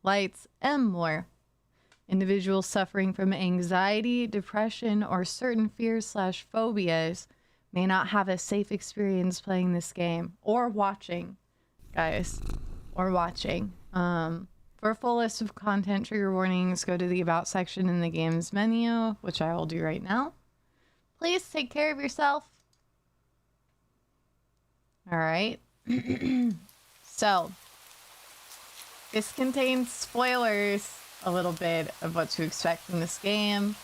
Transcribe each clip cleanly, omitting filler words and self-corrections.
lights, and more. Individuals suffering from anxiety, depression, or certain fears/phobias may not have a safe experience playing this game or watching, guys, or watching. For a full list of content trigger warnings, go to the About section in the game's menu, which I will do right now. Please take care of yourself. All right. So, this contains spoilers, a little bit of what to expect in this game.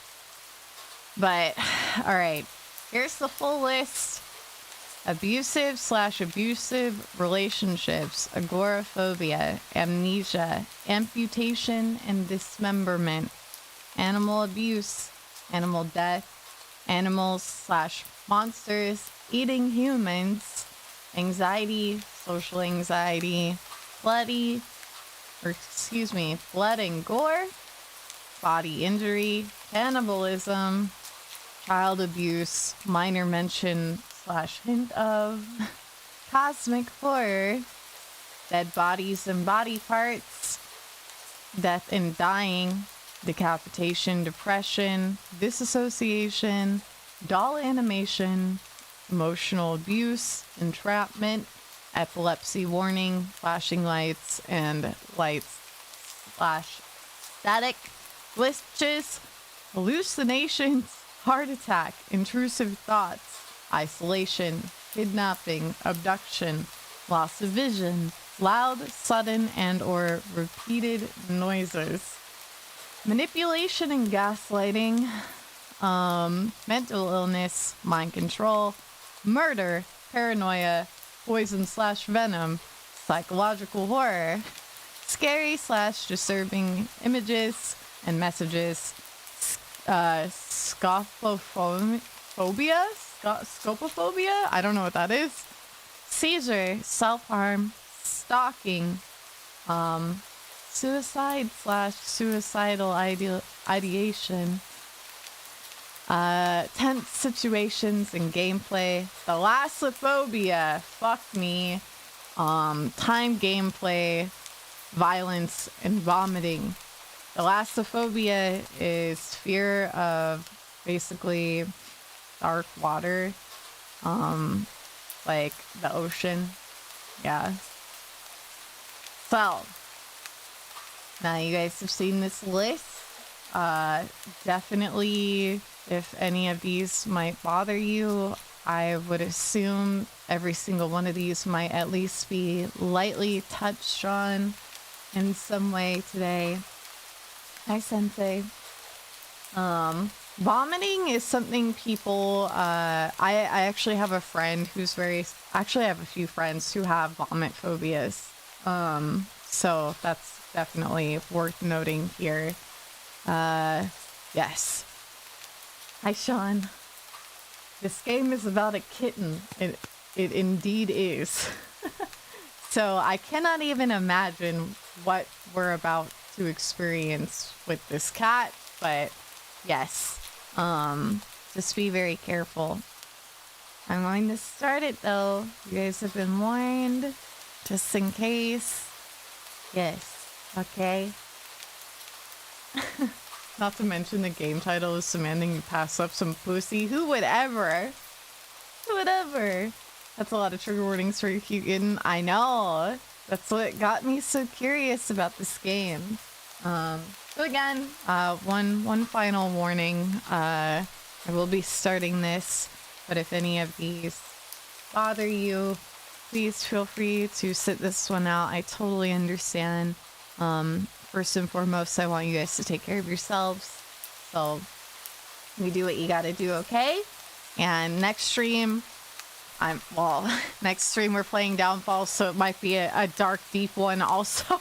But, all right. Here's the full list. Abusive/abusive relationships, agoraphobia, amnesia, amputation and dismemberment, animal abuse, animal death, animals/monsters eating humans, anxiety, social anxiety, blood and gore, body injury, cannibalism, child abuse, minor mention/hint of, cosmic horror, dead bodies and body parts, death and dying, decapitation, depression, disassociation, doll animation, emotional abuse, entrapment, epilepsy warning, flashing lights and lights/static, glitches, hallucinations, heart attack, intrusive thoughts, isolation, kidnapping, abduction, loss of vision, loud, sudden, and or repeated noises, manipulation and gaslighting, mental illness, mind control, murder, paranoia, poison/venom, psychological horror, scary/disturbing images and messages, scopophobia, I don't know what that is, seizure, self-harm, stalking, suicide/suicidal ideation, tense situations and gameplay, thalassophobia, fuck me, time gameplay, violence and vomiting. Thalassophobia is fear of basically dark water, like the ocean. Yeah. So, now you guys have seen this list. Definitely, if any of these might bother you, I would assume every single one of these might at least be lightly touched on in some way today. Hi, Sensei. Vomiting is something people, I actually have a friend who's actually I have a few friends who have vomit phobias. So that's definitely worth noting here. Yes. Hi, Sean. This game is about a kitten. It indeed is. So I cannot even imagine what we're about to experience with this cat, but yes, just be very careful. I'm going to start it though. You guys have been warned, just in case. Yes, okay. Not to mention the game title is demanding you pass up some pussy. Who would ever? Who would ever? That's a lot of trigger warnings for Hugan. I know. That's what got me so curious about this game. So again, one final warning. I will be starting this, but if any of these bother you, please feel free to sit this one out. I totally understand. First and foremost, I want you guys to take care of yourselves. So you do what you gotta do, okay? And next stream, next stream we're playing Downfall, so it might be a dark, deep one also.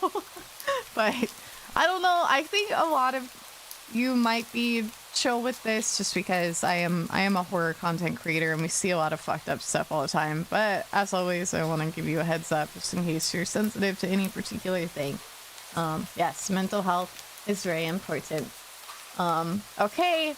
But I don't know. I think a lot of you might be chill with this just because I am a horror content creator and we see a lot of fucked up stuff all the time. But as always, I want to give you a heads up just in case you're sensitive to any particular thing. Yes, mental health is very important. Okay,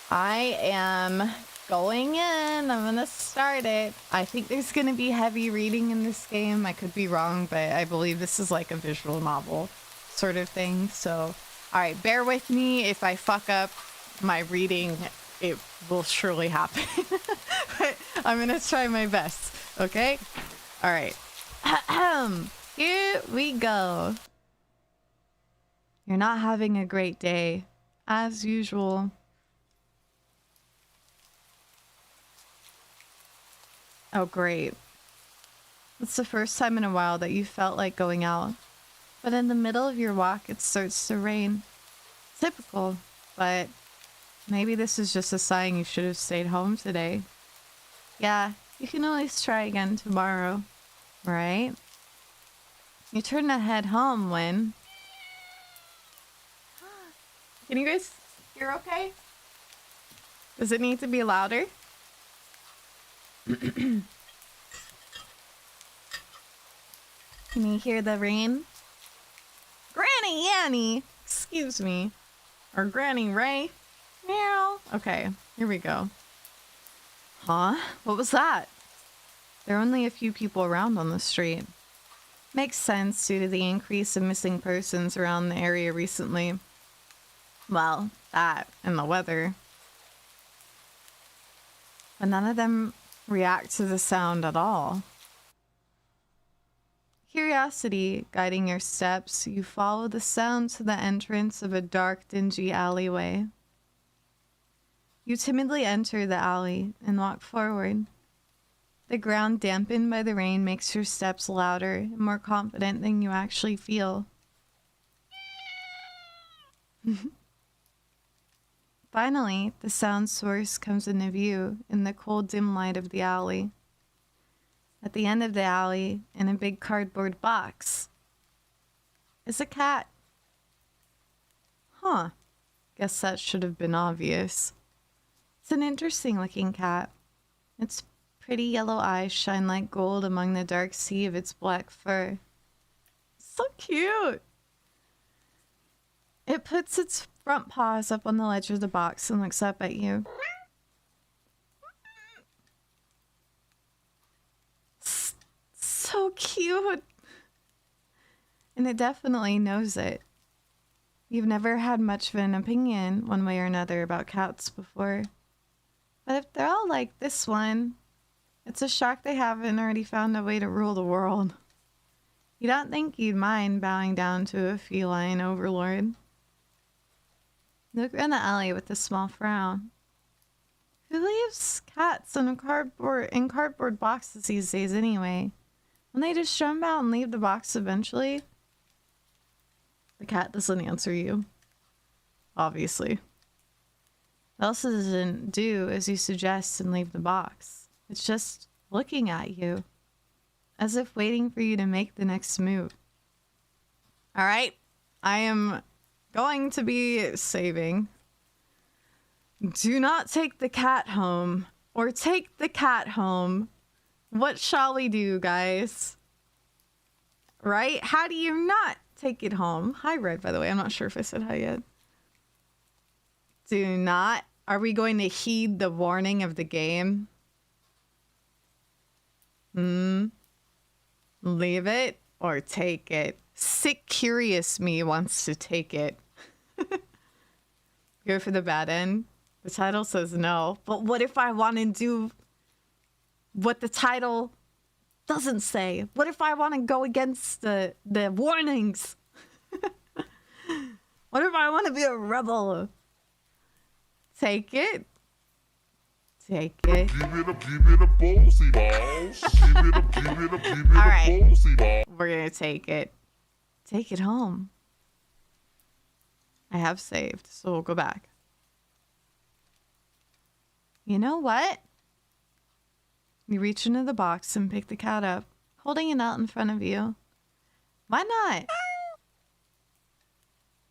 I am going in. I'm gonna start it. I think there's gonna be heavy reading in this game. I could be wrong, but I believe this is like a visual novel. sort of thing. So, all right, bear with me if I fuck up my reading. It will surely happen. But I'm gonna try my best, okay? All right. Here we go. You're not having a great day, as usual. Oh, great. It's the first time in a while that you felt like going out. But in the middle of your walk, it starts to rain. Typical, but maybe this is just a sign you should have stayed home today. Yeah, you can always try again tomorrow, right? You turn to head home when... Can you guys hear okay? Does it need to be louder? Can you hear the rain? Granny Annie! Excuse me. Or Granny Ray? Meow. Okay, here we go. Huh? What was that? There are only a few people around on the street. Makes sense due to the increase in missing persons around the area recently. Well, that and the weather. But none of them react to the sound at all. Curiosity guiding your steps, you follow the sound to the entrance of a dark, dingy alleyway. You timidly enter the alley and walk forward. The ground dampened by the rain makes your steps louder and more confident than you actually feel. Finally, the sound source comes into view in the cold, dim light of the alley. At the end of the alley, in a big cardboard box, is a cat. Huh. Guess that should have been obvious. It's an interesting looking cat. Its pretty yellow eyes shine like gold among the dark sea of its black fur. So cute! It puts its front paws up on the ledge of the box and looks up at you. So cute! And it definitely knows it. You've never had much of an opinion one way or another about cats before. But if they're all like this one, it's a shock they haven't already found a way to rule the world. You don't think you'd mind bowing down to a feline overlord. Look around the alley with a small frown. Who leaves cats in cardboard boxes these days anyway? When they just jump out and leave the box eventually? The cat doesn't answer you. Obviously. It also doesn't do as you suggest and leave the box. It's just looking at you. As if waiting for you to make the next move. Alright. I am going to be saving. Do not take the cat home. Or take the cat home. What shall we do, guys? Right? How do you not take it home? Hi, Red, by the way. I'm not sure if I said hi yet. Do not. Are we going to heed the warning of the game? Leave it or take it. Sick curious me wants to take it. Go for the bad end. The title says no. But what if I want to do what the title doesn't say? What if I want to go against the warnings? What if I want to be a rebel? Take it. Take it. Give it a ballsy balls. Give it a ballsy ball. We're gonna take it. Take it home. I have saved, so we'll go back. You know what? You reach into the box and pick the cat up, holding it out in front of you. Why not?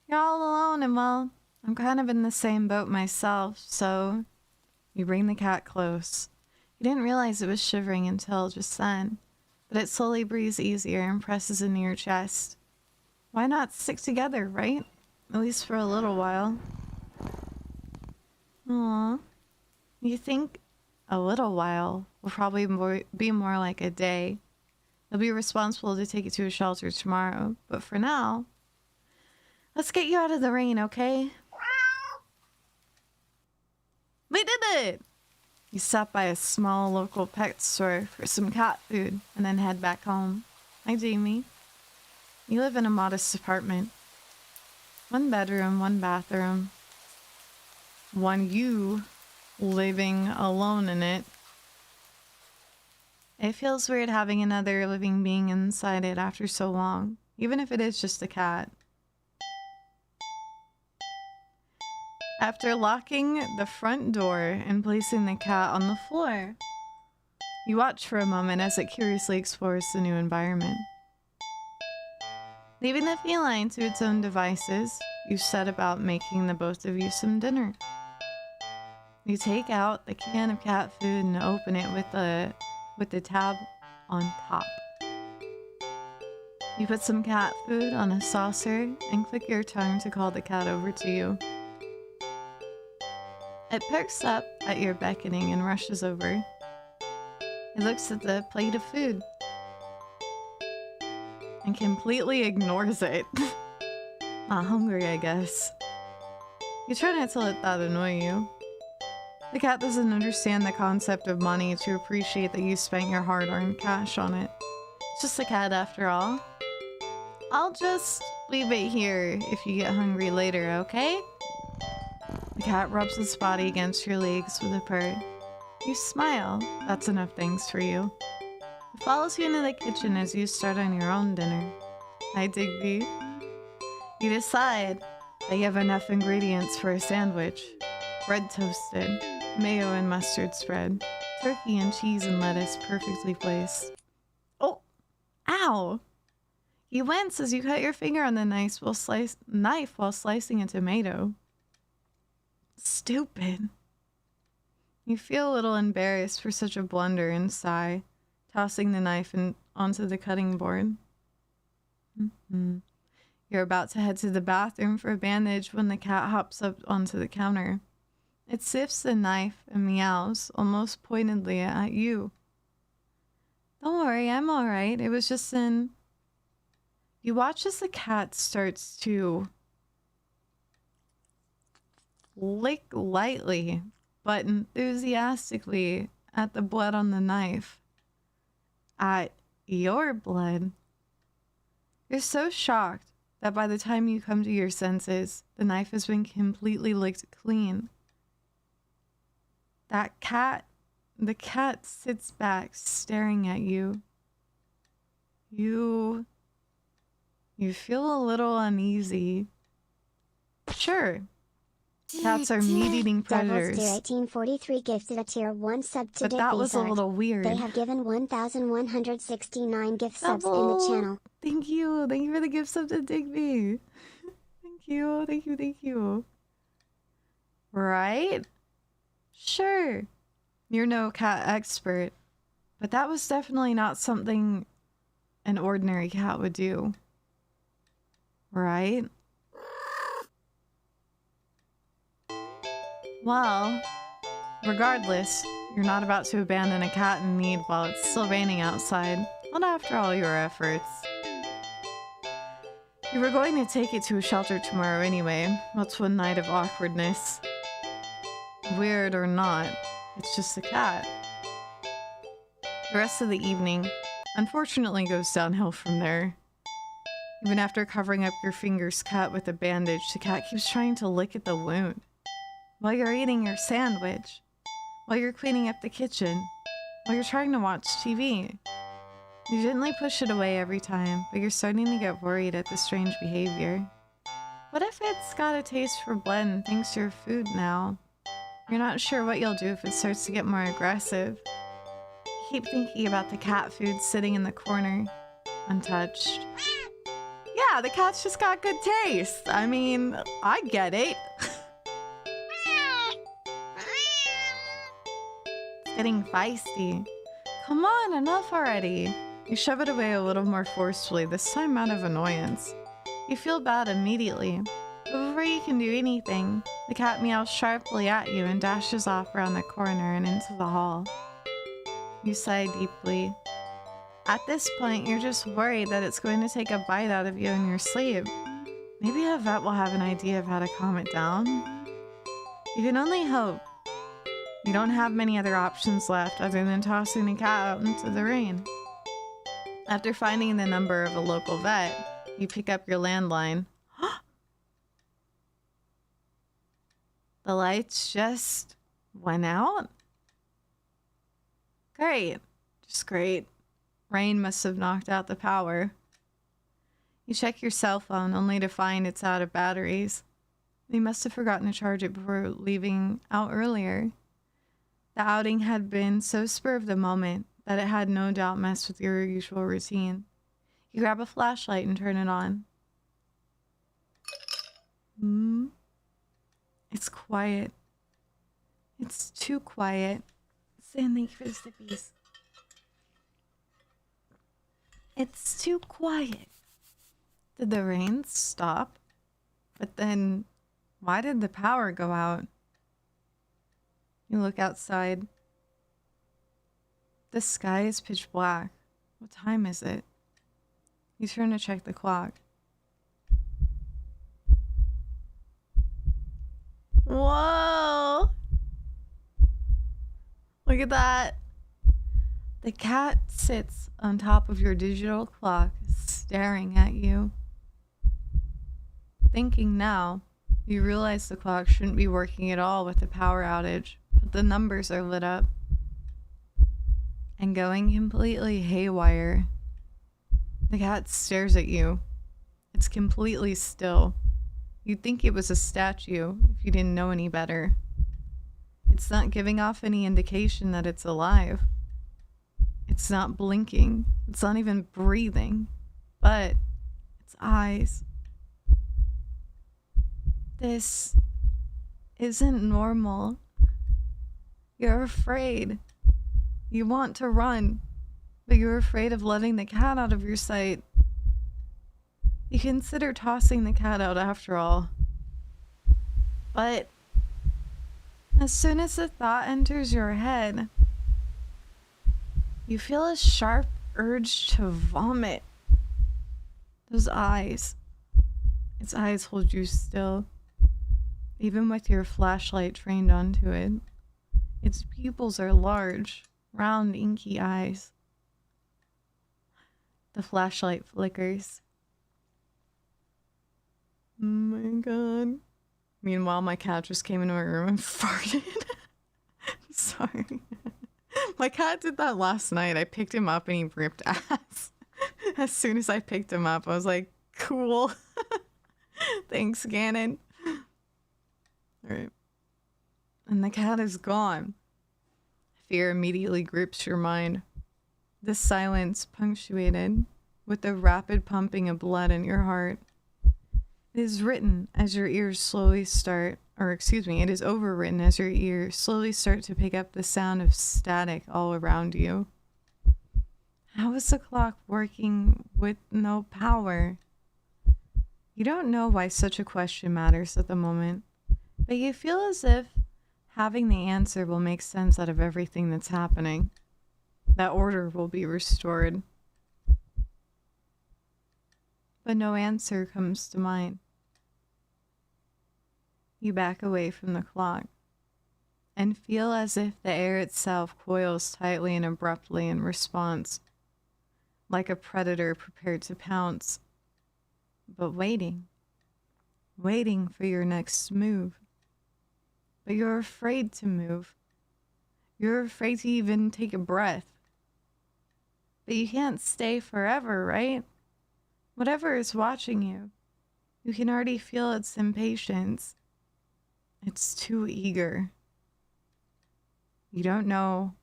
You're all alone and well, I'm kind of in the same boat myself, so you bring the cat close. You didn't realize it was shivering until just then, but it slowly breathes easier and presses into your chest. Why not stick together, right? At least for a little while. Aww. You think a little while will probably be more like a day. You'll be responsible to take it to a shelter tomorrow, but for now, Let's get you out of the rain, okay? We did it! You stop by a small local pet store for some cat food and then head back home. Hi, Jamie. You live in a modest apartment. 1 bedroom, 1 bathroom. One you living alone in it. It feels weird having another living being inside it after so long, even if it is just a cat. After locking the front door and placing the cat on the floor, you watch for a moment as it curiously explores the new environment. Leaving the feline to its own devices, you set about making the both of you some dinner. You take out the can of cat food and open it with the tab on top. You put some cat food on a saucer and click your tongue to call the cat over to you. It perks up at your beckoning and rushes over. It looks at the plate of food and completely ignores it. Not hungry, I guess. You try not to let that annoy you. The cat doesn't understand the concept of money to appreciate that you spent your hard-earned cash on it. It's just a cat after all. I'll just leave it here if you get hungry later, okay? The cat rubs its body against your legs with a purr. You smile. That's enough thanks for you. It follows you into the kitchen as you start on your own dinner. Hi, Digby. You decide that you have enough ingredients for a sandwich. Bread toasted, mayo and mustard spread, turkey and cheese and lettuce perfectly placed. Oh! Ow! You wince as you cut your finger on the knife while slicing a tomato. Stupid. You feel a little embarrassed for such a blunder and sigh, tossing the knife onto the cutting board. You're about to head to the bathroom for a bandage when the cat hops up onto the counter. It sifts the knife and meows almost pointedly at you. Don't worry, I'm alright. It was just an... You watch as the cat starts to lick lightly but enthusiastically at the blood on the knife. At your blood. You're so shocked that by the time you come to your senses, the knife has been completely licked clean. The cat sits back staring at you. You feel a little uneasy. Sure. Cats are meat-eating predators. 𝗟𝗡𝗞𝗦 gifted a tier 1 sub to But that was a little weird. They have given 1,169 gift subs in the channel. Thank you. Thank you for the gift sub to Digby. Thank you. Thank you. Thank you. Right? Sure. You're no cat expert, but that was definitely not something an ordinary cat would do. Right? Well, regardless, you're not about to abandon a cat in need while it's still raining outside, not after all your efforts. You were going to take it to a shelter tomorrow anyway. What's one night of awkwardness? Weird or not, it's just a cat. The rest of the evening, unfortunately, goes downhill from there. Even after covering up your fingers cut with a bandage, the cat keeps trying to lick at the wound. While you're eating your sandwich, while you're cleaning up the kitchen, while you're trying to watch TV. You gently push it away every time, but you're starting to get worried at the strange behavior. What if it's got a taste for blood and thinks you're food now? You're not sure what you'll do if it starts to get more aggressive. You keep thinking about the cat food sitting in the corner, untouched. Yeah, the cat's just got good taste. I mean, I get it. It's getting feisty. Come on, enough already. You shove it away a little more forcefully, this time out of annoyance. You feel bad immediately, but before you can do anything, the cat meows sharply at you and dashes off around the corner and into the hall. You sigh deeply. At this point, you're just worried that it's going to take a bite out of you in your sleep. Maybe Yvette will have an idea of how to calm it down. You can only hope. You don't have many other options left other than tossing the cat out into the rain. After finding the number of a local vet, you pick up your landline. The lights just went out? Great. Just great. Rain must have knocked out the power. You check your cell phone only to find it's out of batteries. You must have forgotten to charge it before leaving out earlier. The outing had been so spur of the moment that it had no doubt messed with your usual routine. You grab a flashlight and turn it on. It's quiet. It's too quiet. Saying thank you for the sippies. It's too quiet. Did the rain stop? But then, why did the power go out? You look outside. The sky is pitch black. What time is it? You turn to check the clock. Whoa! Look at that. The cat sits on top of your digital clock, staring at you. Thinking now, you realize the clock shouldn't be working at all with the power outage, but the numbers are lit up and going completely haywire. The cat stares at you. It's completely still. You'd think it was a statue if you didn't know any better. It's not giving off any indication that it's alive. It's not blinking. It's not even breathing. But its eyes. This isn't normal. You're afraid. You want to run, but you're afraid of letting the cat out of your sight. You consider tossing the cat out after all. But as soon as the thought enters your head, you feel a sharp urge to vomit. Those eyes. Its eyes hold you still, even with your flashlight trained onto it. Its pupils are large, round, inky eyes. The flashlight flickers. Oh my god. Meanwhile, my cat just came into my room and farted. Sorry. My cat did that last night. I picked him up and he ripped ass. As soon as I picked him up, I was like, cool. Thanks, Gannon. Alright. And the cat is gone. Fear immediately grips your mind. This silence punctuated with the rapid pumping of blood in your heart. It is written as your ears slowly start, it is overwritten as your ears slowly start to pick up the sound of static all around you. How is the clock working with no power? You don't know why such a question matters at the moment, but you feel as if having the answer will make sense out of everything that's happening. That order will be restored. But no answer comes to mind. You back away from the clock and feel as if the air itself coils tightly and abruptly in response, like a predator prepared to pounce, but waiting for your next move. But you're afraid to move. You're afraid to even take a breath. But you can't stay forever, right? Whatever is watching you, you can already feel its impatience. It's too eager. You don't know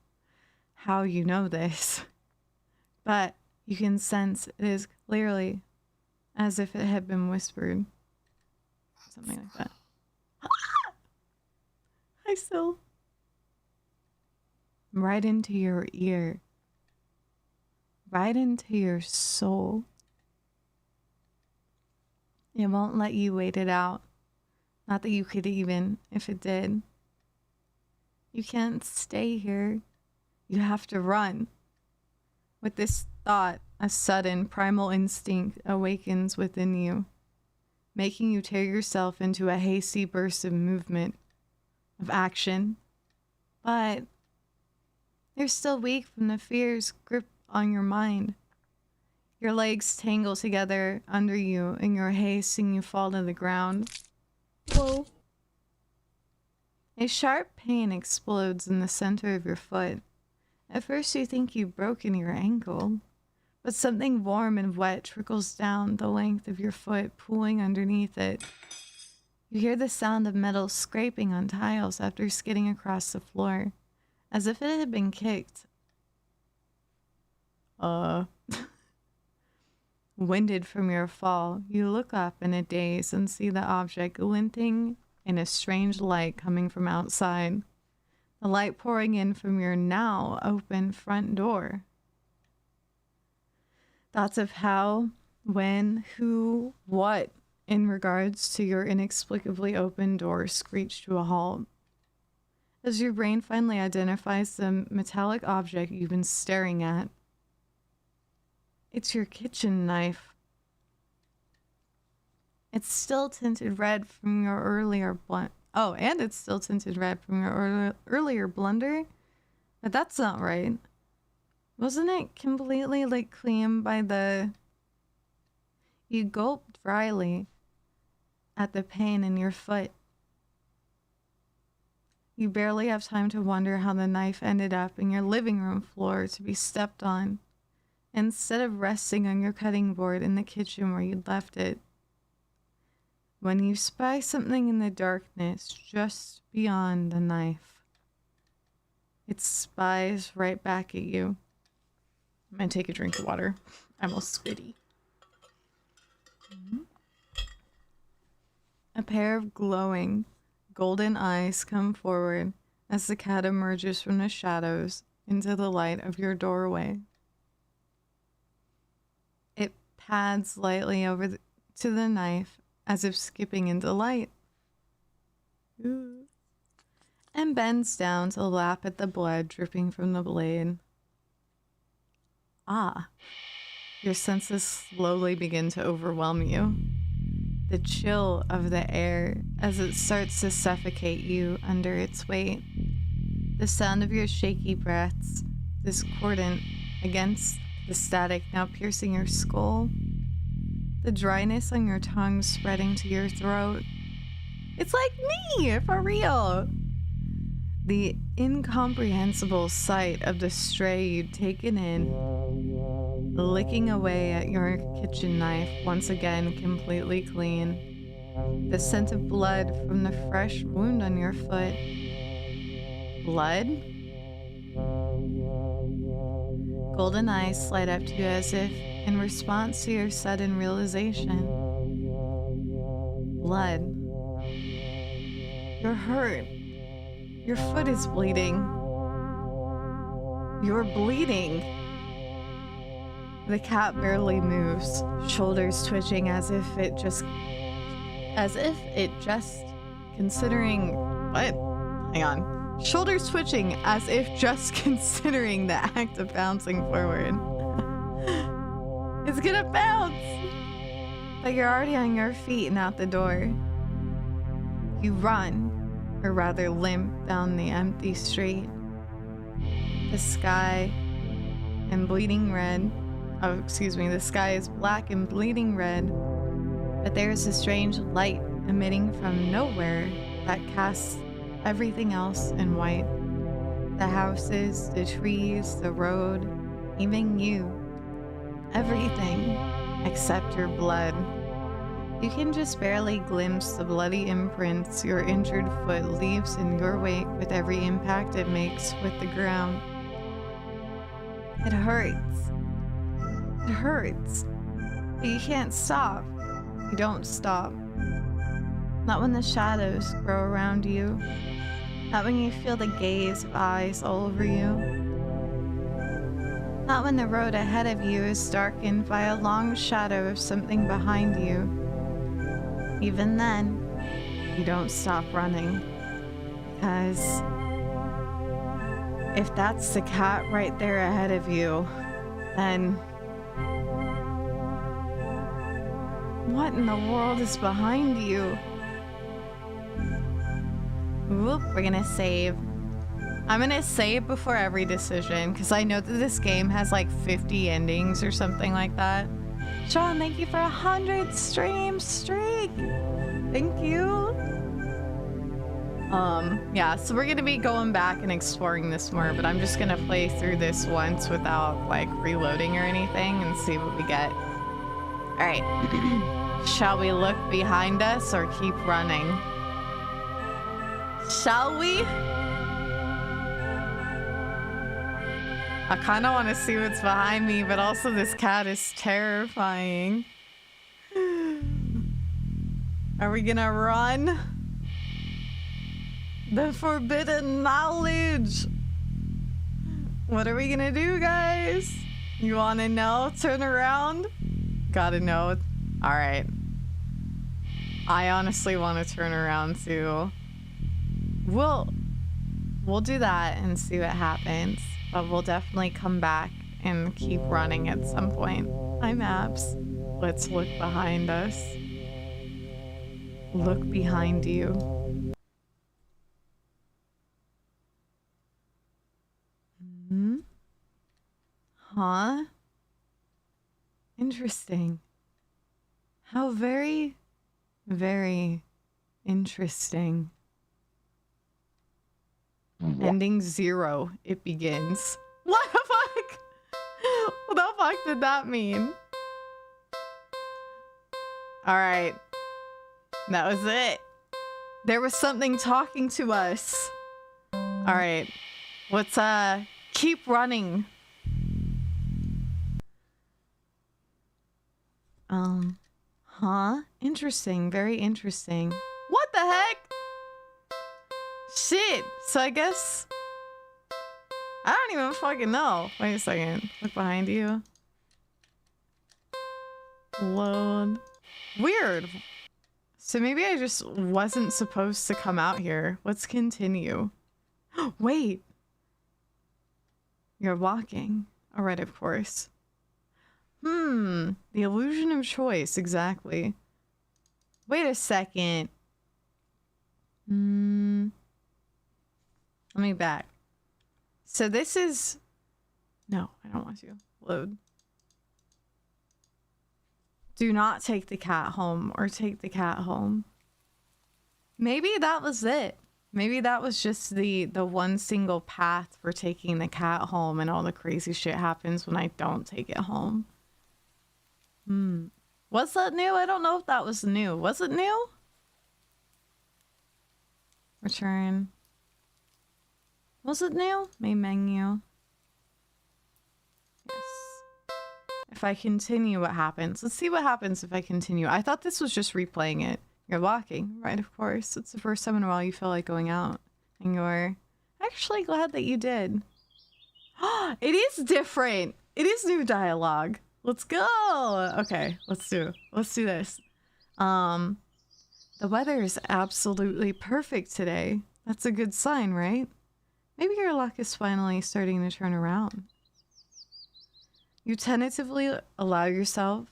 how you know this, but you can sense it is clearly as if it had been whispered. Something like that. I still. Right into your ear. Right into your soul. It won't let you wait it out. Not that you could even, if it did. You can't stay here. You have to run. With this thought, a sudden primal instinct awakens within you. making you tear yourself into a hasty burst of movement, of action. But you're still weak from the fear's grip on your mind. Your legs tangle together under you in your haste and you fall to the ground. Whoa. A sharp pain explodes in the center of your foot. At first you think you've broken your ankle, but something warm and wet trickles down the length of your foot, pooling underneath it. You hear the sound of metal scraping on tiles after skidding across the floor, as if it had been kicked. Winded from your fall, you look up in a daze and see the object glinting in a strange light coming from outside. The light pouring in from your now open front door. Thoughts of how, when, who, what in regards to your inexplicably open door screech to a halt. As your brain finally identifies the metallic object you've been staring at. It's your kitchen knife. It's still tinted red from your earlier it's still tinted red from your earlier blunder? But that's not right. Wasn't it completely, like, clean by the... You gulped dryly at the pain in your foot. You barely have time to wonder how the knife ended up in your living room floor to be stepped on, instead of resting on your cutting board in the kitchen where you'd left it. When you spy something in the darkness just beyond the knife, it spies right back at you. I'm gonna take a drink of water. I'm all spitty. A pair of glowing, golden eyes come forward as the cat emerges from the shadows into the light of your doorway. It pads lightly over to the knife as if skipping into light. Ooh. And bends down to lap at the blood dripping from the blade. Ah. Your senses slowly begin to overwhelm you. The chill of the air as it starts to suffocate you under its weight. The sound of your shaky breaths, discordant against the static now piercing your skull. The dryness on your tongue spreading to your throat. It's like me, for real! The incomprehensible sight of the stray you'd taken in, licking away at your kitchen knife, once again completely clean. The scent of blood from the fresh wound on your foot. Blood? Golden eyes slide up to you as if in response to your sudden realization. Blood. You're hurt. Your foot is bleeding. You're bleeding. The cat barely moves, shoulders twitching as if it just considering what? Hang on. Shoulders twitching as if just considering the act of bouncing forward. It's gonna bounce! But you're already on your feet and out the door. You run, or rather limp, down the empty street. The sky and bleeding red. Oh, excuse me, the sky is black and bleeding red, but there's a strange light emitting from nowhere that casts everything else in white. The houses, the trees, the road, even you. Everything except your blood. You can just barely glimpse the bloody imprints your injured foot leaves in your wake with every impact it makes with the ground. It hurts. It hurts. But you can't stop. You don't stop. Not when the shadows grow around you. Not when you feel the gaze of eyes all over you. Not when the road ahead of you is darkened by a long shadow of something behind you. Even then, you don't stop running. Because if that's the cat right there ahead What in the world is behind you? Whoop, we're gonna save. I'm gonna save before every decision because I know that this game has like 50 endings or something like that. Sean, thank you for 100 stream streak. Thank you. Yeah, so we're gonna be going back and exploring this more, but I'm just gonna play through this once without like reloading or anything and see what we get. All right. Shall we look behind us or keep running? Shall we? I kind of want to see what's behind me, but also this cat is terrifying. Are we gonna run? The forbidden knowledge. What are we gonna do, guys? You want to know? Turn around? Gotta know. All right. I honestly want to turn around too. We'll do that and see what happens. But we'll definitely come back and keep running at some point. Hi, Maps. Let's look behind us. Look behind you. Hmm? Huh? Interesting. How very, very interesting. Ending 0, it begins. What the fuck? What the fuck did that mean? Alright. That was it. There was something talking to us. Alright. Let's, keep running. Huh? Interesting. Very interesting. What the heck? Shit. So I guess... I don't even fucking know. Wait a second. Look behind you. Load. Weird. So maybe I just wasn't supposed to come out here. Let's continue. Wait. You're walking. Alright, of course. The illusion of choice. Exactly. Wait a second. Let me back. So this is... No, I don't want to. Load. Do not take the cat home or take the cat home. Maybe that was it. Maybe that was just the one single path for taking the cat home and all the crazy shit happens when I don't take it home. Was that new? I don't know if that was new. Was it new? Return. Was it new? Main menu. Yes. If I continue, what happens? Let's see what happens if I continue. I thought this was just replaying it. You're walking, right? Of course. It's the first time in a while you feel like going out. And you're actually glad that you did. It is different. It is new dialogue. Let's go. Okay, let's do this. The weather is absolutely perfect today. That's a good sign, right? Maybe your luck is finally starting to turn around. You tentatively allow yourself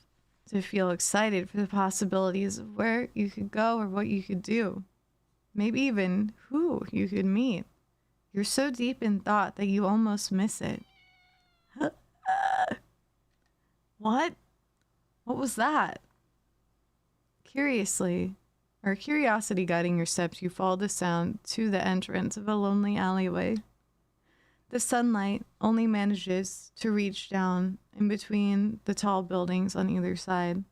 to feel excited for the possibilities of where you could go or what you could do. Maybe even who you could meet. You're so deep in thought that you almost miss it. What? What was that? Curiosity guiding your steps, you follow the sound to the entrance of a lonely alleyway. The sunlight only manages to reach down in between the tall buildings on either side.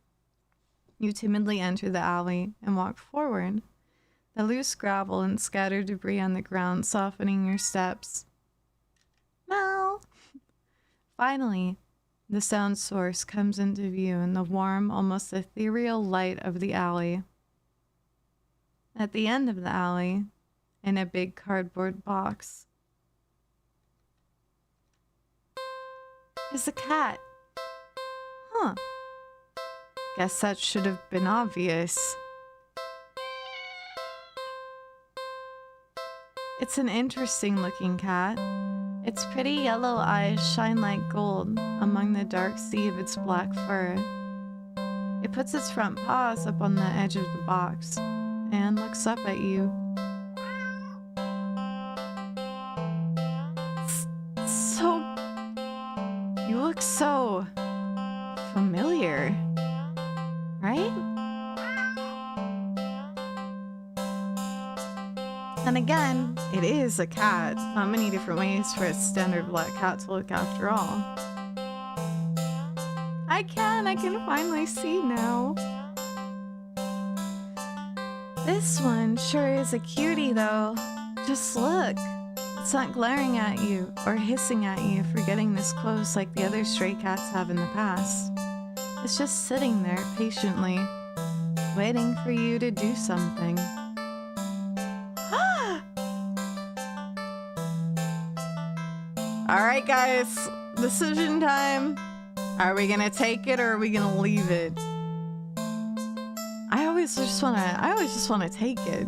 You timidly enter the alley and walk forward, the loose gravel and scattered debris on the ground softening your steps. Meow! Finally, the sound source comes into view in the warm, almost ethereal light of the alley. At the end of the alley, in a big cardboard box, is a cat. Huh. Guess that should have been obvious. It's an interesting looking cat. Its pretty yellow eyes shine like gold among the dark sea of its black fur. It puts its front paws up on the edge of the box and looks up at you. So... you look so... familiar, right? And again, it is a cat. Not many different ways for a standard black cat to look after all. I can finally see now. This one sure is a cutie though. Just look. It's not glaring at you or hissing at you for getting this close like the other stray cats have in the past. It's just sitting there patiently, waiting for you to do something. Alright guys, decision time. Are we gonna take it or are we gonna leave it? I always just wanna take it.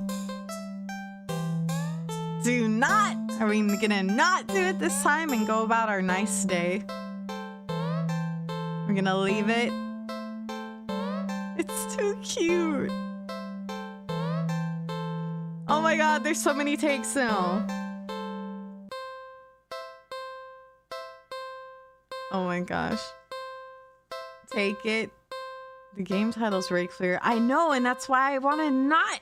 Do not! Are we gonna not do it this time and go about our nice day? We're gonna leave it. It's too cute. Oh my god, there's so many takes now. Oh my gosh. Take it. The game title's very clear. I know, and that's why I want to not.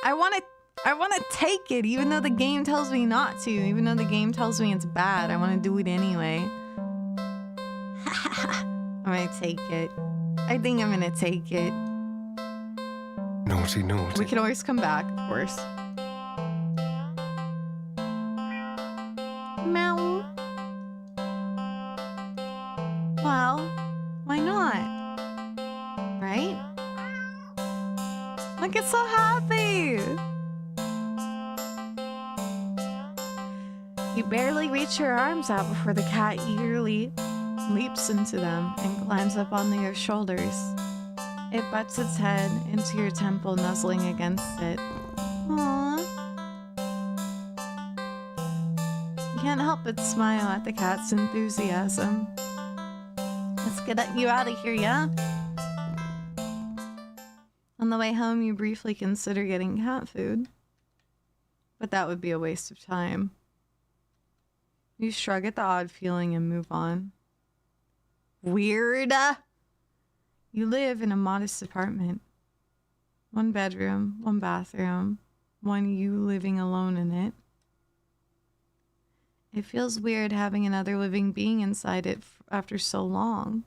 I want to take it, even though the game tells me not to. Even though the game tells me it's bad, I want to do it anyway. I'm gonna take it. I think I'm gonna take it. Naughty, naughty. We can always come back, of course. Meow. Well, why not? Right? Look, it's so happy! You barely reach your arms out before the cat eagerly leaps into them and climbs up onto your shoulders. It butts its head into your temple, nuzzling against it. Aww. You can't help but smile at the cat's enthusiasm. Let's get you out of here, yeah? On the way home, you briefly consider getting cat food. But that would be a waste of time. You shrug at the odd feeling and move on. Weird! You live in a modest apartment. 1 bedroom, 1 bathroom, 1 you living alone in it. It feels weird having another living being inside it after so long,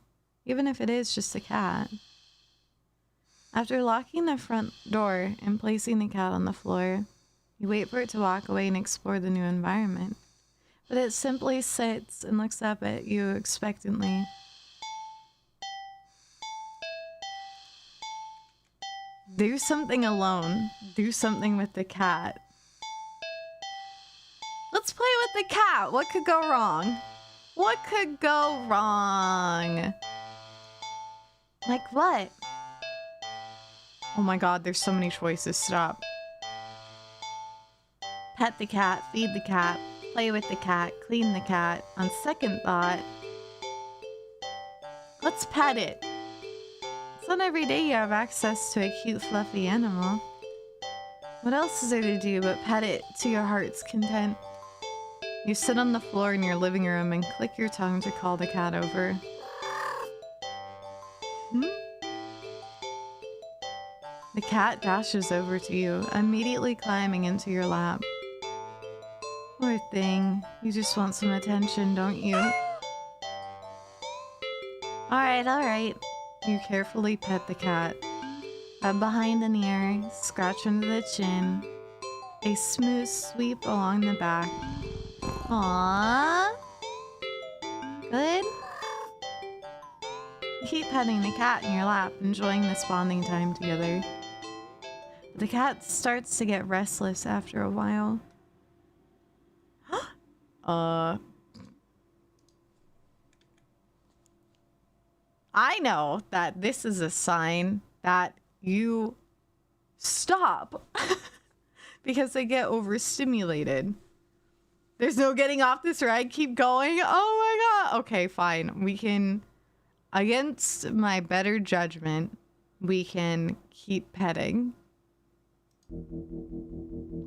even if it is just a cat. After locking the front door and placing the cat on the floor, you wait for it to walk away and explore the new environment. But it simply sits and looks up at you expectantly. Do something alone. Do something with the cat. Let's play with the cat. What could go wrong? What could go wrong? Like what? Oh my god, there's so many choices. Stop. Pet the cat, feed the cat, play with the cat, clean the cat. On second thought, let's pet it. It's not every day you have access to a cute, fluffy animal. What else is there to do but pet it to your heart's content? You sit on the floor in your living room and click your tongue to call the cat over. The cat dashes over to you, immediately climbing into your lap. Poor thing, you just want some attention, don't you? Alright. You carefully pet the cat. Up behind an ear, scratch under the chin. A smooth sweep along the back. Aww. Good? You keep petting the cat in your lap, enjoying this bonding time together. But the cat starts to get restless after a while. I know that this is a sign that you stop because they get overstimulated. There's no getting off this ride. Keep going. Oh my god. Okay, fine. We can, against my better judgment, we can keep petting.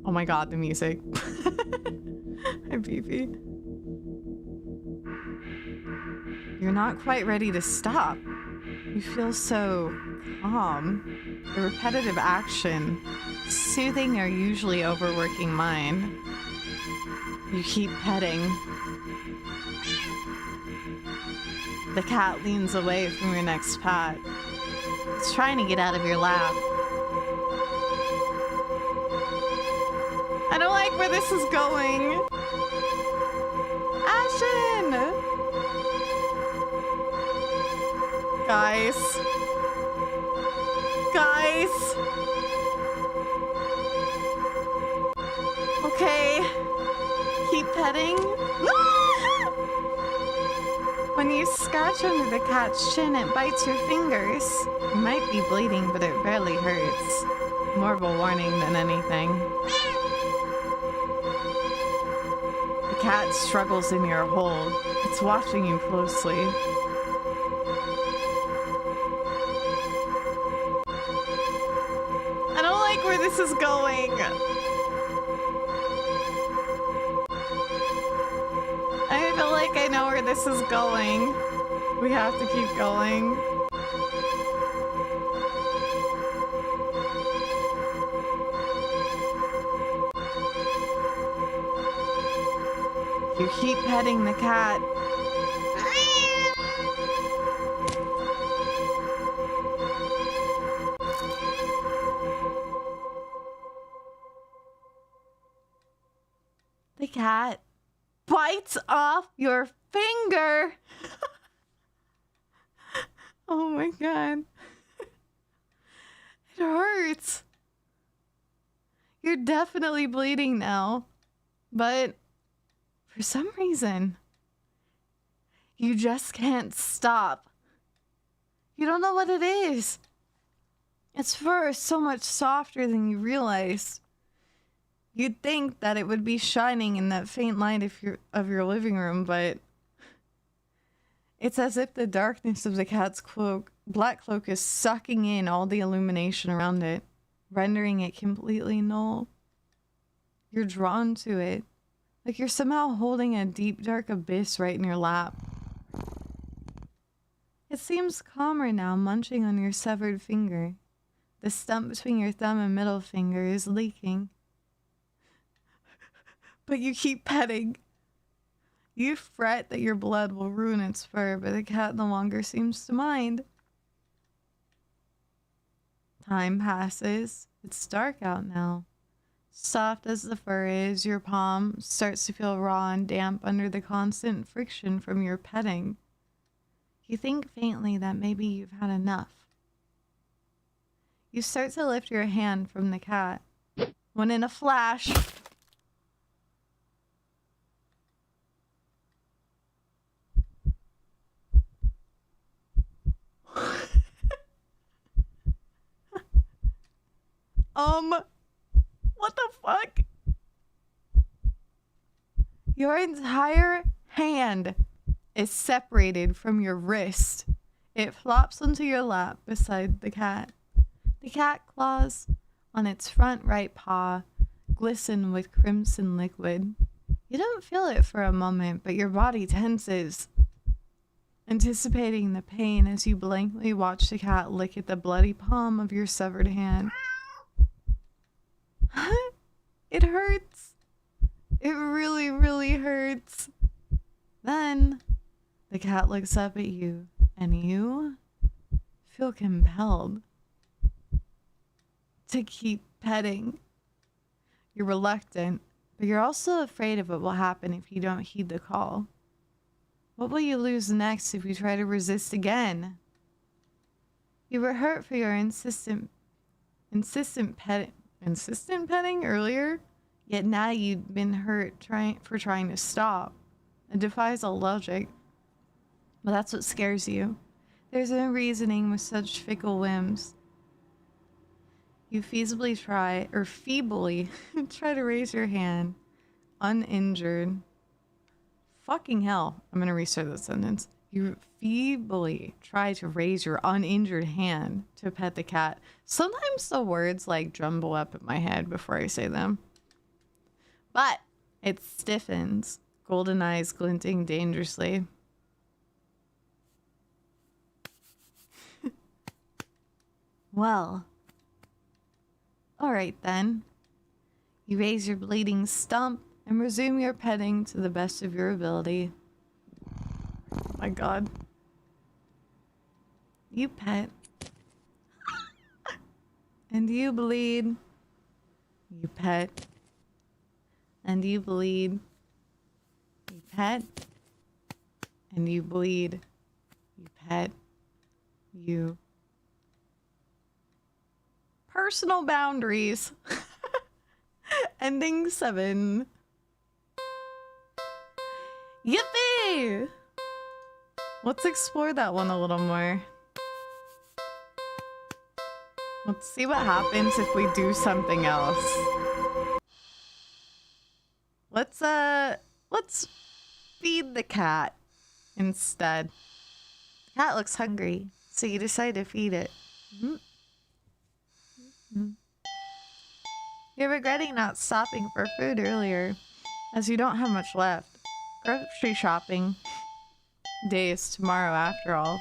Oh my god, the music. Hi, Beefy. You're not quite ready to stop. You feel so calm. The repetitive action, soothing your usually overworking mind. You keep petting. The cat leans away from your next pat. It's trying to get out of your lap. I don't like where this is going. Ashen! Guys. Guys. Okay. Keep petting. When you scratch under the cat's chin, it bites your fingers. You might be bleeding, but it barely hurts. More of a warning than anything. The cat struggles in your hold. It's watching you closely. I don't like where this is going. I feel like I know where this is going. We have to keep going. You keep petting the cat. The cat bites off your finger. Oh my god. It hurts. You're definitely bleeding now. But for some reason, you just can't stop. You don't know what it is. Its fur is so much softer than you realize. You'd think that it would be shining in that faint light of your living room, but it's as if the darkness of the cat's black cloak is sucking in all the illumination around it, rendering it completely null. You're drawn to it, like you're somehow holding a deep, dark abyss right in your lap. It seems calmer now, munching on your severed finger. The stump between your thumb and middle finger is leaking. But you keep petting. You fret that your blood will ruin its fur, but the cat no longer seems to mind. Time passes. It's dark out now. Soft as the fur is, your palm starts to feel raw and damp under the constant friction from your petting. You think faintly that maybe you've had enough. You start to lift your hand from the cat, when in a flash, what the fuck? Your entire hand is separated from your wrist. It flops onto your lap beside the cat. The cat claws on its front right paw glisten with crimson liquid. You don't feel it for a moment, but your body tenses, anticipating the pain as you blankly watch the cat lick at the bloody palm of your severed hand. It hurts. It really, really hurts. Then the cat looks up at you, and you feel compelled to keep petting. You're reluctant, but you're also afraid of what will happen if you don't heed the call. What will you lose next if you try to resist again? You were hurt for your insistent petting earlier, yet now you'd been hurt for trying to stop. It defies all logic. But that's what scares you. There's no reasoning with such fickle whims. You feebly try to raise your hand, uninjured. Fucking hell. I'm gonna restart that sentence. You feebly try to raise your uninjured hand to pet the cat. Sometimes the words like jumble up in my head before I say them. But it stiffens, golden eyes glinting dangerously. Well, all right then. You raise your bleeding stump and resume your petting to the best of your ability. Oh my god. You pet. And you bleed. You pet. And you bleed. You pet. And you bleed. You pet. You. Personal boundaries. Ending 7. Yippee! Let's explore that one a little more. Let's see what happens if we do something else. Let's feed the cat instead. The cat looks hungry, so you decide to feed it. You're regretting not stopping for food earlier, as you don't have much left. Grocery shopping day is tomorrow after all.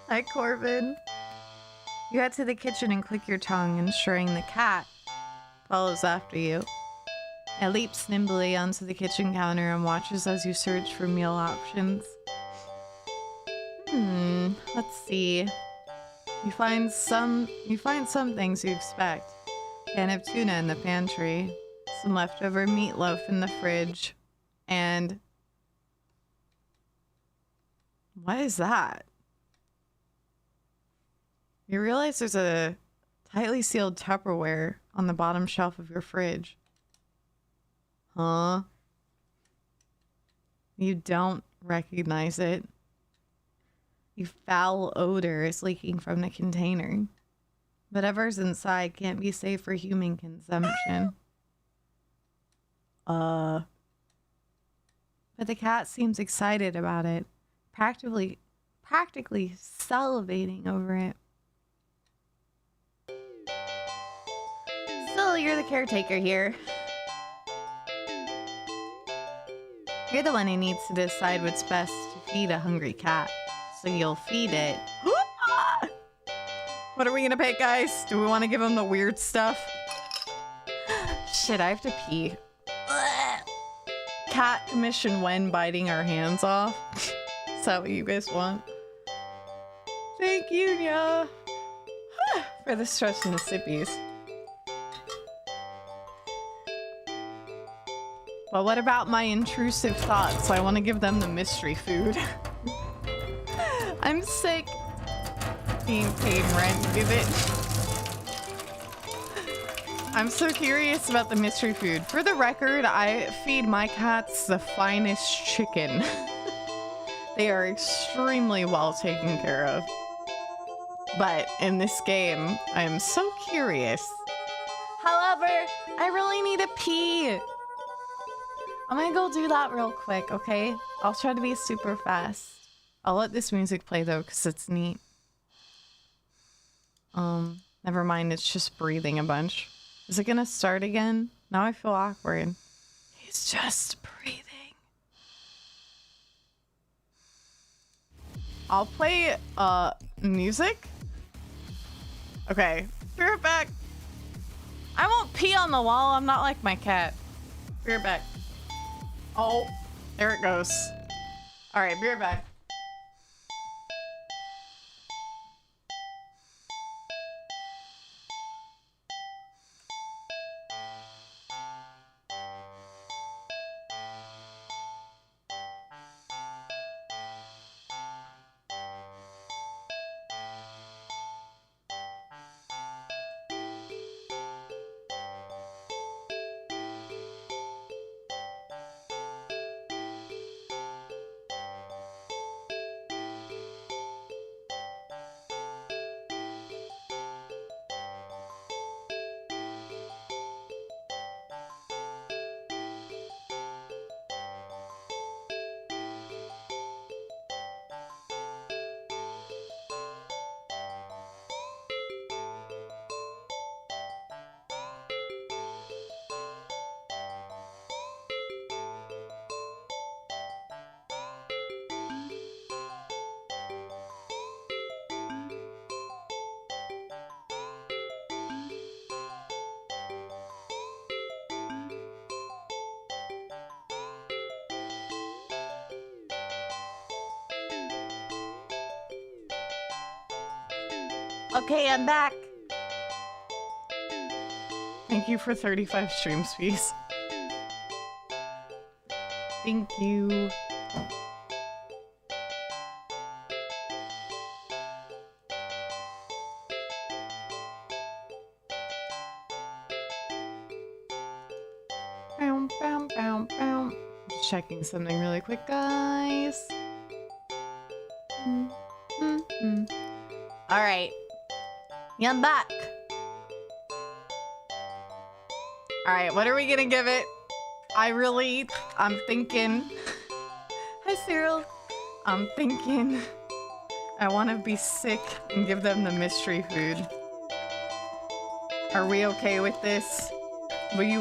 Hi, Corbin. You head to the kitchen and click your tongue, ensuring the cat follows after you. It leaps nimbly onto the kitchen counter and watches as you search for meal options. Let's see. You find some things you expect. Can of tuna in the pantry, some leftover meatloaf in the fridge, and what is that? You realize there's a tightly sealed Tupperware on the bottom shelf of your fridge. Huh? You don't recognize it. A foul odor is leaking from the container. Whatever's inside can't be safe for human consumption. But the cat seems excited about it, practically salivating over it. Still, you're the caretaker here. You're the one who needs to decide what's best to feed a hungry cat. So you'll feed it. What are we gonna pick, guys? Do we want to give him the weird stuff? Shit, I have to pee. Cat commission when biting our hands off. Is that what you guys want? Thank you, Nya. For the stretch and the sippies. But what about my intrusive thoughts? I want to give them the mystery food. I'm sick being paid rent with it. I'm so curious about the mystery food. For the record, I feed my cats the finest chicken. They are extremely well taken care of. But in this game, I am so curious. However, I really need a pee. I'm gonna go do that real quick, okay? I'll try to be super fast. I'll let this music play though, because it's neat. Never mind, it's just breathing a bunch. Is it gonna start again? Now I feel awkward. He's just breathing. I'll play, music? Okay, be right back. I won't pee on the wall, I'm not like my cat. Be right back. Oh, there it goes. Alright, be right back. Okay, I'm back. Thank you for 35 stream fees. Thank you. Bow, bow, bow, bow. Just checking something really quick, guys. All right. Yeah, I'm back. All right, what are we gonna give it? I'm thinking. Hi, Cyril. I'm thinking I want to be sick and give them the mystery food. Are we okay with this? Will you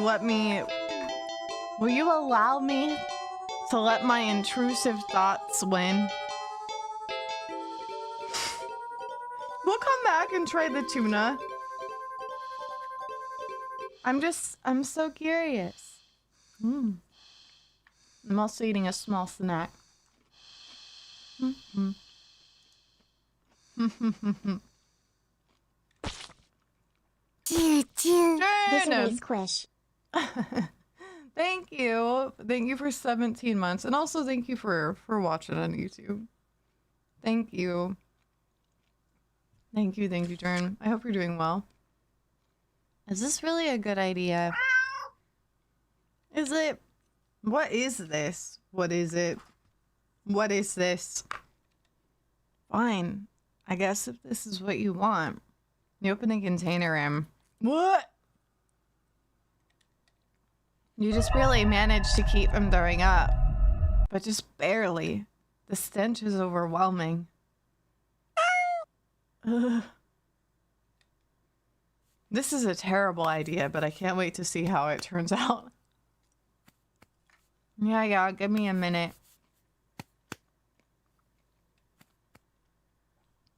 allow me to let my intrusive thoughts win? We'll come back and try the tuna. I'm so curious. I'm also eating a small snack. This squish. Thank you. Thank you for 17 months. And also thank you for watching on YouTube. Thank you. Thank you, Jern. I hope you're doing well. Is this really a good idea? Is it? What is this? What is it? What is this? Fine. I guess if this is what you want. You open the container and... What? You just really managed to keep from throwing up. But just barely. The stench is overwhelming. Ugh. This is a terrible idea, but I can't wait to see how it turns out. Yeah, give me a minute.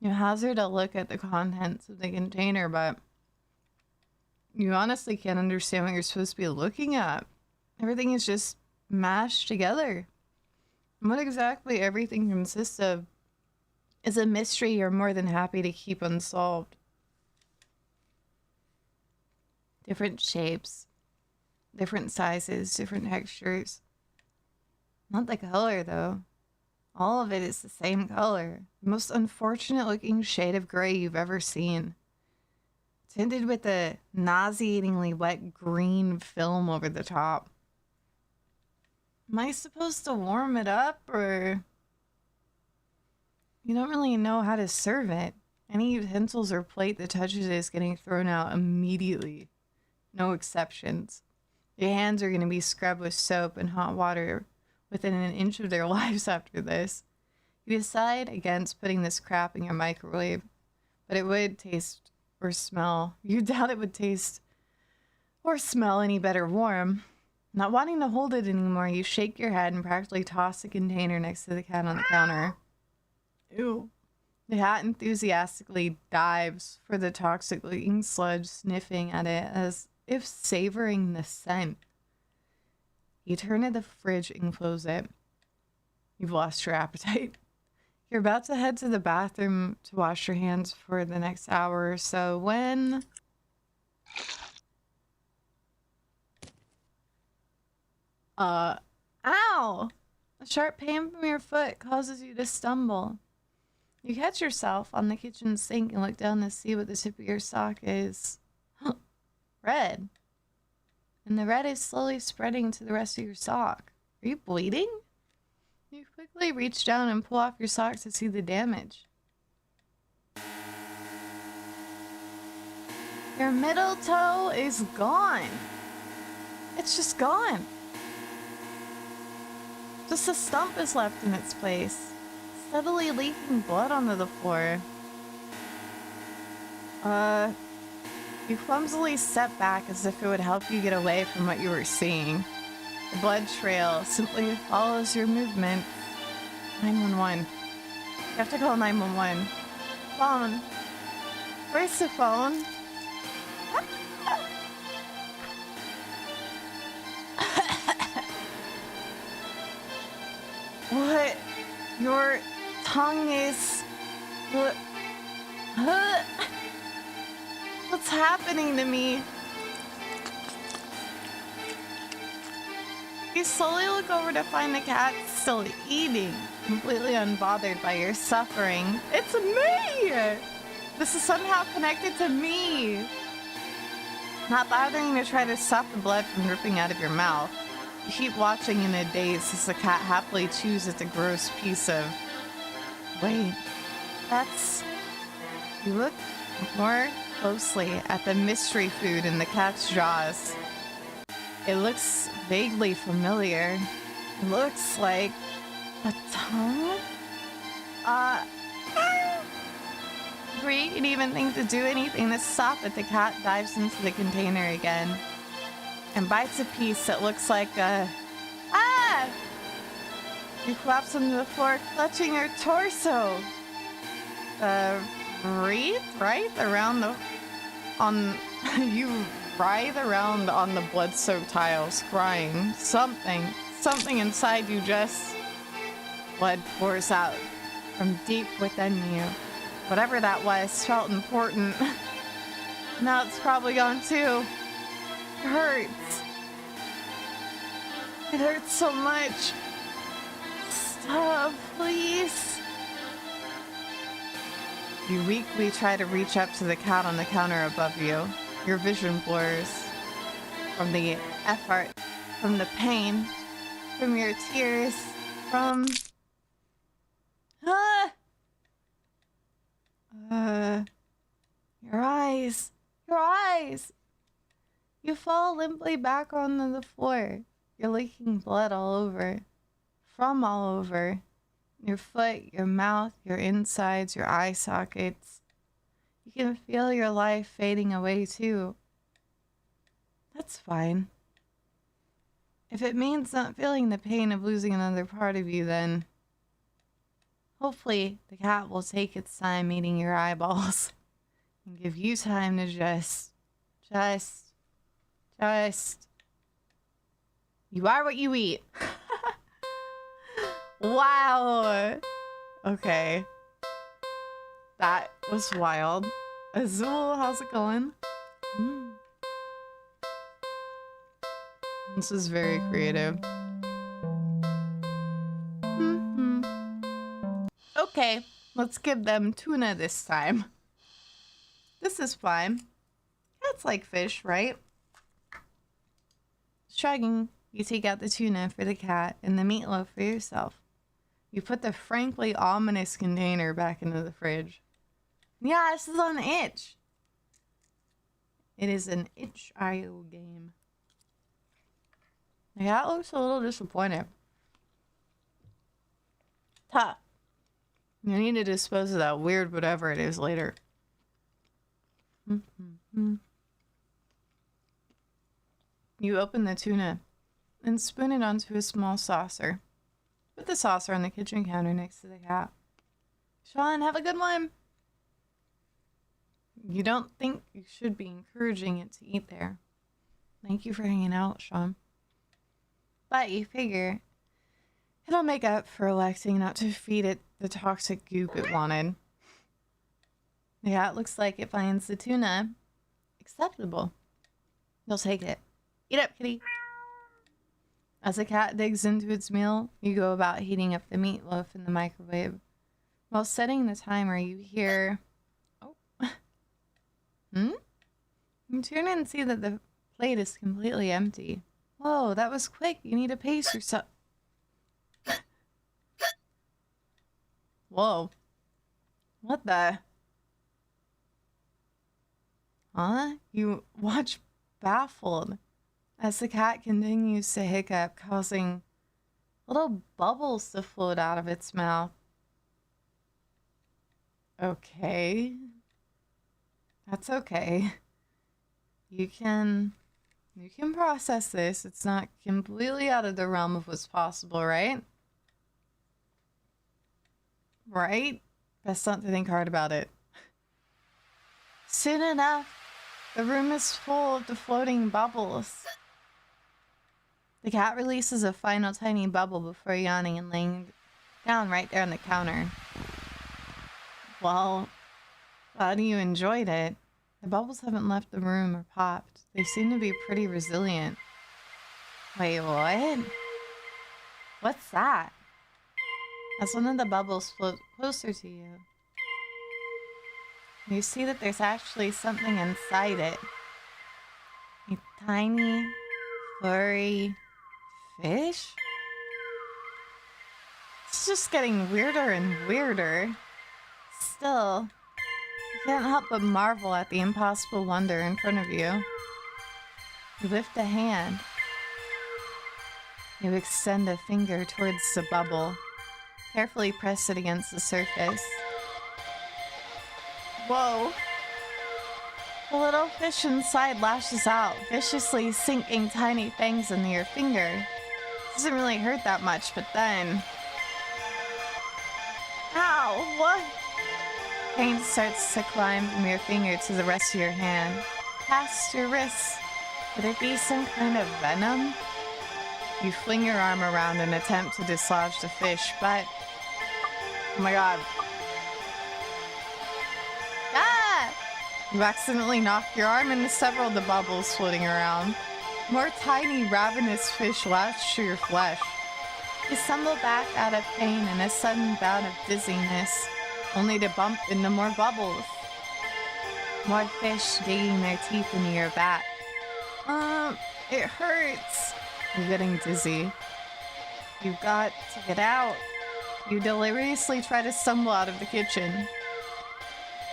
You hazard a look at the contents of the container, but you honestly can't understand what you're supposed to be looking at. Everything is just mashed together. What exactly everything consists of is a mystery you're more than happy to keep unsolved. Different shapes, different sizes, different textures. Not the color, though. All of it is the same color. The most unfortunate looking shade of gray you've ever seen. Tinted with a nauseatingly wet green film over the top. Am I supposed to warm it up, or... You don't really know how to serve it. Any utensils or plate that touches it is getting thrown out immediately. No exceptions. Your hands are going to be scrubbed with soap and hot water within an inch of their lives after this. You decide against putting this crap in your microwave, but it would taste or smell. You doubt it would taste or smell any better warm. Not wanting to hold it anymore, you shake your head and practically toss the container next to the cat on the counter. Ew. The cat enthusiastically dives for the toxic-looking sludge, sniffing at it as if savoring the scent. You turn to the fridge and close it. You've lost your appetite. You're about to head to the bathroom to wash your hands for the next hour or so when... Ow! A sharp pain from your foot causes you to stumble. You catch yourself on the kitchen sink and look down to see what the tip of your sock is. Red. And the red is slowly spreading to the rest of your sock. Are you bleeding? You quickly reach down and pull off your sock to see the damage. Your middle toe is gone. It's just gone. Just a stump is left in its place, steadily leaking blood onto the floor. You clumsily step back as if it would help you get away from what you were seeing. The blood trail simply follows your movement. 911. You have to call 911. Phone. Where's the phone? What? Your tongue is... What's happening to me? You slowly look over to find the cat still eating, completely unbothered by your suffering. It's me! This is somehow connected to me. Not bothering to try to stop the blood from dripping out of your mouth. You keep watching in a daze as the cat happily chews at the gross piece of... Wait, that's... You look more closely at the mystery food in the cat's jaws. It looks vaguely familiar. It looks like a tongue? Before you can even think to do anything to stop it, the cat dives into the container again and bites a piece that looks like a... Ah! You collapse onto the floor, clutching your torso. Wreath, right? Around the... You writhe around on the blood-soaked tiles, crying. Something inside you just... Blood pours out from deep within you. Whatever that was felt important. Now it's probably gone too. It hurts. It hurts so much. Stop, please. You weakly try to reach up to the cat on the counter above you. Your vision blurs from the effort, from the pain, from your tears, from... Your eyes. Your eyes! You fall limply back onto the floor. You're leaking blood all over. From all over. Your foot, your mouth, your insides, your eye sockets. You can feel your life fading away too. That's fine. If it means not feeling the pain of losing another part of you, then hopefully the cat will take its time eating your eyeballs and give you time to just... You are what you eat. Wow. Okay. That was wild. Azul, how's it going? This is very creative. Okay, let's give them tuna this time. This is fine. Cats like fish, right? Shrugging, you take out the tuna for the cat and the meatloaf for yourself. You put the frankly ominous container back into the fridge. Yeah, this is on itch. It is an itch.io game. The cat looks a little disappointed. Tough. You need to dispose of that weird whatever it is later. You open the tuna and spoon it onto a small saucer. Put the saucer on the kitchen counter next to the cat. Sean, have a good one. You don't think you should be encouraging it to eat there. Thank you for hanging out, Sean. But you figure it'll make up for electing not to feed it the toxic goop it wanted. The cat looks like it finds the tuna acceptable. You'll take it. Eat up, kitty. As the cat digs into its meal, you go about heating up the meatloaf in the microwave. While setting the timer, you hear... Oh. You turn and see that the plate is completely empty. Whoa, that was quick. You need to pace yourself. Whoa. What the... Huh? You watch baffled as the cat continues to hiccup, causing little bubbles to float out of its mouth. Okay. That's okay. You can process this. It's not completely out of the realm of what's possible, right? Right? Best not to think hard about it. Soon enough, the room is full of the floating bubbles. The cat releases a final tiny bubble before yawning and laying down right there on the counter. Well, glad you enjoyed it. The bubbles haven't left the room or popped. They seem to be pretty resilient. Wait, what? What's that? As one of the bubbles floats closer to you, you see that there's actually something inside it. A tiny, furry fish? It's just getting weirder and weirder. Still, you can't help but marvel at the impossible wonder in front of you. You lift a hand. You extend a finger towards the bubble. Carefully press it against the surface. Whoa! The little fish inside lashes out, viciously sinking tiny fangs into your finger. Doesn't really hurt that much, but then... Ow! What? Pain starts to climb from your finger to the rest of your hand, past your wrist. Could it be some kind of venom? You fling your arm around and attempt to dislodge the fish, but... Oh my god. Ah! You accidentally knock your arm into several of the bubbles floating around. More tiny, ravenous fish latch to your flesh. You stumble back out of pain in a sudden bout of dizziness, only to bump into more bubbles. More fish digging their teeth into your back. It hurts. You're getting dizzy. You've got to get out. You deliriously try to stumble out of the kitchen.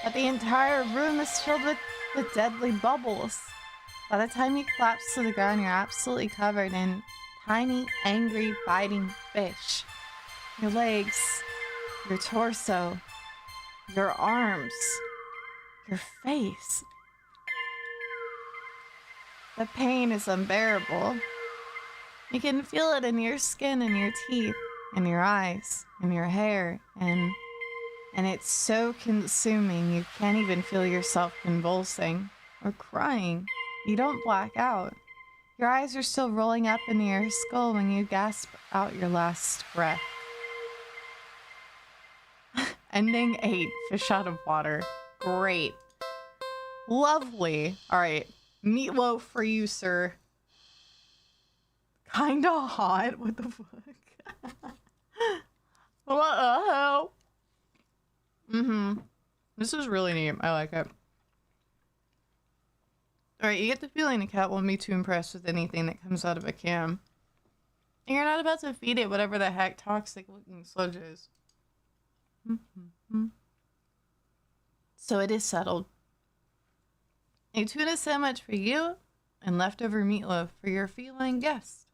But the entire room is filled with the deadly bubbles. By the time you collapse to the ground, you're absolutely covered in tiny, angry, biting fish. Your legs, your torso, your arms, your face. The pain is unbearable. You can feel it in your skin and your teeth, in your eyes, in your hair, and it's so consuming you can't even feel yourself convulsing or crying. You don't black out. Your eyes are still rolling up into your skull when you gasp out your last breath. Ending 8, fish out of water. Great. Lovely. Alright, meatloaf for you, sir. Kinda hot. What the fuck? What the hell? This is really neat. I like it. Alright, you get the feeling the cat won't be too impressed with anything that comes out of a can. And you're not about to feed it whatever the heck toxic looking sludge is. So it is settled. A tuna sandwich for you and leftover meatloaf for your feline guest.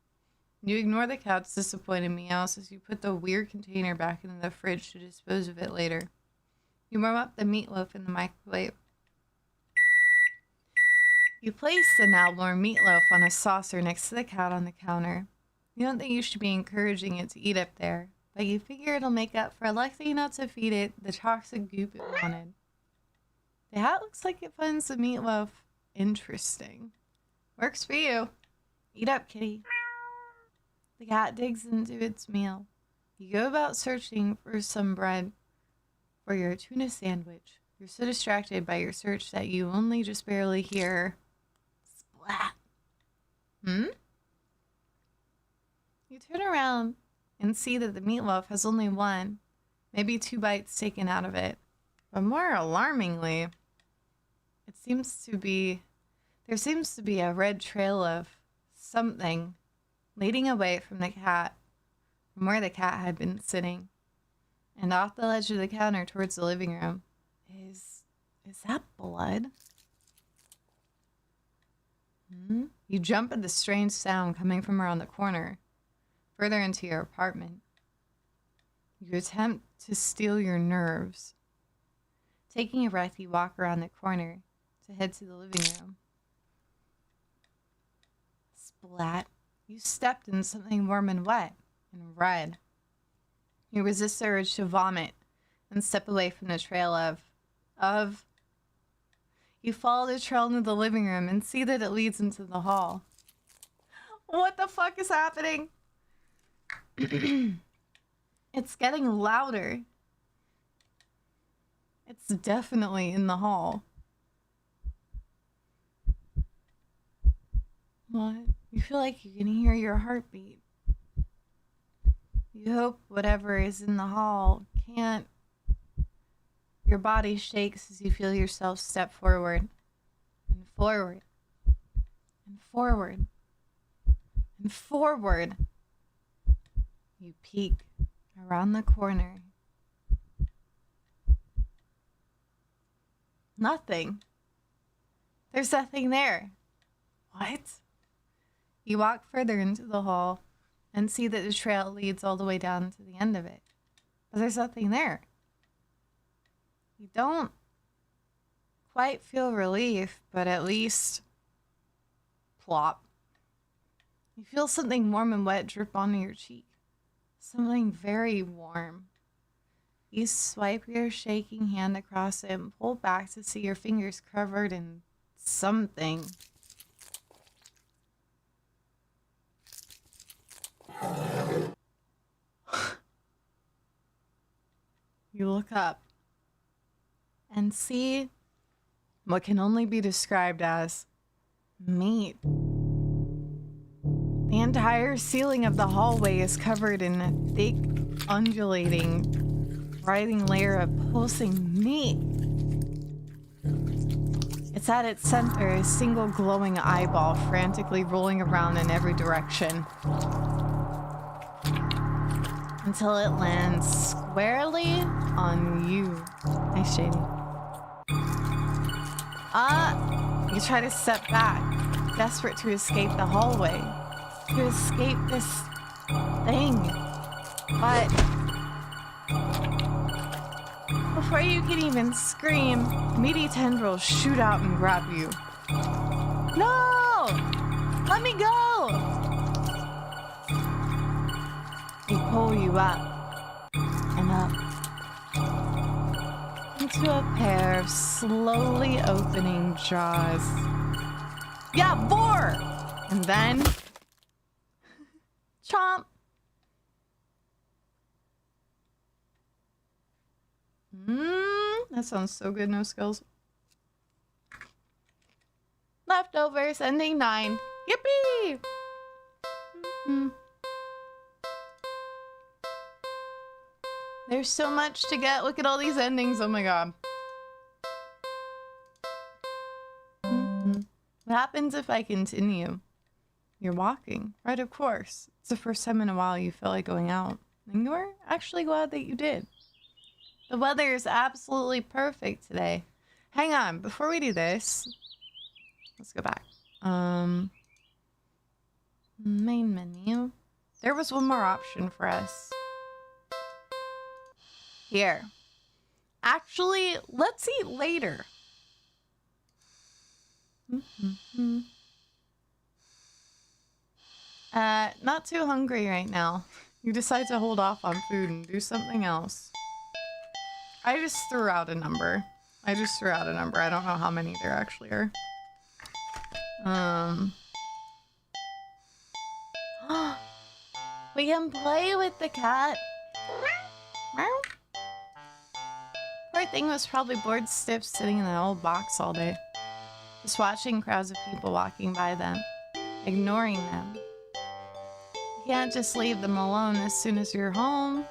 You ignore the cat's disappointed meows as you put the weird container back into the fridge to dispose of it later. You warm up the meatloaf in the microwave. You place the now warm meatloaf on a saucer next to the cat on the counter. You don't think you should be encouraging it to eat up there, but you figure it'll make up for electing not to feed it the toxic goop it wanted. The cat looks like it finds the meatloaf interesting. Works for you. Eat up, kitty. The cat digs into its meal. You go about searching for some bread for your tuna sandwich. You're so distracted by your search that you only just barely hear splat. You turn around and see that the meatloaf has only one, maybe 2 bites taken out of it. But more alarmingly, there seems to be a red trail of something leading away from the cat, from where the cat had been sitting, and off the ledge of the counter towards the living room. Is that blood? You jump at the strange sound coming from around the corner, further into your apartment. You attempt to steel your nerves. Taking a breath, you walk around the corner to head to the living room. Splat. You stepped in something warm and wet and red. You resist the urge to vomit and step away from the trail of... You follow the trail into the living room and see that it leads into the hall. What the fuck is happening? It's getting louder. It's definitely in the hall. What? You feel like you can hear your heartbeat. You hope whatever is in the hall can't. Your body shakes as you feel yourself step forward and forward and forward and forward. You peek around the corner. Nothing. There's nothing there. What? You walk further into the hall and see that the trail leads all the way down to the end of it. But there's nothing there. You don't quite feel relief, but at least plop. You feel something warm and wet drip onto your cheek. Something very warm. You swipe your shaking hand across it and pull back to see your fingers covered in something. You look up and see what can only be described as meat. The entire ceiling of the hallway is covered in a thick, undulating, writhing layer of pulsing meat. It's at its center, a single glowing eyeball frantically rolling around in every direction. Until it lands squarely on you. Nice shading. You try to step back, desperate to escape the hallway. To escape this thing. But before you can even scream, meaty tendrils shoot out and grab you. No! Let me go! They pull you up and up into a pair of slowly opening jaws. Yeah, vor! And then chomp. That sounds so good, no skills. Leftovers, ending 9. Yippee! There's so much to get. Look at all these endings. Oh my god. What happens if I continue? You're walking, right? Of course. It's the first time in a while you feel like going out. And you're actually glad that you did. The weather is absolutely perfect today. Hang on, before we do this, let's go back. Main menu. There was one more option for us. Here. Actually, let's eat later. Not too hungry right now. You decide to hold off on food and do something else. I just threw out a number. I don't know how many there actually are. We can play with the cat. Poor thing was probably bored stiff sitting in an old box all day. Just watching crowds of people walking by them. Ignoring them. You can't just leave them alone as soon as you're home.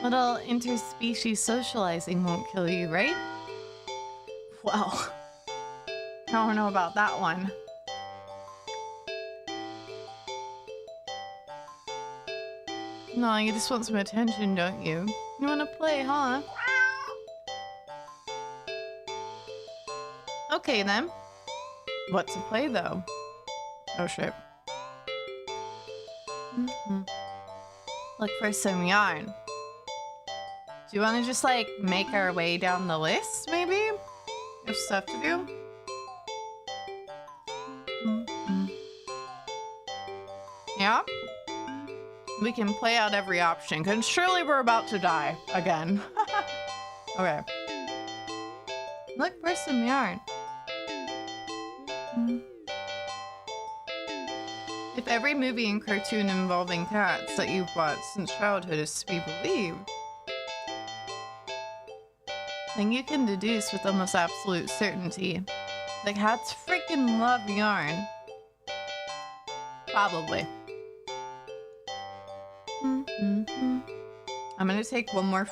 Little interspecies socializing won't kill you, right? Well, I don't know about that one. No, you just want some attention, don't you? You want to play, huh? Okay, then. What to play, though? Oh, shit. Look for some yarn. Do you want to just, like, make our way down the list, maybe? We have stuff to do? Yeah? We can play out every option, because surely we're about to die again. Okay. Look for some yarn. If every movie and cartoon involving cats that you've watched since childhood is to be believed, then you can deduce with almost absolute certainty that cats freaking love yarn. Probably. I'm gonna take one more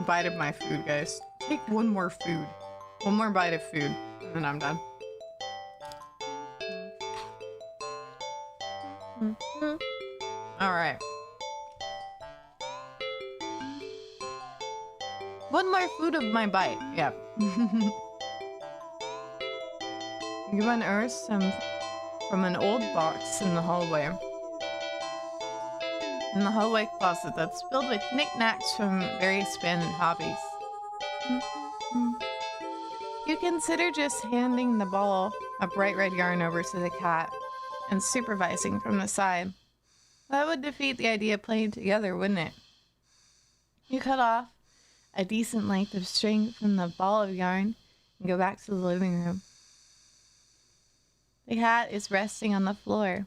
bite of my food, guys. Take one more food. One more bite of food, and then I'm done. Alright. One more food of my bite. Yep. You unearthed some from an old box in the hallway. In the hallway closet that's filled with knickknacks from various abandoned hobbies. You consider just handing the ball of bright red yarn over to the cat and supervising from the side. That would defeat the idea of playing together, wouldn't it? You cut off a decent length of string from the ball of yarn and go back to the living room. The cat is resting on the floor.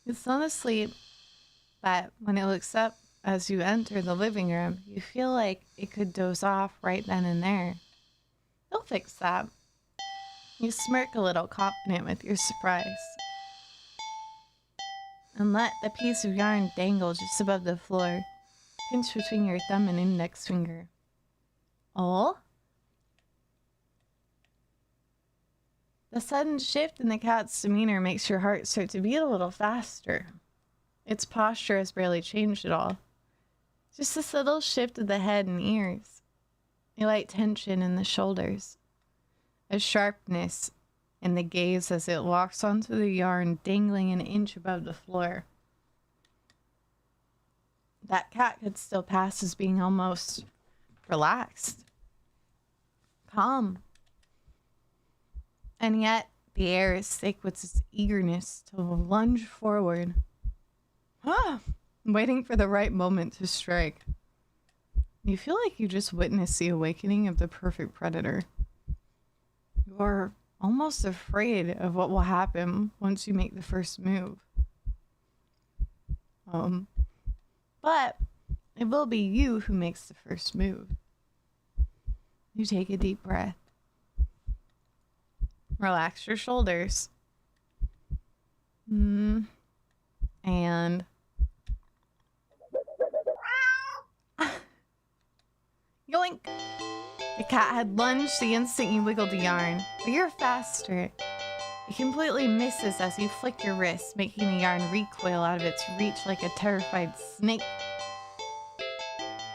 It's not asleep, but when it looks up as you enter the living room, you feel like it could doze off right then and there. You'll fix that. You smirk a little, confident with your surprise, and let the piece of yarn dangle just above the floor, pinched between your thumb and index finger. Oh? The sudden shift in the cat's demeanor makes your heart start to beat a little faster. Its posture has barely changed at all. Just a subtle shift of the head and ears. A light tension in the shoulders. A sharpness in the gaze as it locks onto the yarn dangling an inch above the floor. That cat could still pass as being almost relaxed. Calm. And yet, the air is thick with its eagerness to lunge forward. Waiting for the right moment to strike. You feel like you just witnessed the awakening of the perfect predator. You're almost afraid of what will happen once you make the first move. But it will be you who makes the first move. You take a deep breath. Relax your shoulders. And yoink! The cat had lunged the instant you wiggled the yarn, but you're faster. It completely misses as you flick your wrist, making the yarn recoil out of its reach like a terrified snake.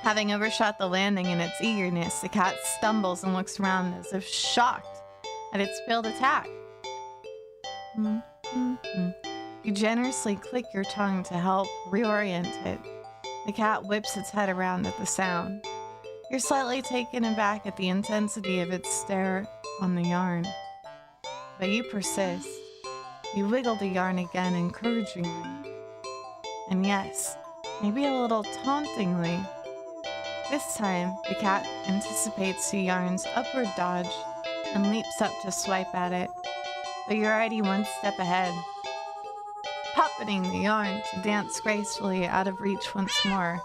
Having overshot the landing in its eagerness, the cat stumbles and looks around as if shocked at its failed attack. You generously click your tongue to help reorient it. The cat whips its head around at the sound. You're slightly taken aback at the intensity of its stare on the yarn. But you persist. You wiggle the yarn again encouragingly. And yes, maybe a little tauntingly. This time, the cat anticipates the yarn's upward dodge and leaps up to swipe at it. But you're already one step ahead, puppeting the yarn to dance gracefully out of reach once more.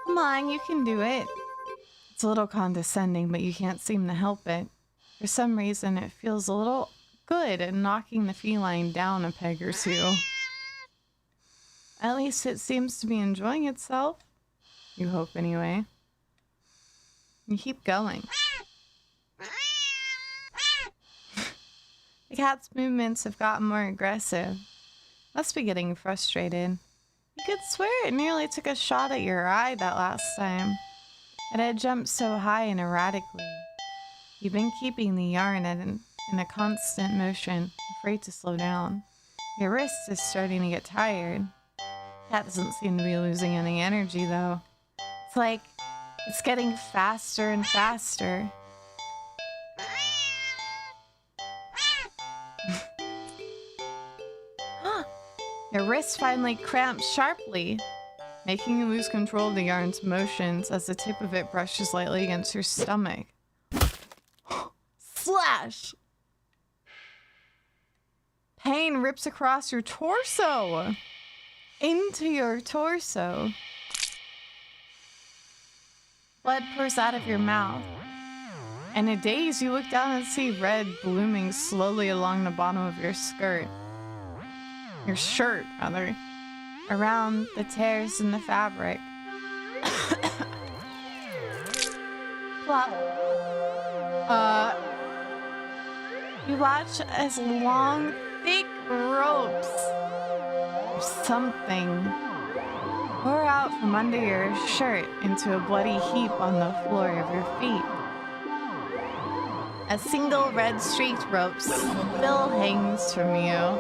Come on, you can do it. It's a little condescending, but you can't seem to help it. For some reason, it feels a little good at knocking the feline down a peg or two. At least it seems to be enjoying itself. You hope anyway. You keep going. The cat's movements have gotten more aggressive. Must be getting frustrated. You could swear it nearly took a shot at your eye that last time. It had jumped so high and erratically. You've been keeping the yarn in a constant motion, afraid to slow down. Your wrist is starting to get tired. Cat doesn't seem to be losing any energy though. It's like it's getting faster and faster. Your wrist finally cramps sharply, making you lose control of the yarn's motions as the tip of it brushes lightly against your stomach. Slash! Pain rips across your torso! Into your torso. Blood pours out of your mouth. In a daze, you look down and see red blooming slowly along the bottom of your skirt. Your shirt, rather. Around the tears in the fabric. Plop. You watch as long, thick ropes of something pour out from under your shirt into a bloody heap on the floor of your feet. A single red streaked rope still hangs from you.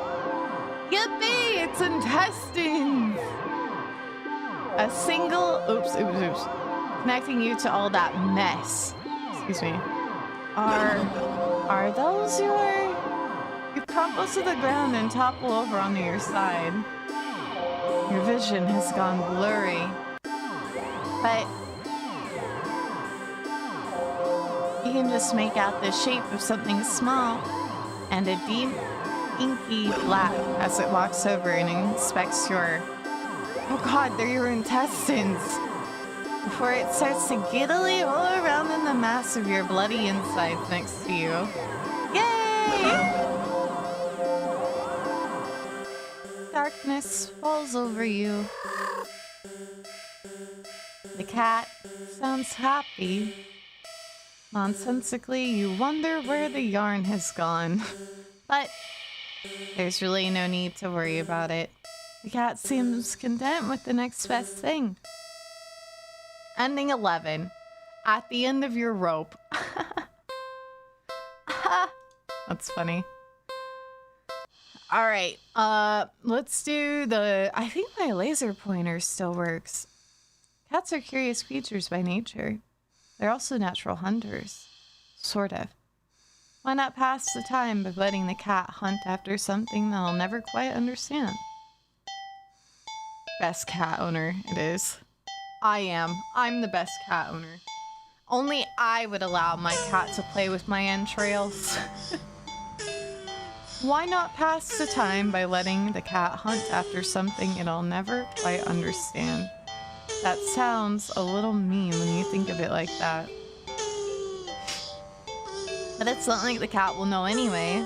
Yippee! It's intestines! A single... Oops. Connecting you to all that mess. Excuse me. Are those your... You crumple to the ground and topple over onto your side. Your vision has gone blurry. But... you can just make out the shape of something small and a deep, inky black as it walks over and inspects your... Oh god, they're your intestines! Before it starts to giddily roll around in the mass of your bloody insides next to you. Yay! Darkness falls over you. The cat sounds happy. Nonsensically, you wonder where the yarn has gone. But there's really no need to worry about it. The cat seems content with the next best thing. Ending 11. At the end of your rope. That's funny. Alright, let's do the... I think my laser pointer still works. Cats are curious creatures by nature. They're also natural hunters. Sort of. Why not pass the time by letting the cat hunt after something they'll never quite understand? Best cat owner it is. I am. I'm the best cat owner. Only I would allow my cat to play with my entrails. Why not pass the time by letting the cat hunt after something it'll never quite understand? That sounds a little mean when you think of it like that. But it's not like the cat will know anyway.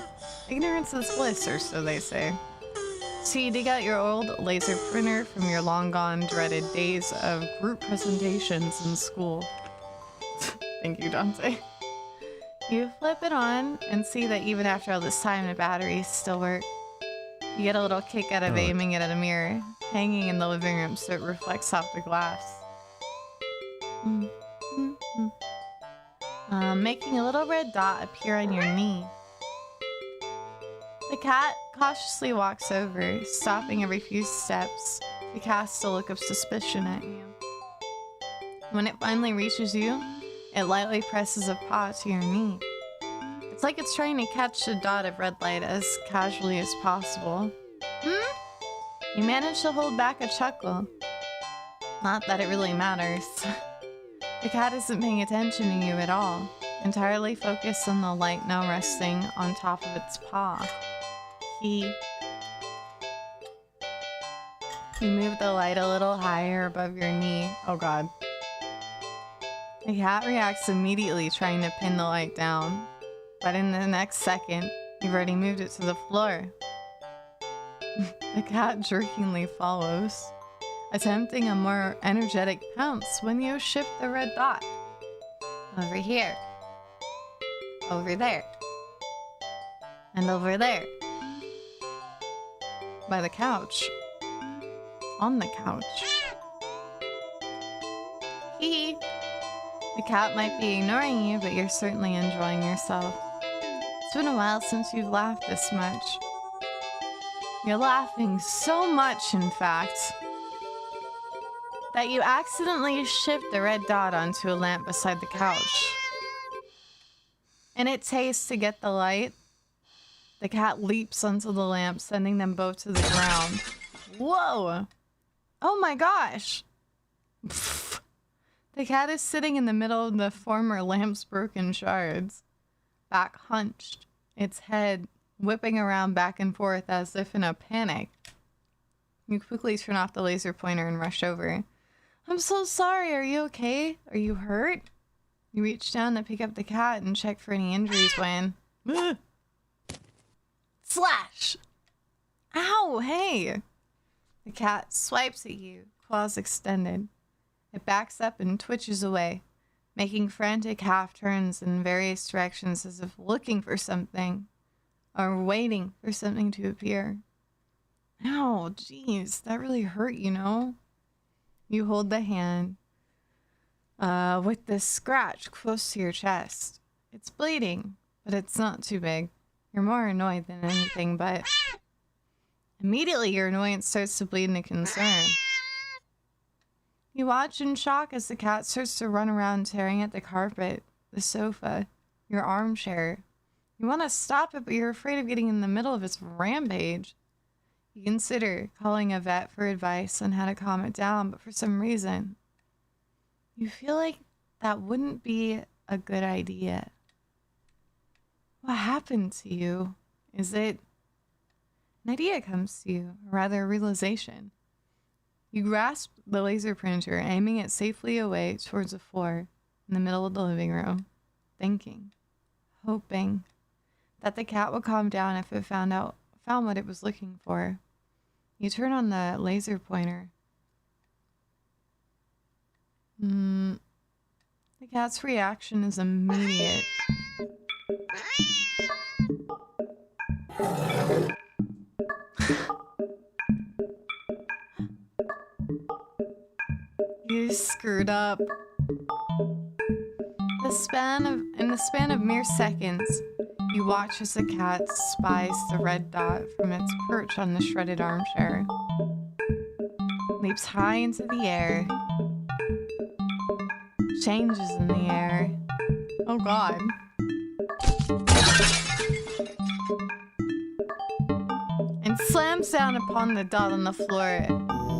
Ignorance is bliss, or so they say. So you dig out your old laser printer from your long-gone dreaded days of group presentations in school. Thank you, Dante. You flip it on and see that even after all this time, the batteries still work. You get a little kick out of aiming it at a mirror, hanging in the living room so it reflects off the glass. Making a little red dot appear on your knee. The cat cautiously walks over, stopping every few steps to cast a look of suspicion at you. When it finally reaches you, it lightly presses a paw to your knee. It's like it's trying to catch a dot of red light as casually as possible. You manage to hold back a chuckle. Not that it really matters. The cat isn't paying attention to you at all, entirely focused on the light now resting on top of its paw. You move the light a little higher above your knee. Oh god. The cat reacts immediately, trying to pin the light down. But in the next second, you've already moved it to the floor. The cat jerkingly follows, attempting a more energetic pounce when you shift the red dot. Over here. Over there. And over there. By the couch. On the couch. Hee hee. The cat might be ignoring you, but you're certainly enjoying yourself. It's been a while since you've laughed this much. You're laughing so much, in fact, that you accidentally shift the red dot onto a lamp beside the couch. In its haste to get the light, the cat leaps onto the lamp, sending them both to the ground. Whoa! Oh my gosh! The cat is sitting in the middle of the former lamp's broken shards, back hunched, its head whipping around back and forth as if in a panic. You quickly turn off the laser pointer and rush over. I'm so sorry, are you okay? Are you hurt? You reach down to pick up the cat and check for any injuries when... Slash! Ow, hey! The cat swipes at you, claws extended. It backs up and twitches away, making frantic half-turns in various directions as if looking for something, or waiting for something to appear. Ow, jeez, that really hurt, you know? You hold the hand with the scratch close to your chest. It's bleeding, but it's not too big. You're more annoyed than anything, but... Immediately, your annoyance starts to bleed into concern. You watch in shock as the cat starts to run around tearing at the carpet, the sofa, your armchair. You want to stop it, but you're afraid of getting in the middle of its rampage. You consider calling a vet for advice on how to calm it down, but for some reason, you feel like that wouldn't be a good idea. What happened to you? Is it... An idea comes to you, or rather a realization. You grasp the laser printer, aiming it safely away towards the floor in the middle of the living room, thinking, hoping that the cat would calm down if it found what it was looking for. You turn on the laser pointer. The cat's reaction is immediate. You screwed up. In the span of mere seconds, you watch as the cat spies the red dot from its perch on the shredded armchair. Leaps high into the air. Changes in the air. Oh god. And slams down upon the dot on the floor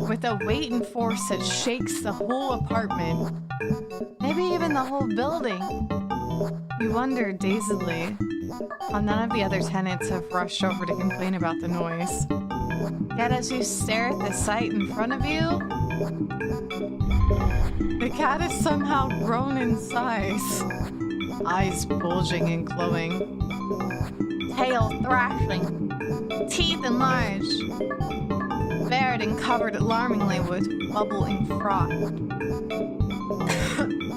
with a weight and force that shakes the whole apartment. Maybe even the whole building. You wonder dazedly how none of the other tenants have rushed over to complain about the noise. Yet as you stare at the sight in front of you, the cat has somehow grown in size. Eyes bulging and glowing. Tail thrashing. Teeth enlarged. Bared and covered alarmingly with bubbling froth.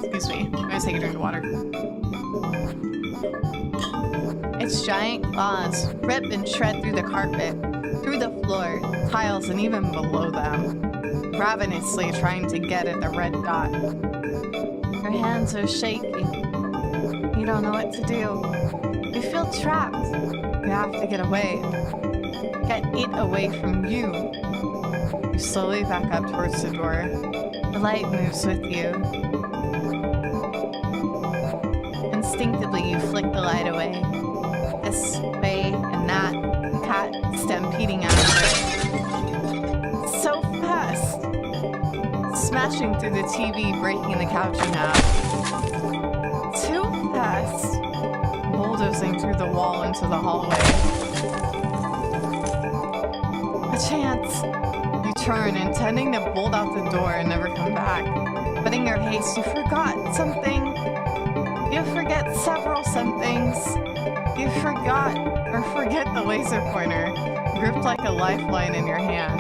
Excuse me, I'm gonna take a drink of water. Its giant claws rip and shred through the carpet, through the floor, tiles, and even below them, ravenously trying to get at the red dot. Your hands are shaky. You don't know what to do. You feel trapped. You have to get away. Get it away from you. You slowly back up towards the door. The light moves with you. Instinctively, you flick the light away. This way and that, the cat stampeding after it. So fast! Smashing through the TV, breaking the couch in half. Too fast! Bulldozing through the wall into the hallway. A chance! You turn, intending to bolt out the door and never come back. But in your haste, you forgot something. You forget several somethings. You forget the laser pointer, gripped like a lifeline in your hand.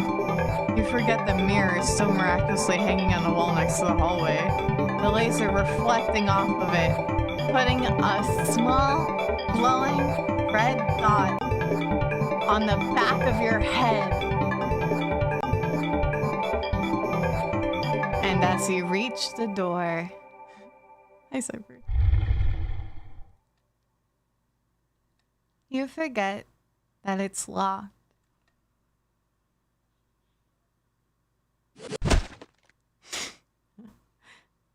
You forget the mirror still miraculously hanging on the wall next to the hallway. The laser reflecting off of it, putting a small, glowing red dot on the back of your head. And as you reach the door... Hi, Cypher. You forget that it's locked.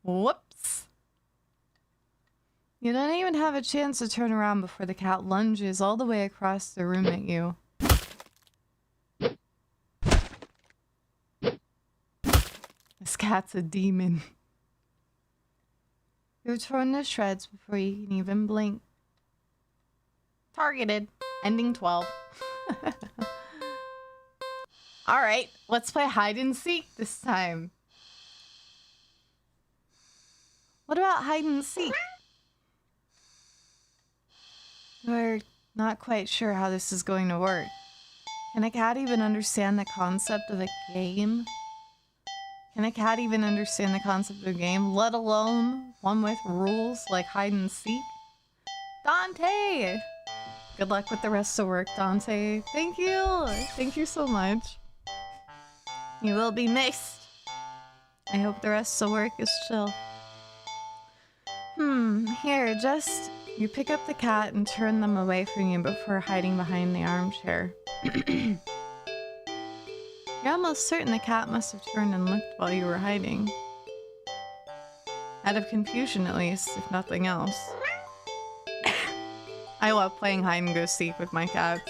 Whoops. You don't even have a chance to turn around before the cat lunges all the way across the room at you. This cat's a demon. You're torn to shreds before you can even blink. Targeted. Ending 12. Alright, let's play hide and seek this time. What about hide and seek? We're not quite sure how this is going to work. Can a cat even understand the concept of a game? Can a cat even understand the concept of a game, let alone one with rules like hide and seek? Dante! Good luck with the rest of work, Dante. Thank you! Thank you so much. You will be missed. I hope the rest of work is chill. Here, just... You pick up the cat and turn them away from you before hiding behind the armchair. You're almost certain the cat must have turned and looked while you were hiding. Out of confusion, at least, if nothing else. I love playing hide and go seek with my cats.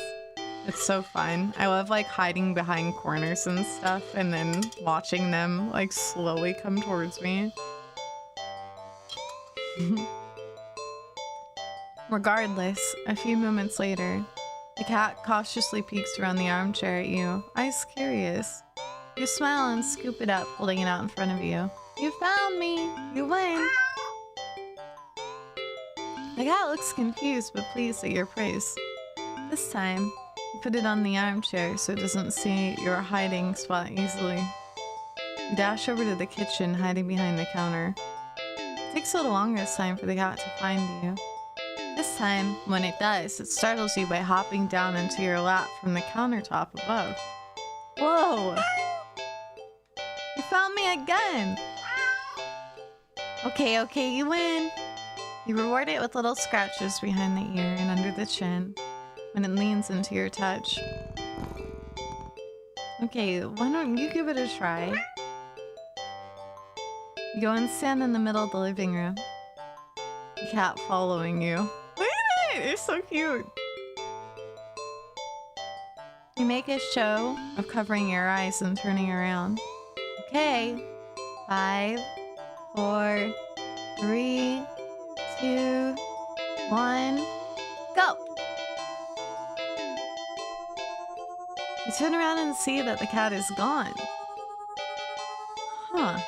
It's so fun. I love like hiding behind corners and stuff and then watching them like slowly come towards me. Regardless, a few moments later, the cat cautiously peeks around the armchair at you, eyes curious. You smile and scoop it up, holding it out in front of you. You found me! You win! The cat looks confused but pleased at your praise. This time, you put it on the armchair so it doesn't see your hiding spot easily. You dash over to the kitchen, hiding behind the counter. It takes a little longer this time for the cat to find you. This time, when it does, it startles you by hopping down into your lap from the countertop above. Whoa! You found me again! Okay, you win! You reward it with little scratches behind the ear and under the chin when it leans into your touch. Okay, why don't you give it a try? You go and stand in the middle of the living room. The cat following you. Look at it! It's so cute! You make a show of covering your eyes and turning around. Okay. 5, 4, 3, 2, 1, go! You turn around and see that the cat is gone. Huh.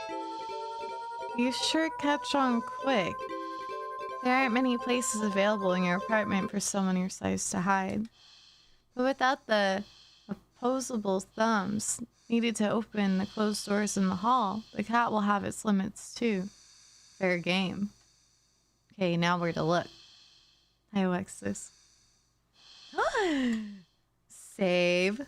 You sure catch on quick. There aren't many places available in your apartment for someone your size to hide. But without the opposable thumbs needed to open the closed doors in the hall, the cat will have its limits too. Fair game. Okay, now where to look. 𝗖𝗥𝗘𝗗𝗜𝗧. Save.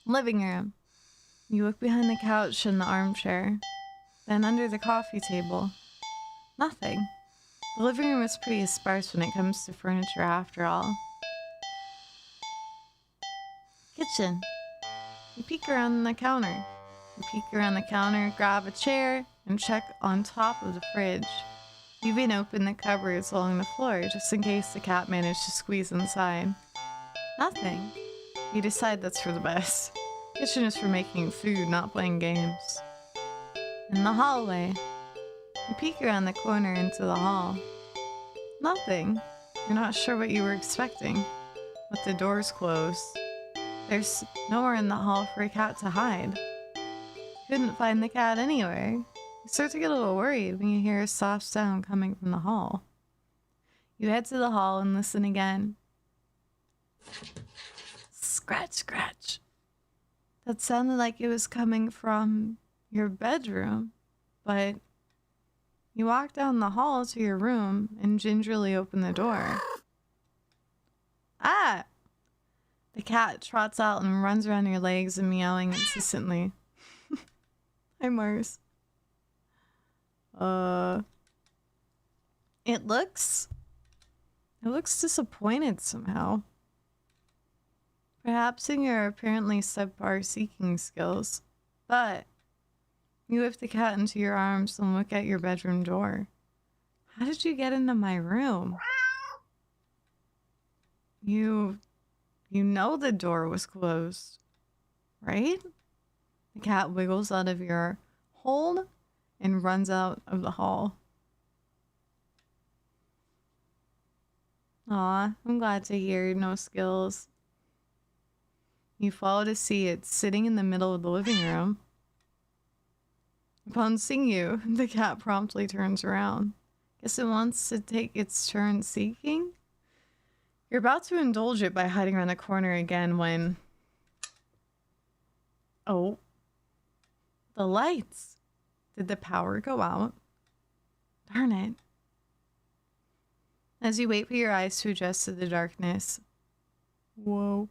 Living room. You look behind the couch and the armchair. Then under the coffee table. Nothing. The living room is pretty sparse when it comes to furniture after all. Kitchen. You peek around the counter. You peek around the counter, grab a chair, and check on top of the fridge. You even open the cupboards along the floor just in case the cat managed to squeeze inside. Nothing. You decide that's for the best. Kitchen is for making food, not playing games. In the hallway. You peek around the corner into the hall. Nothing. You're not sure what you were expecting. With the doors closed. There's nowhere in the hall for a cat to hide. Couldn't find the cat anywhere. You start to get a little worried when you hear a soft sound coming from the hall. You head to the hall and listen again. Scratch, scratch. That sounded like it was coming from your bedroom, but you walk down the hall to your room and gingerly open the door. Ah! The cat trots out and runs around your legs and meowing insistently. Hi, Mars. It looks disappointed somehow. Perhaps in your apparently subpar seeking skills, but you lift the cat into your arms and look at your bedroom door. How did you get into my room? You know the door was closed, right? The cat wiggles out of your hold and runs out of the hall. Aw, I'm glad to hear no skills. You follow to see it sitting in the middle of the living room. Upon seeing you, the cat promptly turns around. Guess it wants to take its turn seeking? You're about to indulge it by hiding around the corner again when... Oh. The lights. Did the power go out? Darn it. As you wait for your eyes to adjust to the darkness. Whoa.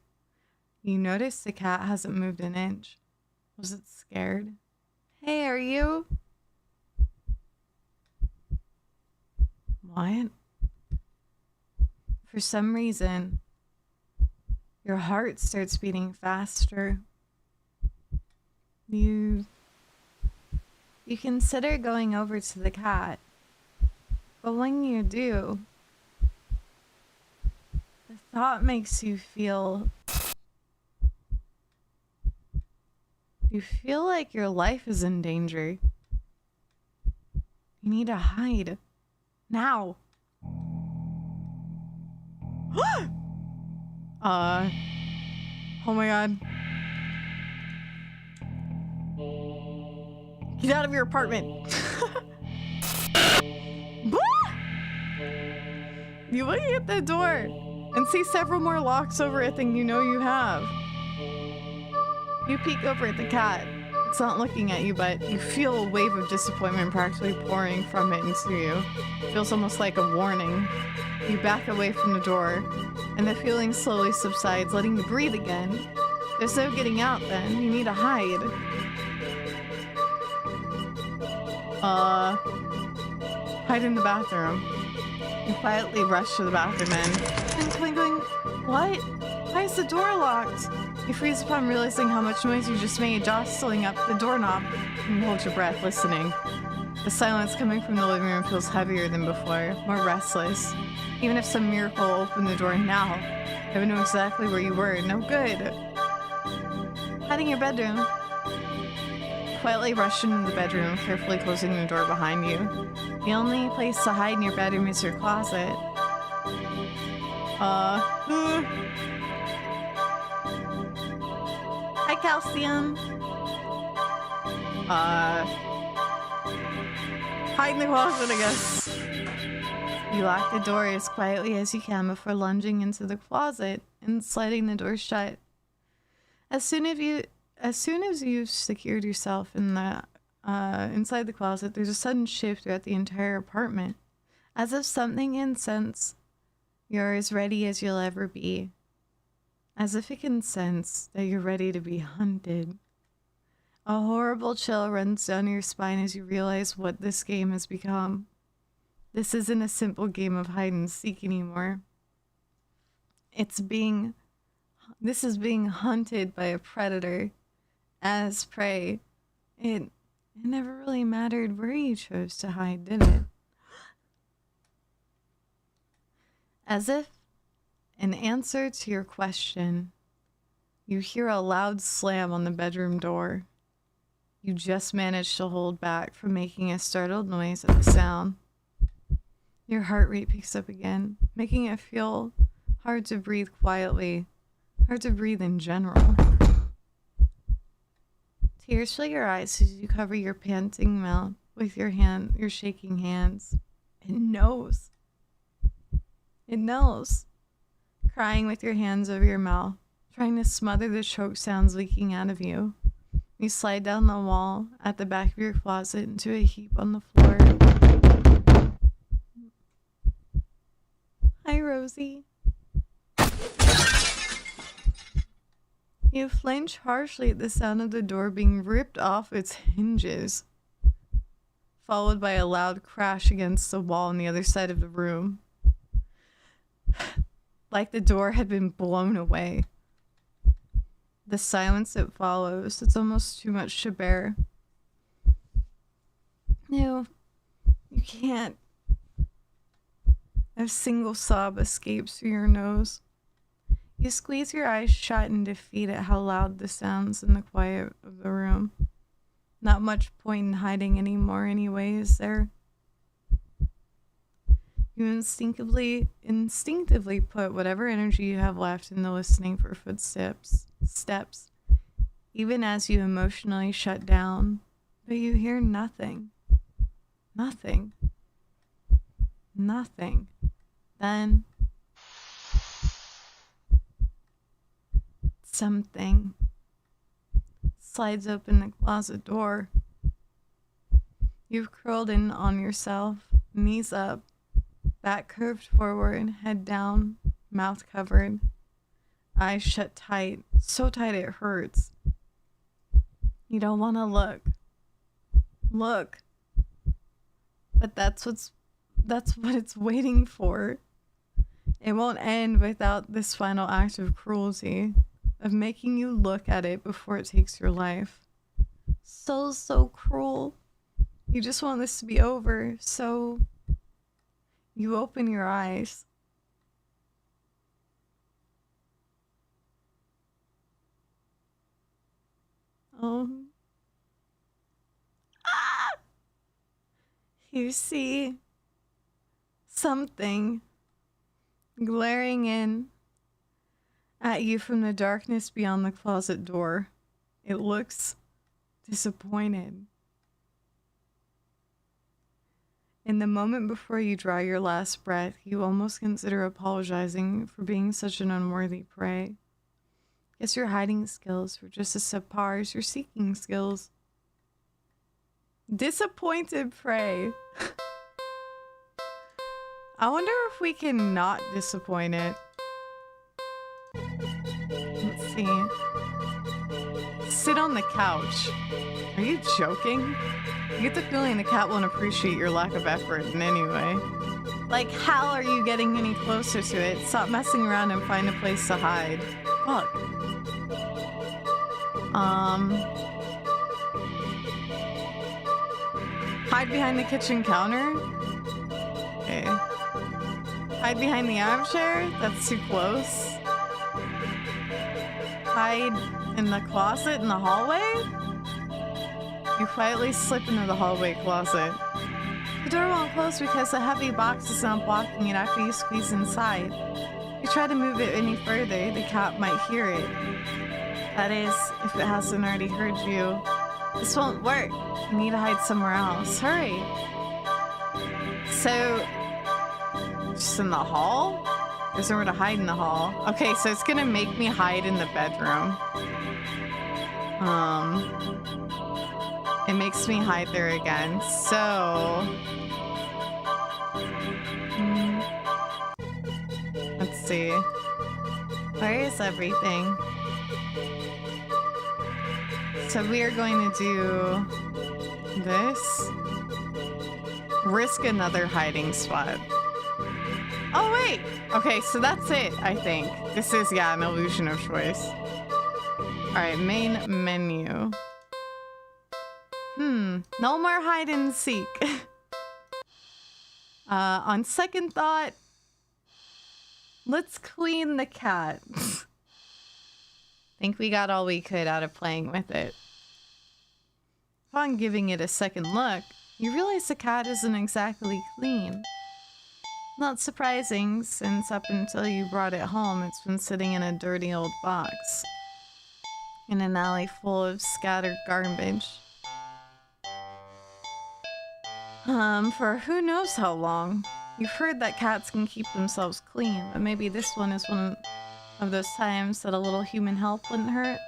You notice the cat hasn't moved an inch. Was it scared? Hey, are you? What? For some reason, your heart starts beating faster. You consider going over to the cat, but when you do, the thought makes you feel... You feel like your life is in danger. You need to hide. Now. Oh my god. Get out of your apartment. You look at the door and see several more locks over it than you know you have. You peek over at the cat. It's not looking at you, but you feel a wave of disappointment practically pouring from it into you. It feels almost like a warning. You back away from the door, and the feeling slowly subsides, letting you breathe again. There's no getting out then. You need to hide. Hide in the bathroom. You quietly rush to the bathroom and cling. What? Why is the door locked? You freeze upon realizing how much noise you just made, jostling up the doorknob. You hold your breath, listening. The silence coming from the living room feels heavier than before, more restless. Even if some miracle opened the door now, I would know exactly where you were. No good. Hiding in your bedroom. Quietly rush into the bedroom, carefully closing the door behind you. The only place to hide in your bedroom is your closet. Hi, Calcium. Hide in the closet, I guess. You lock the door as quietly as you can before lunging into the closet and sliding the door shut. As soon as you've secured yourself in the inside the closet, there's a sudden shift throughout the entire apartment, as if something incense you're as ready as you'll ever be. As if it can sense that you're ready to be hunted. A horrible chill runs down your spine as you realize what this game has become. This isn't a simple game of hide and seek anymore. This is being hunted by a predator as prey. It never really mattered where you chose to hide, did it? As if in answer to your question, you hear a loud slam on the bedroom door. You just managed to hold back from making a startled noise at the sound. Your heart rate picks up again, making it feel hard to breathe quietly, hard to breathe in general. Tears fill your eyes as you cover your panting mouth with your shaking hands. It knows. It knows. Crying with your hands over your mouth, trying to smother the choke sounds leaking out of you. You slide down the wall at the back of your closet into a heap on the floor. Hi, Rosie. You flinch harshly at the sound of the door being ripped off its hinges, followed by a loud crash against the wall on the other side of the room. Like the door had been blown away. The silence that follows, it's almost too much to bear. No, you can't. A single sob escapes through your nose. You squeeze your eyes shut in defeat at how loud this sounds in the quiet of the room. Not much point in hiding anymore anyway, is there? You instinctively put whatever energy you have left into listening for footsteps, even as you emotionally shut down, but you hear nothing. Nothing. Nothing. Then something slides open the closet door. You've curled in on yourself, knees up, back curved forward, head down, mouth covered, eyes shut tight, so tight it hurts. You don't want to look. Look. But that's what it's waiting for. It won't end without this final act of cruelty, of making you look at it before it takes your life. So cruel. You just want this to be over, so you open your eyes. You see something glaring in at you from the darkness beyond the closet door. It looks disappointed. In the moment before you draw your last breath, you almost consider apologizing for being such an unworthy prey. Guess your hiding skills were just as subpar as your seeking skills. Disappointed prey. I wonder if we can not disappoint it. Let's see. Sit on the couch. Are you joking? You get the feeling the cat won't appreciate your lack of effort in any way. Like, how are you getting any closer to it? Stop messing around and find a place to hide. Fuck. Hide behind the kitchen counter? Okay. Hide behind the armchair? That's too close. Hide in the closet in the hallway? You quietly slip into the hallway closet. The door won't close because a heavy box is not blocking it after you squeeze inside. If you try to move it any further, the cat might hear it. That is, if it hasn't already heard you. This won't work. You need to hide somewhere else. Hurry. So, just in the hall? There's nowhere to hide in the hall. Okay, so it's gonna make me hide in the bedroom. It makes me hide there again. So, let's see. Where is everything? So we are going to do this. Risk another hiding spot. Oh wait! Okay, so that's it, I think. This is, yeah, an illusion of choice. Alright, main menu. No more hide and seek. On second thought, let's clean the cat. Think we got all we could out of playing with it. Upon giving it a second look, you realize the cat isn't exactly clean. Not surprising, since up until you brought it home, it's been sitting in a dirty old box. In an alley full of scattered garbage. For who knows how long. You've heard that cats can keep themselves clean, but maybe this one is one of those times that a little human help wouldn't hurt.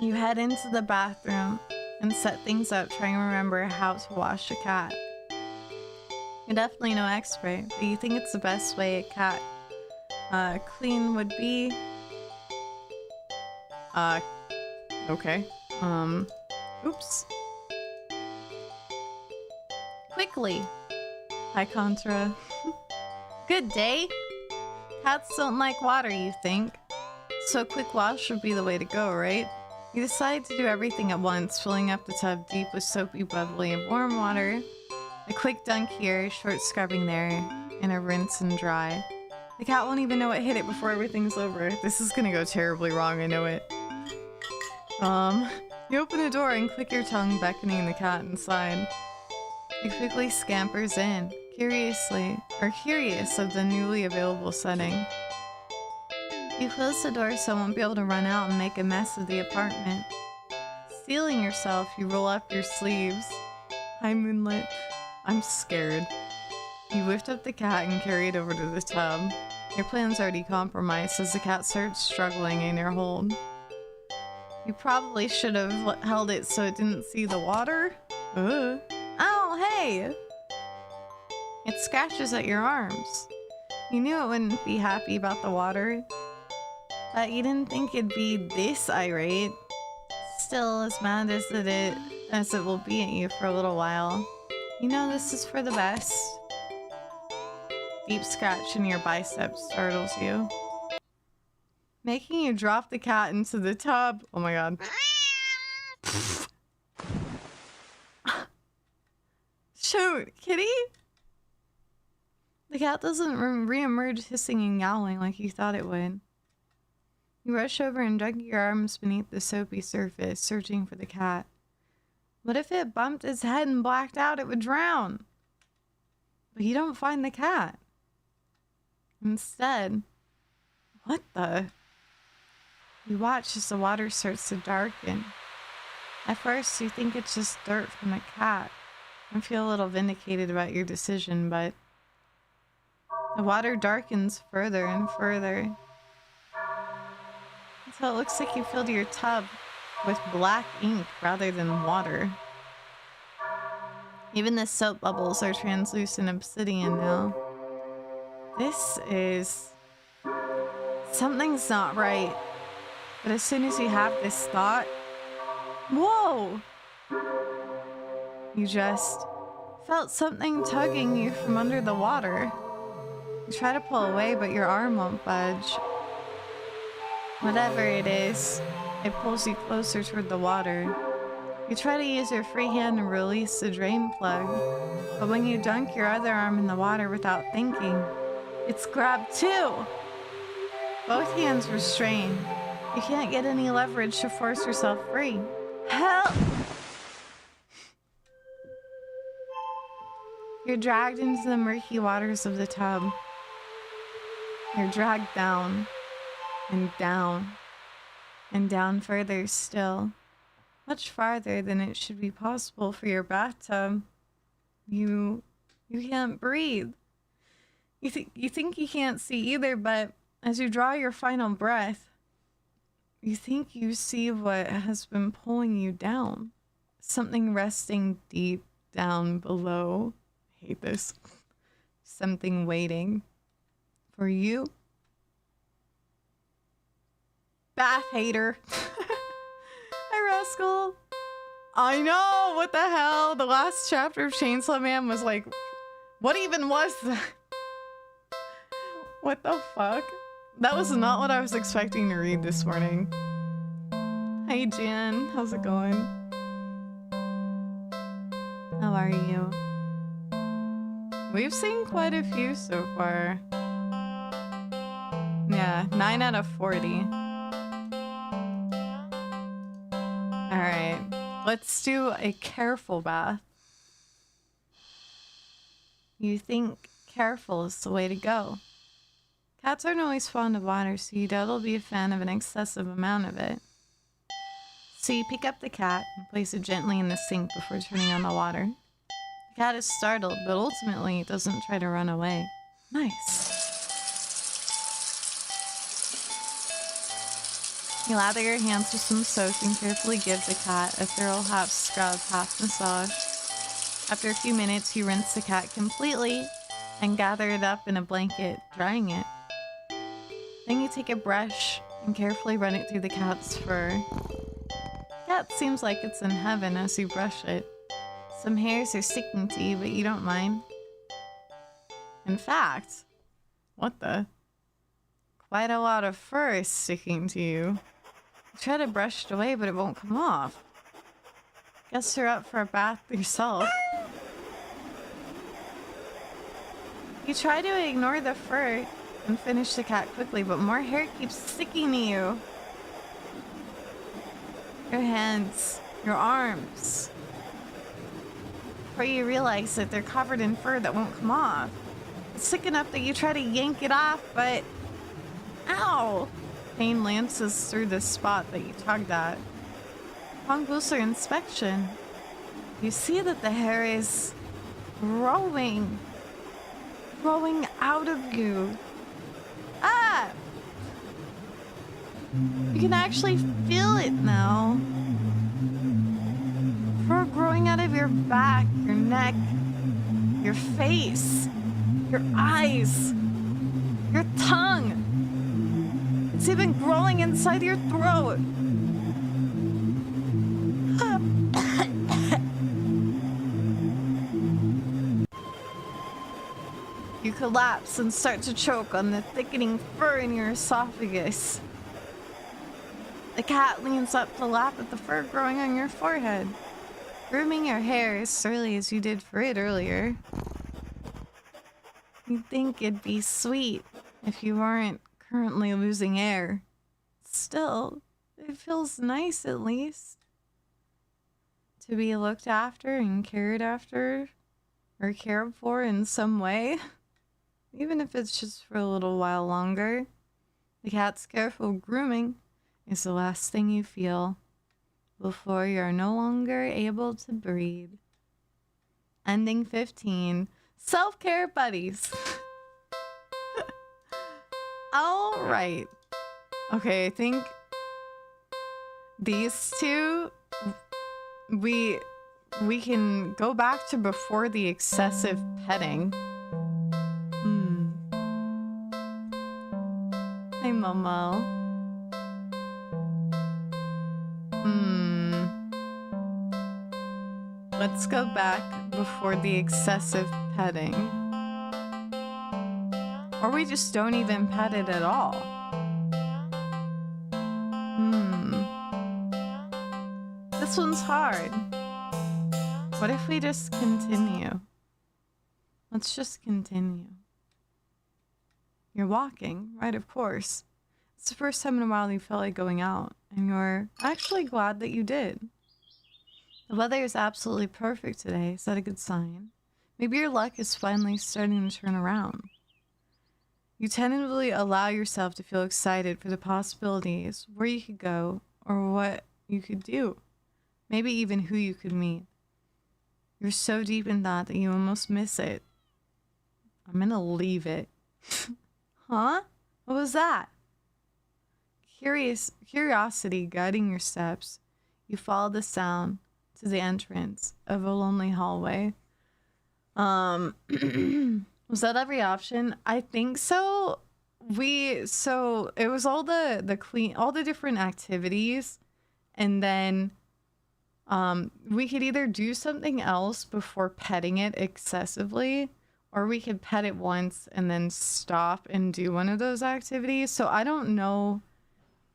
You head into the bathroom and set things up, trying to remember how to wash a cat. You're definitely no expert, but you think it's the best way a cat clean would be. Okay. Oops. Quickly. Hi, Contra. Good day. Cats don't like water, you think? So a quick wash would be the way to go, right? You decide to do everything at once, filling up the tub deep with soapy, bubbly, and warm water. A quick dunk here, short scrubbing there, and a rinse and dry. The cat won't even know what hit it before everything's over. This is gonna go terribly wrong, I know it. You open the door and click your tongue, beckoning the cat inside. It quickly scampers in, curious of the newly available setting. You close the door so it won't be able to run out and make a mess of the apartment. Steeling yourself, you roll up your sleeves. Hi, Moonlit. I'm scared. You lift up the cat and carry it over to the tub. Your plan's already compromised as the cat starts struggling in your hold. You probably should have held it so it didn't see the water. Oh, hey! It scratches at your arms. You knew it wouldn't be happy about the water, but you didn't think it'd be this irate. Still as mad as it will be at you for a little while. You know this is for the best. Deep scratch in your bicep startles you, making you drop the cat into the tub. Oh my god. Shoot, kitty? The cat doesn't re-emerge hissing and yowling like you thought it would. You rush over and dug your arms beneath the soapy surface, searching for the cat. What if it bumped its head and blacked out? It would drown. But you don't find the cat. Instead, what the? You watch as the water starts to darken. At first, you think it's just dirt from the cat and feel a little vindicated about your decision, but the water darkens further and further until it looks like you filled your tub with black ink rather than water. Even the soap bubbles are translucent obsidian now. This is... something's not right. But as soon as you have this thought... Whoa! You just felt something tugging you from under the water. You try to pull away, but your arm won't budge. Whatever it is, it pulls you closer toward the water. You try to use your free hand to release the drain plug, but when you dunk your other arm in the water without thinking, it's grabbed too! Both hands restrain. You can't get any leverage to force yourself free. Help! You're dragged into the murky waters of the tub. You're dragged down, and down, and down further still. Much farther than it should be possible for your bathtub. You can't breathe. You think you can't see either, but as you draw your final breath, you think you see what has been pulling you down. Something resting deep down below. I hate this. Something waiting for you. Bath hater. Hi, Rascal. I know, what the hell? The last chapter of Chainsaw Man was like, what even was that? What the fuck? That was not what I was expecting to read this morning. Hey Jen, how's it going? How are you? We've seen quite a few so far. Yeah, 9 out of 40. Alright, let's do a careful bath. You think careful is the way to go. Cats aren't always fond of water, so you doubt will be a fan of an excessive amount of it. So you pick up the cat and place it gently in the sink before turning on the water. The cat is startled, but ultimately it doesn't try to run away. Nice. You lather your hands with some soap and carefully give the cat a thorough half scrub, half massage. After a few minutes, you rinse the cat completely and gather it up in a blanket, drying it. Then you take a brush and carefully run it through the cat's fur. The cat seems like it's in heaven as you brush it. Some hairs are sticking to you, but you don't mind. In fact, what the? Quite a lot of fur is sticking to you. You try to brush it away, but it won't come off. Guess you're up for a bath yourself. You try to ignore the fur and finish the cat quickly, but more hair keeps sticking to you. Your hands, your arms. Before you realize that they're covered in fur that won't come off. It's thick enough that you try to yank it off, but... Ow! Pain lances through the spot that you tugged at. Upon closer inspection, you see that the hair is growing out of you. Ah! You can actually feel it now. Fur growing out of your back, your neck, your face, your eyes, your tongue. It's even growing inside your throat. You collapse and start to choke on the thickening fur in your esophagus. The cat leans up to lap at the fur growing on your forehead, grooming your hair as surely as you did for it earlier. You'd think it'd be sweet if you weren't currently losing air. Still, it feels nice at least to be looked after and cared after or cared for in some way, even if it's just for a little while longer. The cat's careful grooming is the last thing you feel before you're no longer able to breathe. Ending 15. Self-care buddies. All right. Okay, I think these two, we can go back to before the excessive petting. Hey, Momo. Let's go back before the excessive petting. Or we just don't even pet it at all. This one's hard. What if we just continue? Let's just continue. You're walking, right? Of course. It's the first time in a while you felt like going out, and you're actually glad that you did. The weather is absolutely perfect today. Is that a good sign? Maybe your luck is finally starting to turn around. You tentatively allow yourself to feel excited for the possibilities, where you could go, or what you could do. Maybe even who you could meet. You're so deep in thought that you almost miss it. I'm gonna leave it. Huh? What was that? Curiosity guiding your steps, you follow the sound to the entrance of a lonely hallway. Was that every option? I think so. So it was all the different activities, and then we could either do something else before petting it excessively, or we could pet it once and then stop and do one of those activities. So I don't know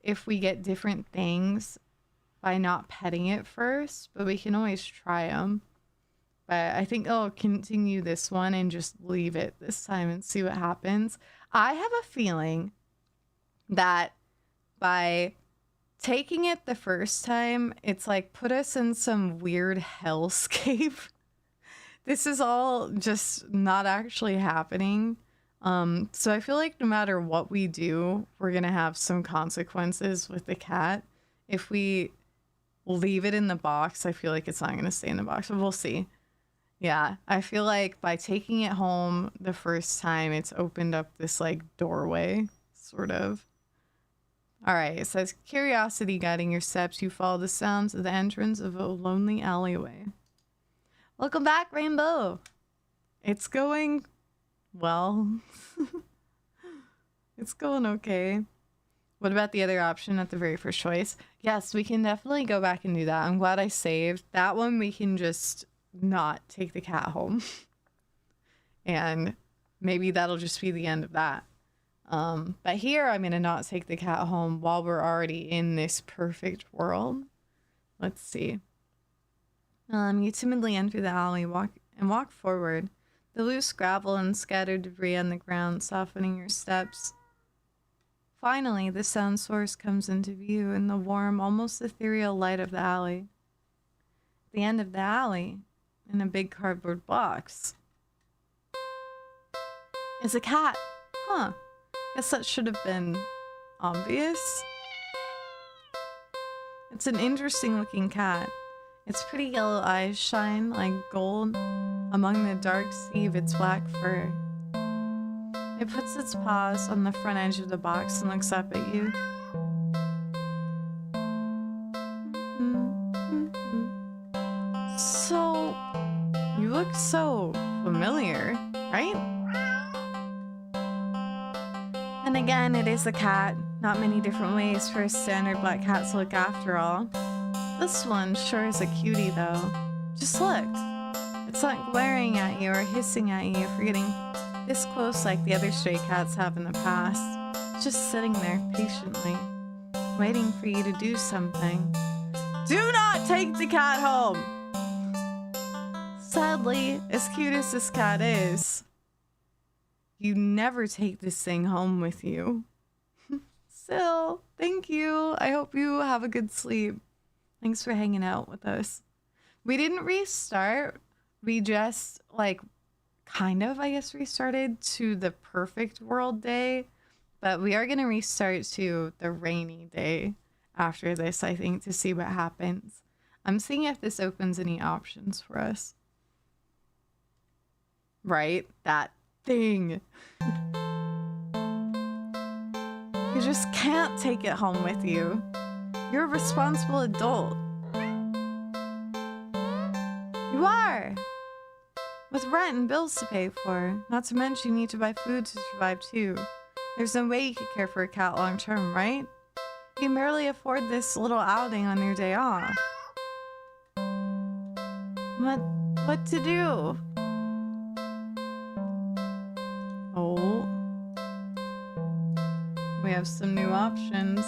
if we get different things by not petting it first, but we can always try them. But I think I'll continue this one and just leave it this time and see what happens. I have a feeling that by taking it the first time, it's like put us in some weird hellscape. This is all just not actually happening. So I feel like no matter what we do, we're going to have some consequences with the cat. If we leave it in the box, I feel like it's not going to stay in the box, but we'll see. Yeah, I feel like by taking it home the first time, it's opened up this like doorway, sort of. All right, it says, curiosity guiding your steps, you follow the sounds of the entrance of a lonely alleyway. Welcome back, Rainbow. It's going well. It's going okay. What about the other option at the very first choice? Yes, we can definitely go back and do that. I'm glad I saved. That one we can just not take the cat home. And maybe that'll just be the end of that. But here I'm going to not take the cat home while we're already in this perfect world. Let's see. You timidly enter the alley, walk forward. The loose gravel and scattered debris on the ground softening your steps. Finally, the sound source comes into view in the warm, almost ethereal light of the alley. At the end of the alley, in a big cardboard box, is a cat. Huh. Guess that should have been obvious. It's an interesting looking cat. Its pretty yellow eyes shine like gold among the dark sea of its black fur. It puts its paws on the front edge of the box and looks up at you. So, you look so familiar, right? And again, it is a cat. Not many different ways for a standard black cat to look after all. This one sure is a cutie though. Just look. It's not glaring at you or hissing at you for getting this close like the other stray cats have in the past. It's just sitting there patiently, waiting for you to do something. Do not take the cat home! Sadly, as cute as this cat is, you never take this thing home with you. Still, thank you. I hope you have a good sleep. Thanks for hanging out with us. We didn't restart. We just, like, kind of, I guess, restarted to the perfect world day. But we are going to restart to the rainy day after this, I think, to see what happens. I'm seeing if this opens any options for us. Right? That thing. You just can't take it home with you. You're a responsible adult. You are! With rent and bills to pay for. Not to mention you need to buy food to survive too. There's no way you could care for a cat long term, right? You can barely afford this little outing on your day off. What to do? Oh. We have some new options.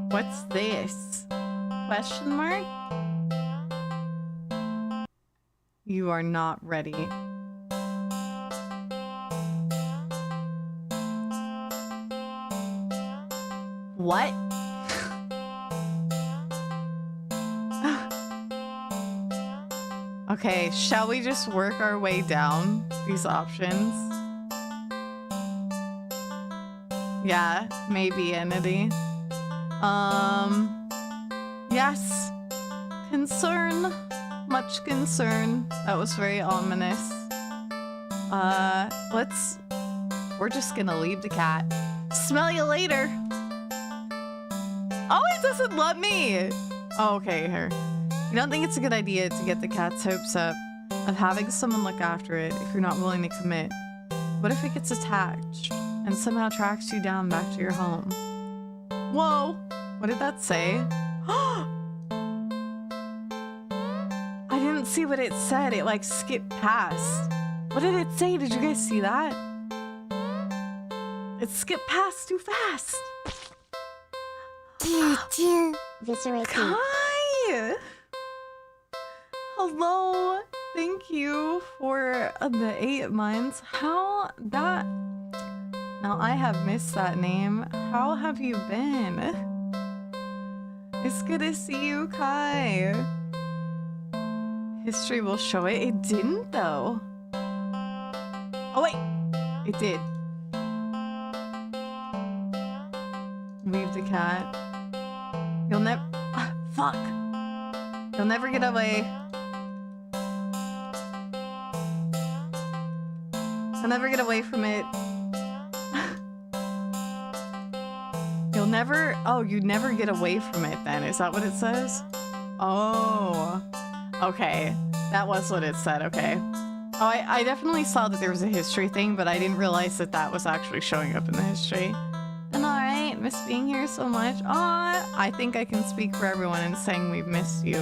What's this? Question mark? You are not ready. What? Okay, shall we just work our way down these options? Yeah, maybe entity. Yes. Concern. Much concern. That was very ominous. We're just gonna leave the cat. Smell you later. Oh, it doesn't let me. Oh, okay, here. You don't think it's a good idea to get the cat's hopes up of having someone look after it if you're not willing to commit? What if it gets attached and somehow tracks you down back to your home? Whoa! What did that say? I didn't see what it said. It like skipped past. What did it say? Did you guys see that? It skipped past too fast. Viscerate. Kai! Hello. Thank you for the 8 months. How that... Now I have missed that name. How have you been? It's good to see you, Kai. History will show it. It didn't, though. Oh, wait. It did. Leave the cat. You'll never... fuck. You'll never get away. You'll never get away from it. You'll never... Oh, you never get away from it then. Is that what it says? Oh. Okay. That was what it said. Okay. Oh, I definitely saw that there was a history thing, but I didn't realize that that was actually showing up in the history. And alright, miss being here so much. Aw, I think I can speak for everyone in saying we've missed you.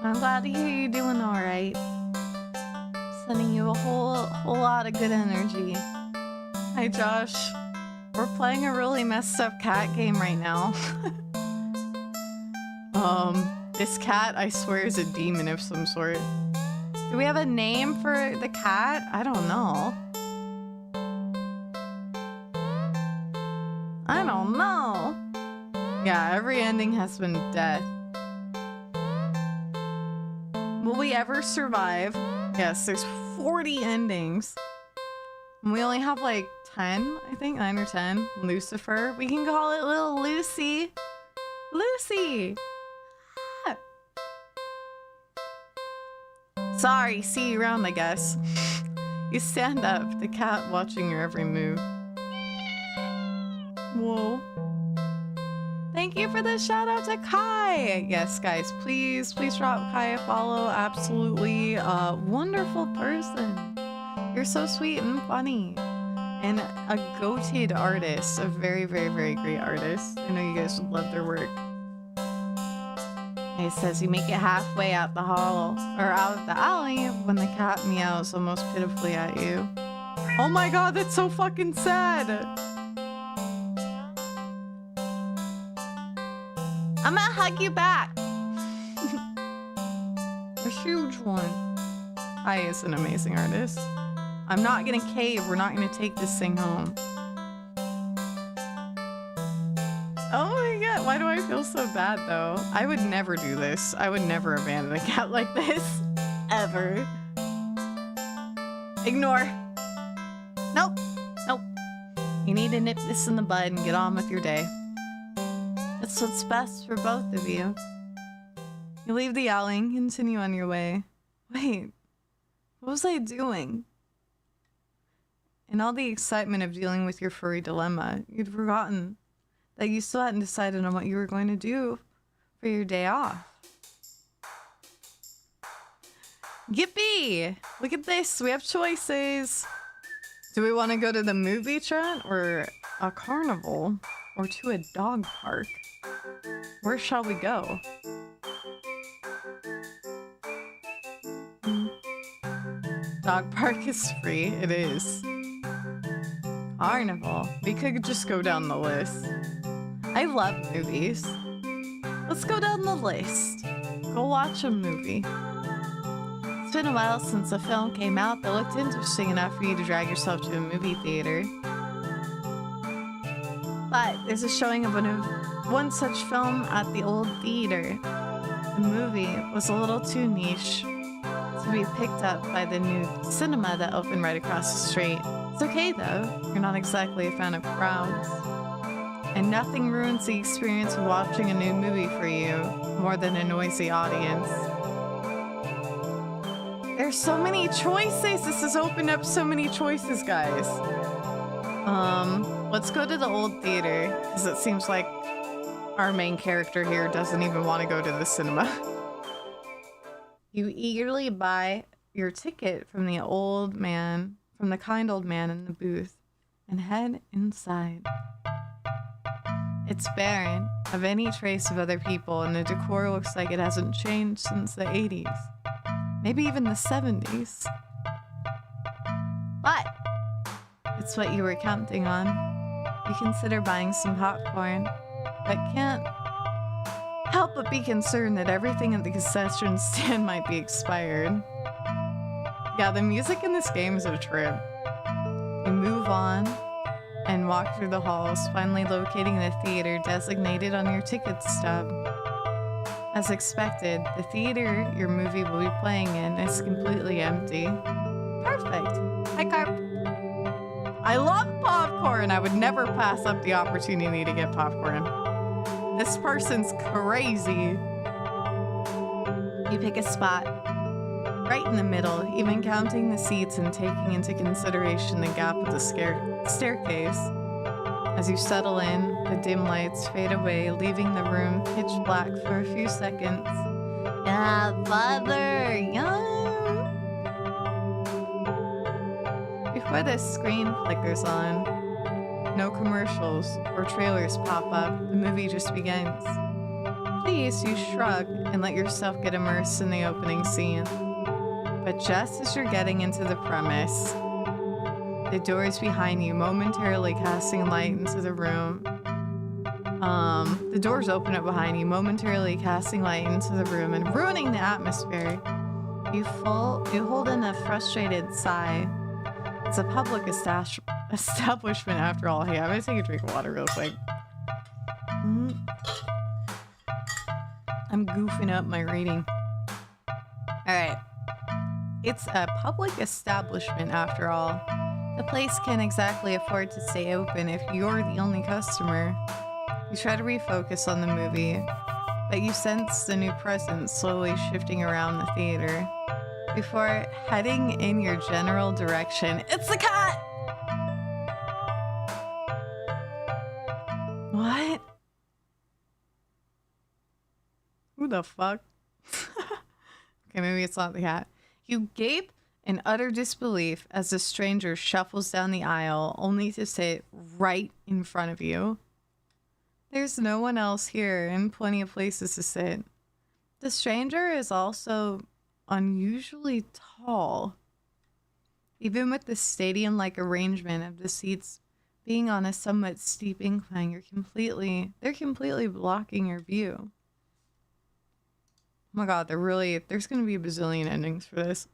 I'm glad to hear you're doing alright. Sending you a whole lot of good energy. Hi, Josh. We're playing a really messed up cat game right now. This cat, I swear, is a demon of some sort. Do we have a name for the cat? I don't know. I don't know. Yeah, every ending has been death. Will we ever survive? Yes, there's 40 endings. And we only have like 10, I think. 9 or 10. Lucifer. We can call it little Lucy. Lucy! Ah. Sorry, see you around, I guess. You stand up, the cat watching your every move. Whoa. Thank you for the shout out to Kai. Yes, guys, please drop Kai a follow. Absolutely wonderful person. You're so sweet and funny. And a goated artist, a very, very, very great artist. I know you guys would love their work. It says you make it halfway out the hall or out of the alley when the cat meows almost pitifully at you. Oh my god, that's so fucking sad. I'm gonna hug you back. A huge one. Kai is an amazing artist. I'm not gonna cave. We're not gonna take this thing home. Oh my god, why do I feel so bad though? I would never do this. I would never abandon a cat like this. Ever. Ignore. Nope. Nope. You need to nip this in the bud and get on with your day. That's what's best for both of you. You leave the alley and continue on your way. Wait, what was I doing? In all the excitement of dealing with your furry dilemma, you'd forgotten that you still hadn't decided on what you were going to do for your day off. Yippee! Look at this, we have choices. Do we want to go to the movie, Trent, or a carnival, or to a dog park? Where shall we go? Dog park is free, it is. Carnival. We could just go down the list. I love movies. Let's go down the list. Go watch a movie. It's been a while since a film came out that looked interesting enough for you to drag yourself to a movie theater. But there's a showing of one such film at the old theater. The movie was a little too niche to be picked up by the new cinema that opened right across the street. It's okay though, you're not exactly a fan of crowds. And nothing ruins the experience of watching a new movie for you more than a noisy audience. There's so many choices! This has opened up so many choices, guys. Let's go to the old theater, because it seems like our main character here doesn't even want to go to the cinema. You eagerly buy your ticket from the kind old man in the booth, and head inside. It's barren of any trace of other people, and the decor looks like it hasn't changed since the 80s. Maybe even the 70s. But it's what you were counting on. You consider buying some popcorn, but can't help but be concerned that everything at the concession stand might be expired. Yeah, the music in this game is a trip. You move on and walk through the halls, finally locating the theater designated on your ticket stub. As expected, the theater your movie will be playing in is completely empty. Perfect. Hi, Carp. I love popcorn. I would never pass up the opportunity to get popcorn. This person's crazy. You pick a spot right in the middle, even counting the seats and taking into consideration the gap of the staircase. As you settle in, the dim lights fade away, leaving the room pitch black for a few seconds. Yeah, father, yum! Before the screen flickers on, no commercials or trailers pop up, the movie just begins. Please, you shrug and let yourself get immersed in the opening scene. But just as you're getting into the premise, the doors behind you momentarily casting light into the room. The doors open up behind you, momentarily casting light into the room and ruining the atmosphere. You hold in a frustrated sigh. It's a public establishment after all. Hey, I'm gonna take a drink of water real quick. I'm goofing up my reading. Alright. It's a public establishment after all. The place can't exactly afford to stay open if you're the only customer. You try to refocus on the movie, but you sense the new presence slowly shifting around the theater. Before heading in your general direction, it's the cat! What? Who the fuck? Okay, maybe it's not the cat. You gape in utter disbelief as the stranger shuffles down the aisle, only to sit right in front of you. There's no one else here and plenty of places to sit. The stranger is also unusually tall. Even with the stadium-like arrangement of the seats being on a somewhat steep incline, they're completely blocking your view. Oh my god, there's gonna be a bazillion endings for this.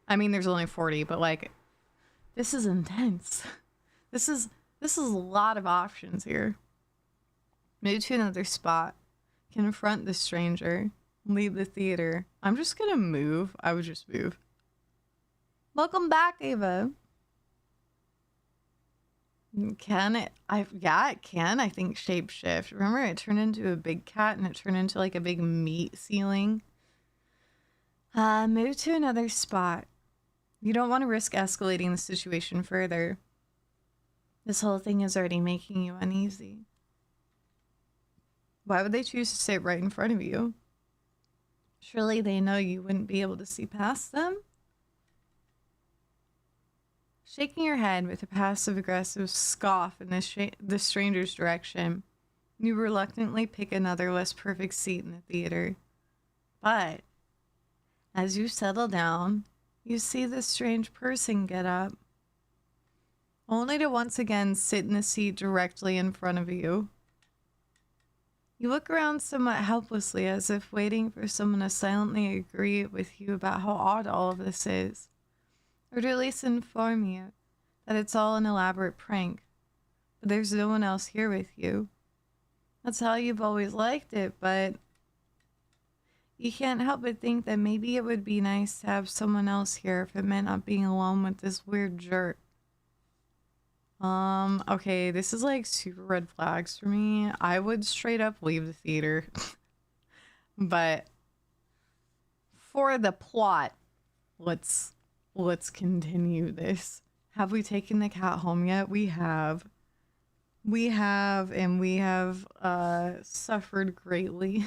I mean, there's only 40, but like, this is intense. This is a lot of options here. Move to another spot. Confront the stranger. Leave the theater. I'm just gonna move. I would just move. Welcome back, Ava. Can it? Yeah, it can, I think, shapeshift. Remember, it turned into a big cat and it turned into like a big meat ceiling. Move to another spot. You don't want to risk escalating the situation further. This whole thing is already making you uneasy. Why would they choose to sit right in front of you? Surely they know you wouldn't be able to see past them? Shaking your head with a passive-aggressive scoff in the stranger's direction, you reluctantly pick another less perfect seat in the theater. But as you settle down, you see the strange person get up, only to once again sit in the seat directly in front of you. You look around somewhat helplessly, as if waiting for someone to silently agree with you about how odd all of this is, or to at least inform you that it's all an elaborate prank, but there's no one else here with you. That's how you've always liked it, but you can't help but think that maybe it would be nice to have someone else here if it meant not being alone with this weird jerk. Okay, this is like super red flags for me. I would straight up leave the theater. But for the plot, let's continue this. Have we taken the cat home yet? We have. And we have suffered greatly.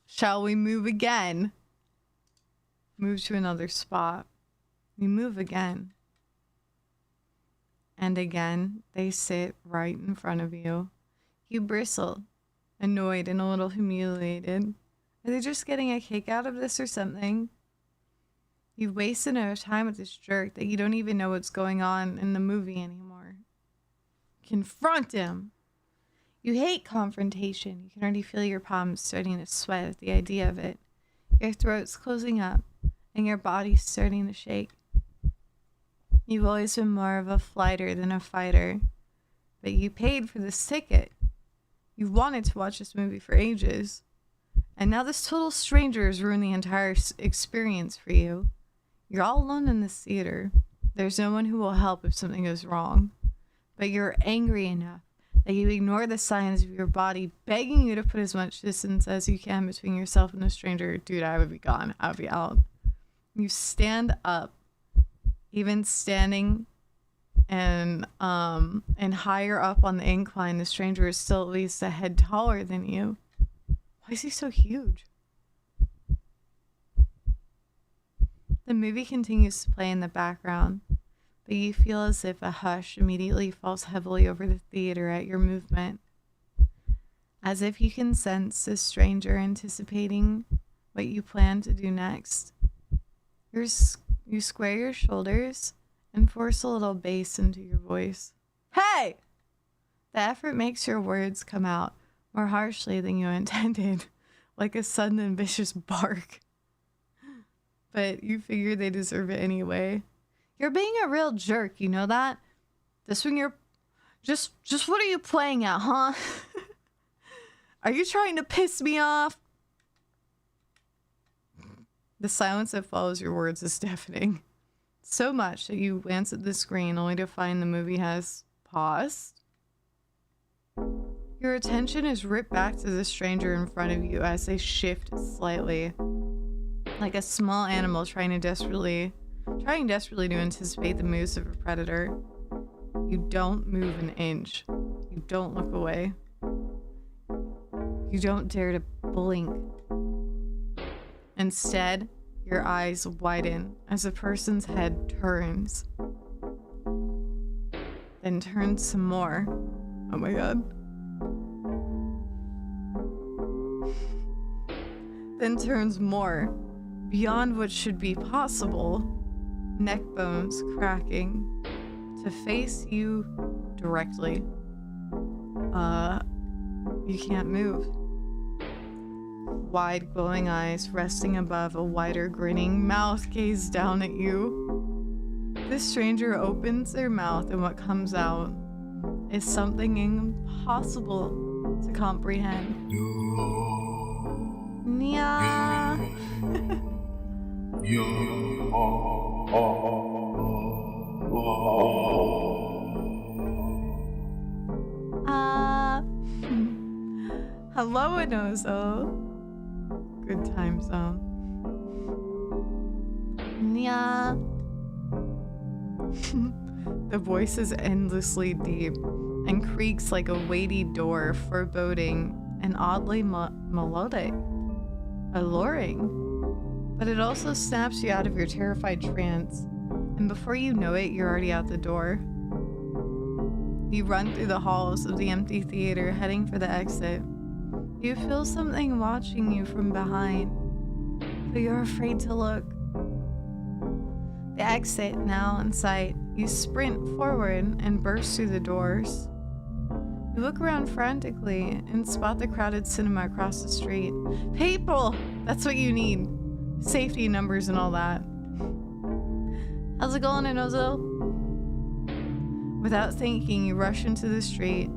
Shall we move again? Move to another spot. We move again. And again, they sit right in front of you. You bristle, annoyed and a little humiliated. Are they just getting a kick out of this or something? You've wasted enough time with this jerk that you don't even know what's going on in the movie anymore. Confront him! You hate confrontation. You can already feel your palms starting to sweat at the idea of it. Your throat's closing up, and your body's starting to shake. You've always been more of a flighter than a fighter, but you paid for this ticket. You've wanted to watch this movie for ages, and now this total stranger has ruined the entire experience for you. You're all alone in this theater. There's no one who will help if something goes wrong, but you're angry enough that you ignore the signs of your body begging you to put as much distance as you can between yourself and the stranger. Dude, I would be gone. I would be out. You stand up. Even standing and higher up on the incline, the stranger is still at least a head taller than you. Why is he so huge? The movie continues to play in the background, but you feel as if a hush immediately falls heavily over the theater at your movement. As if you can sense the stranger anticipating what you plan to do next. You square your shoulders and force a little bass into your voice. Hey! The effort makes your words come out more harshly than you intended, like a sudden and vicious bark. But you figure they deserve it anyway. You're being a real jerk, you know that? This one you're... Just what are you playing at, huh? Are you trying to piss me off? The silence that follows your words is deafening. so much that you glance at the screen only to find the movie has paused. Your attention is ripped back to the stranger in front of you as they shift slightly, like a small animal trying desperately to anticipate the moves of a predator. You don't move an inch. You don't look away. You don't dare to blink. Instead, your eyes widen as a person's head turns. Then turns some more. Oh my god. Then turns more, beyond what should be possible, neck bones cracking, to face you directly. You can't move. Wide glowing eyes resting above a wider grinning mouth gaze down at you. This stranger opens their mouth and what comes out is something impossible to comprehend. Nya. Hello, 𝗦𝗨𝗣𝗣𝗢𝗥. Good time zone. Nya. The voice is endlessly deep and creaks like a weighty door, foreboding and oddly melodic, alluring. But it also snaps you out of your terrified trance, and before you know it, you're already out the door. You run through the halls of the empty theater, heading for the exit. You feel something watching you from behind, but you're afraid to look. The exit now in sight, you sprint forward and burst through the doors. You look around frantically and spot the crowded cinema across the street. People! That's what you need. Safety numbers and all that. How's it going, 𝗦𝗨𝗣𝗣𝗢𝗡? Without thinking, you rush into the street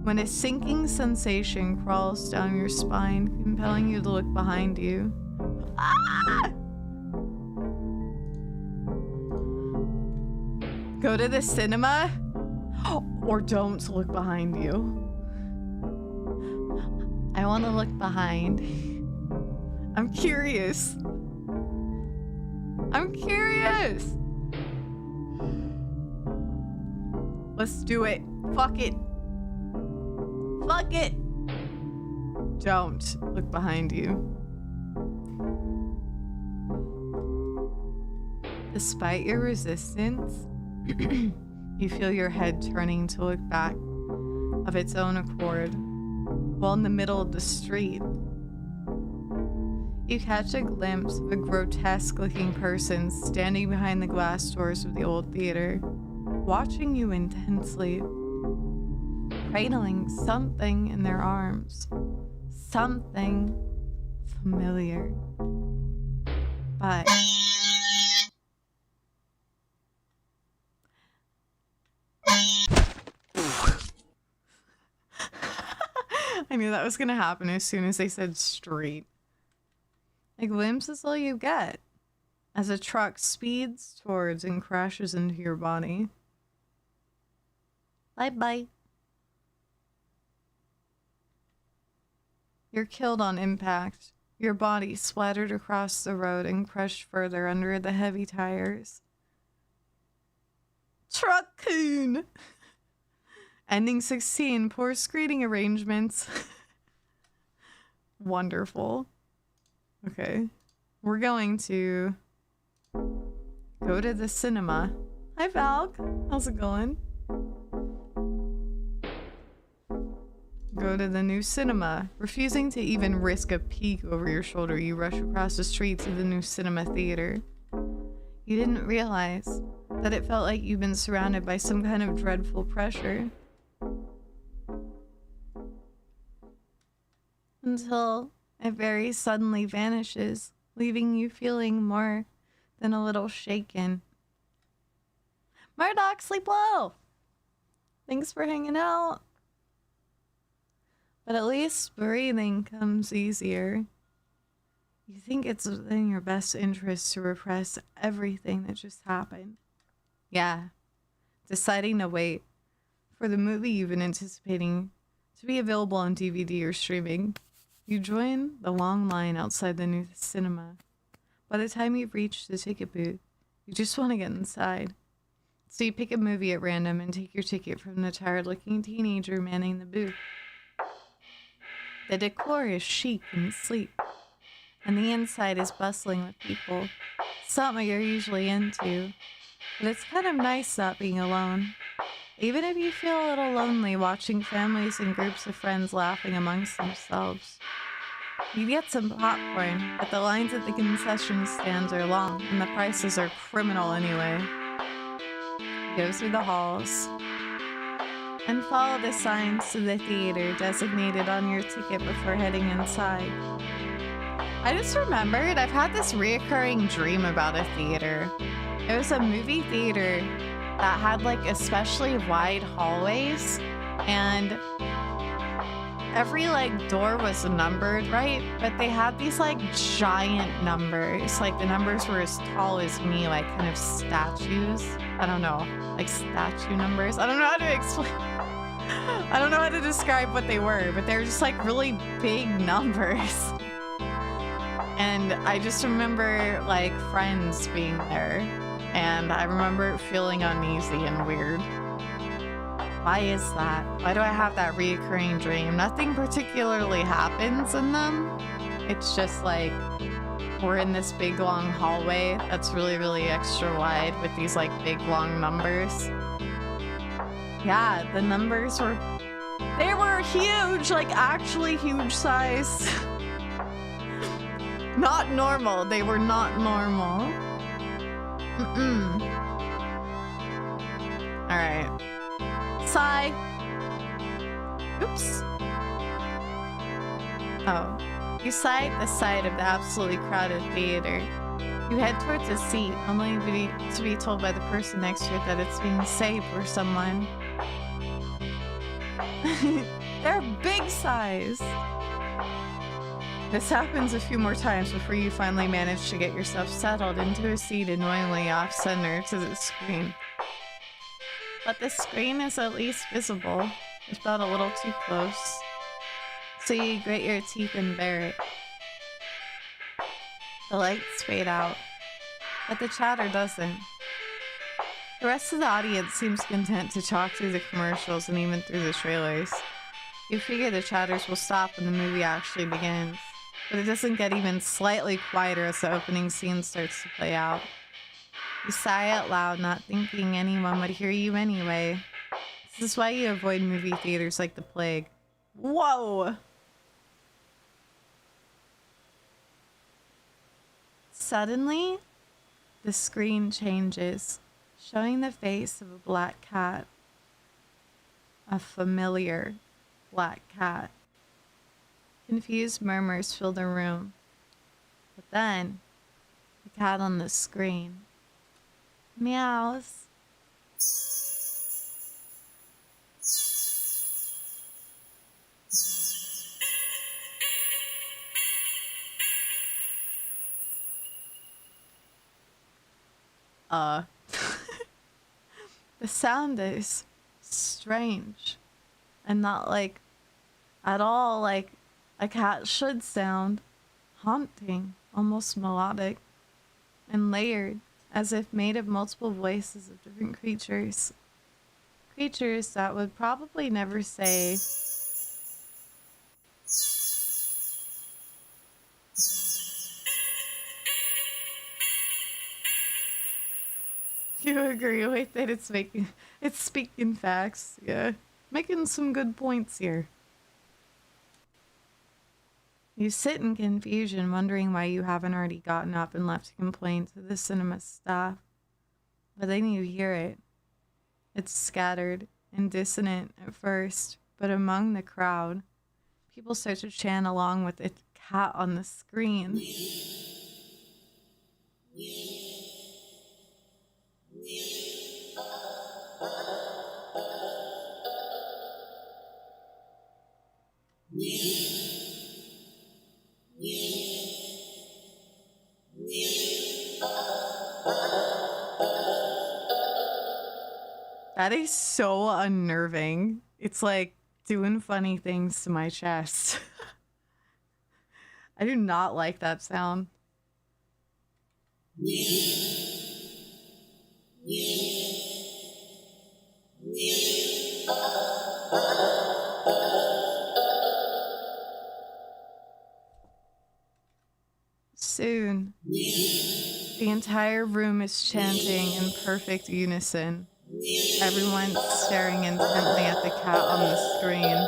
when a sinking sensation crawls down your spine, compelling you to look behind you. Ah! Go to the cinema? Or don't look behind you. I want to look behind. I'm curious. I'm curious. Let's do it. Fuck it. Fuck it. Don't look behind you. Despite your resistance, you feel your head turning to look back of its own accord, while in the middle of the street, you catch a glimpse of a grotesque-looking person standing behind the glass doors of the old theater, watching you intensely, cradling something in their arms, something familiar. But I knew that was gonna happen as soon as they said street. A glimpse is all you get as a truck speeds towards and crashes into your body. Bye-bye. You're killed on impact, your body splattered across the road and crushed further under the heavy tires. Truck-coon! Ending 16, poor screening arrangements. Wonderful. Okay. We're going to go to the cinema. Hi, Valk. How's it going? Go to the new cinema. Refusing to even risk a peek over your shoulder, you rush across the street to the new cinema theater. You didn't realize that it felt like you've been surrounded by some kind of dreadful pressure. Until it very suddenly vanishes, leaving you feeling more than a little shaken. Murdoch, sleep well! Thanks for hanging out. But at least breathing comes easier. You think it's in your best interest to repress everything that just happened. Yeah. Deciding to wait for the movie you've been anticipating to be available on DVD or streaming. You join the long line outside the new cinema. By the time you've reached the ticket booth, you just want to get inside. So you pick a movie at random and take your ticket from the tired-looking teenager manning the booth. The decor is chic and sleek, and the inside is bustling with people, something you're usually into. But it's kind of nice not being alone. Even if you feel a little lonely watching families and groups of friends laughing amongst themselves. You get some popcorn, but the lines at the concession stands are long, and the prices are criminal anyway. Go through the halls and follow the signs to the theater designated on your ticket before heading inside. I just remembered I've had this reoccurring dream about a theater. It was a movie theater that had like especially wide hallways, and every like door was numbered, right? But they had these like giant numbers. Like the numbers were as tall as me, like kind of statues. I don't know, like statue numbers. I don't know how to explain. I don't know how to describe what they were, but they're just like really big numbers. And I just remember like friends being there, and I remember feeling uneasy and weird. Why is that? Why do I have that reoccurring dream? Nothing particularly happens in them. It's just like we're in this big long hallway that's really, really extra wide with these like big long numbers. Yeah, the numbers were, they were huge, like actually huge size. Not normal. They were not normal. Alright. Sigh. Oops. Oh. You sigh at the sight of the absolutely crowded theater. You head towards a seat, only to be told by the person next to it that it's being saved for someone. They're big size. This happens a few more times before you finally manage to get yourself settled into a seat annoyingly off-center to the screen. But the screen is at least visible, if not a little too close. So you grit your teeth and bear it. The lights fade out, but the chatter doesn't. The rest of the audience seems content to talk through the commercials and even through the trailers. You figure the chatters will stop when the movie actually begins, but it doesn't get even slightly quieter as the opening scene starts to play out. You sigh out loud, not thinking anyone would hear you anyway. This is why you avoid movie theaters like the plague. Whoa! Suddenly, the screen changes, showing the face of a black cat. A familiar black cat. Confused murmurs fill the room. But then, the cat on the screen meows. The sound is strange and not like at all like a cat should sound. Haunting, almost melodic, and layered, as if made of multiple voices of different creatures. Creatures that would probably never say, you agree with it? It's speaking facts. Yeah. Making some good points here. You sit in confusion, wondering why you haven't already gotten up and left to complain to the cinema staff. But then you hear it. It's scattered and dissonant at first, but among the crowd, people start to chant along with the cat on the screen. That is so unnerving. It's like doing funny things to my chest. I do not like that sound. Soon, the entire room is chanting in perfect unison. Everyone's staring intently at the cat on the screen.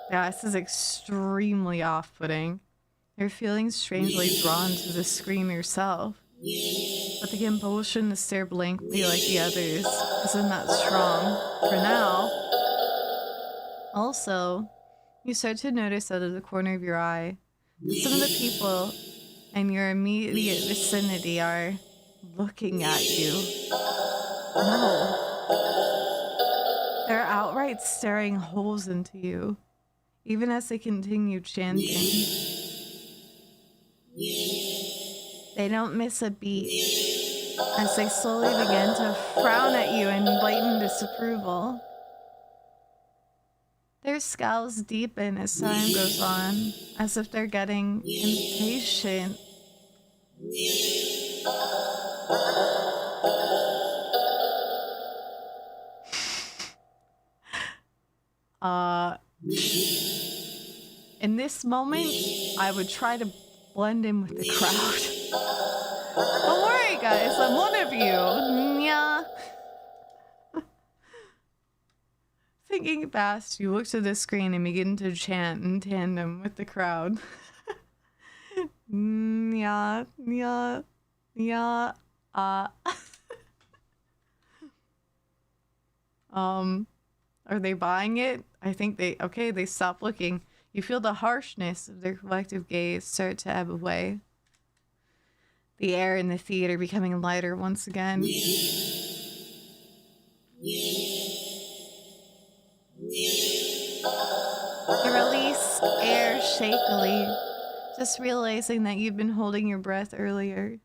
Yeah, this is extremely off-putting. You're feeling strangely drawn to the screen yourself. But the compulsion to stare blankly like the others isn't that strong for now. Also, you start to notice out of the corner of your eye that some of the people in your immediate vicinity are looking at you. No. They're outright staring holes into you, even as they continue chanting. They don't miss a beat as they slowly begin to frown at you in blatant disapproval. Their scowls deepen as time goes on, as if they're getting impatient. In this moment, I would try to blend in with the crowd. Don't worry, guys, I'm one of you. Nya. Thinking fast, you look to the screen and begin to chant in tandem with the crowd. Nya, nya, nya, Are they buying it? I think they stop looking. You feel the harshness of their collective gaze start to ebb away. The air in the theater becoming lighter once again. You release air shakily, just realizing that you've been holding your breath earlier.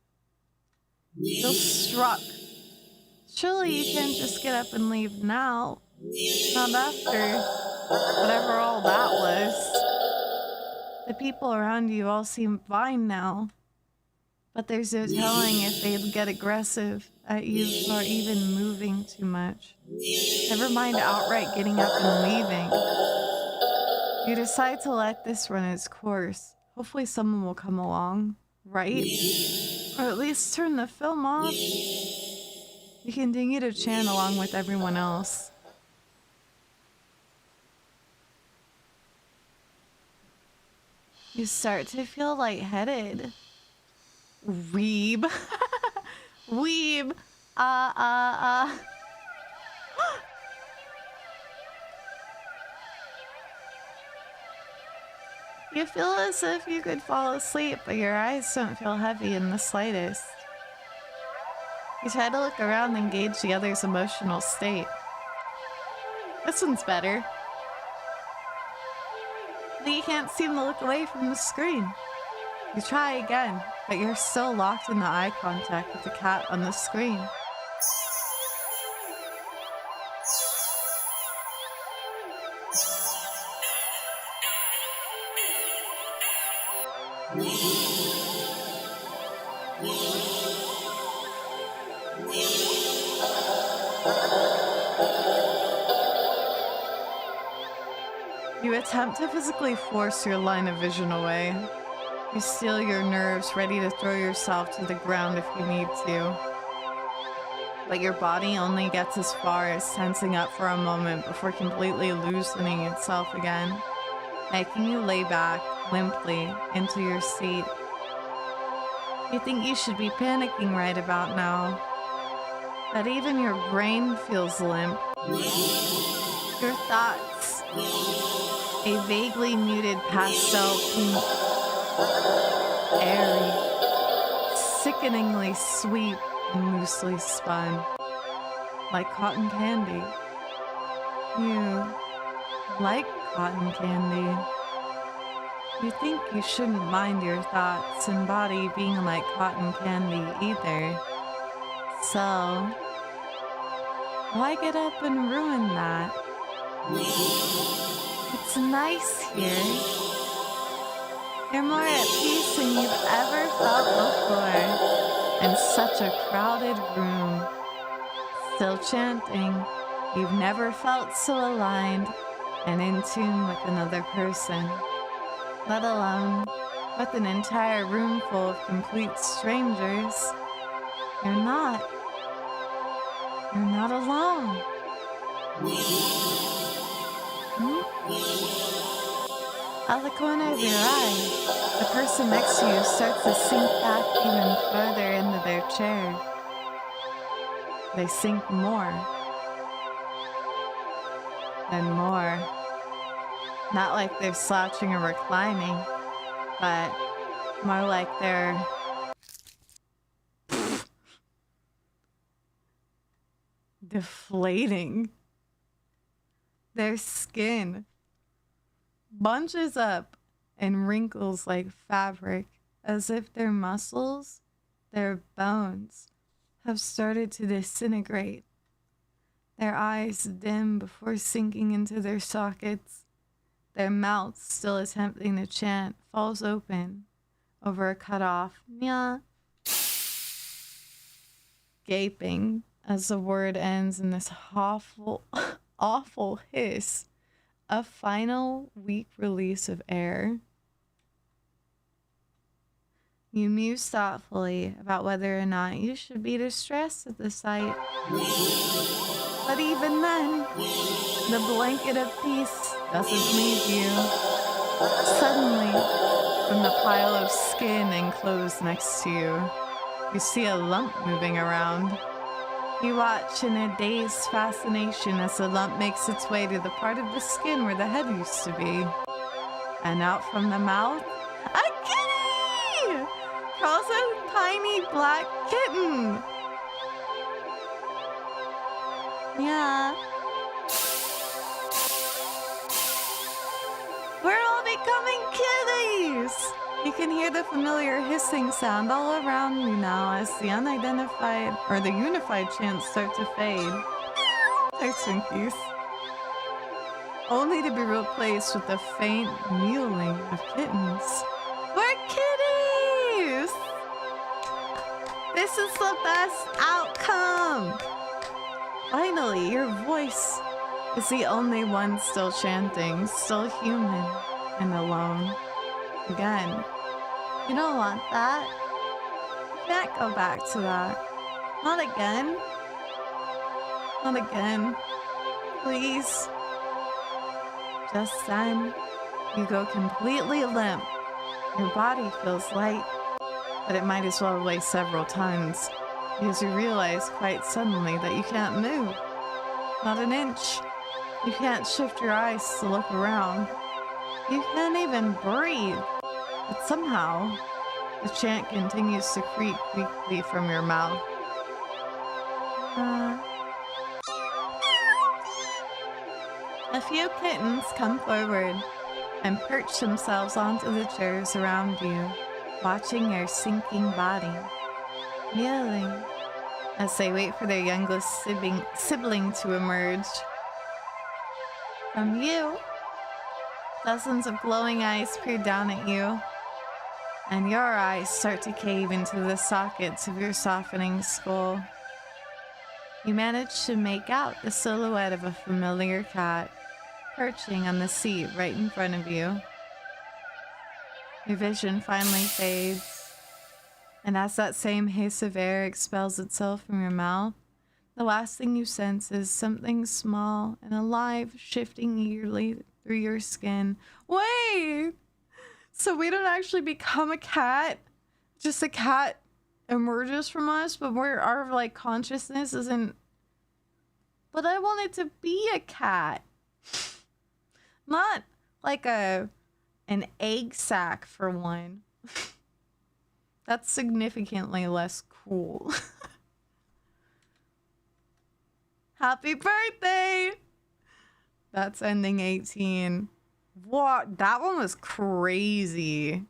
You feel struck. Surely you can't just get up and leave now. Not after whatever all that was. The people around you all seem fine now. But there's no telling if they'd get aggressive at you or even moving too much. Never mind outright getting up and leaving. You decide to let this run its course. Hopefully someone will come along, right? Or at least turn the film off. You continue to chant along with everyone else. You start to feel lightheaded. Weeb. Weeb. You feel as if you could fall asleep, but your eyes don't feel heavy in the slightest. You try to look around and gauge the other's emotional state. This one's better. But you can't seem to look away from the screen. You try again, but you're still locked in the eye contact with the cat on the screen. You attempt to physically force your line of vision away. You steel your nerves, ready to throw yourself to the ground if you need to. But your body only gets as far as tensing up for a moment before completely loosening itself again, making you lay back limply into your seat. You think you should be panicking right about now, but even your brain feels limp. Your thoughts, a vaguely muted pastel pink, airy, sickeningly sweet and loosely spun, like cotton candy. You like cotton candy. You think you shouldn't mind your thoughts and body being like cotton candy either. So, Why get up and ruin that? It's nice here. You're more at peace than you've ever felt before. In such a crowded room. Still chanting. You've never felt so aligned and in tune with another person. Let alone with an entire room full of complete strangers. You're not alone. Out the corner of your eye, the person next to you starts to sink back even further into their chair. They sink more. And more. Not like they're slouching or reclining, but more like they're deflating. Their skin bunches up and wrinkles like fabric, as if their muscles, their bones, have started to disintegrate. Their eyes dim before sinking into their sockets. Their mouths, still attempting to chant, falls open over a cut-off nya, gaping as the word ends in this awful hiss. A final weak release of air. You muse thoughtfully about whether or not you should be distressed at the sight. But even then, the blanket of peace doesn't leave you. Suddenly, from the pile of skin and clothes next to you, you see a lump moving around. You watch in a dazed fascination as the lump makes its way to the part of the skin where the head used to be. And out from the mouth, a kitty! Crawls a tiny black kitten. Yeah. We're all becoming kitties! You can hear the familiar hissing sound all around you now as the unidentified or the unified chants start to fade. They're Twinkies. Only to be replaced with the faint mewling of kittens. We're kitties! This is the best outcome! Finally, your voice is the only one still chanting, still human and alone. Again. You don't want that. You can't go back to that. Not again. Not again. Please. Just then, you go completely limp. Your body feels light, but it might as well weigh several tons, because you realize quite suddenly that you can't move. Not an inch. You can't shift your eyes to look around. You can't even breathe. But somehow, the chant continues to creep weakly from your mouth. A few kittens come forward and perch themselves onto the chairs around you, watching your sinking body, kneeling as they wait for their youngest sibling to emerge. From you, dozens of glowing eyes peer down at you, and your eyes start to cave into the sockets of your softening skull. You manage to make out the silhouette of a familiar cat perching on the seat right in front of you. Your vision finally fades, and as that same hiss of air expels itself from your mouth, the last thing you sense is something small and alive shifting eagerly through your skin. Wait! So we don't actually become a cat? Just a cat emerges from us, but our like consciousness isn't... But I wanted to be a cat. Not like an egg sac for one. That's significantly less cool. Happy birthday! That's ending 18. What? That one was crazy.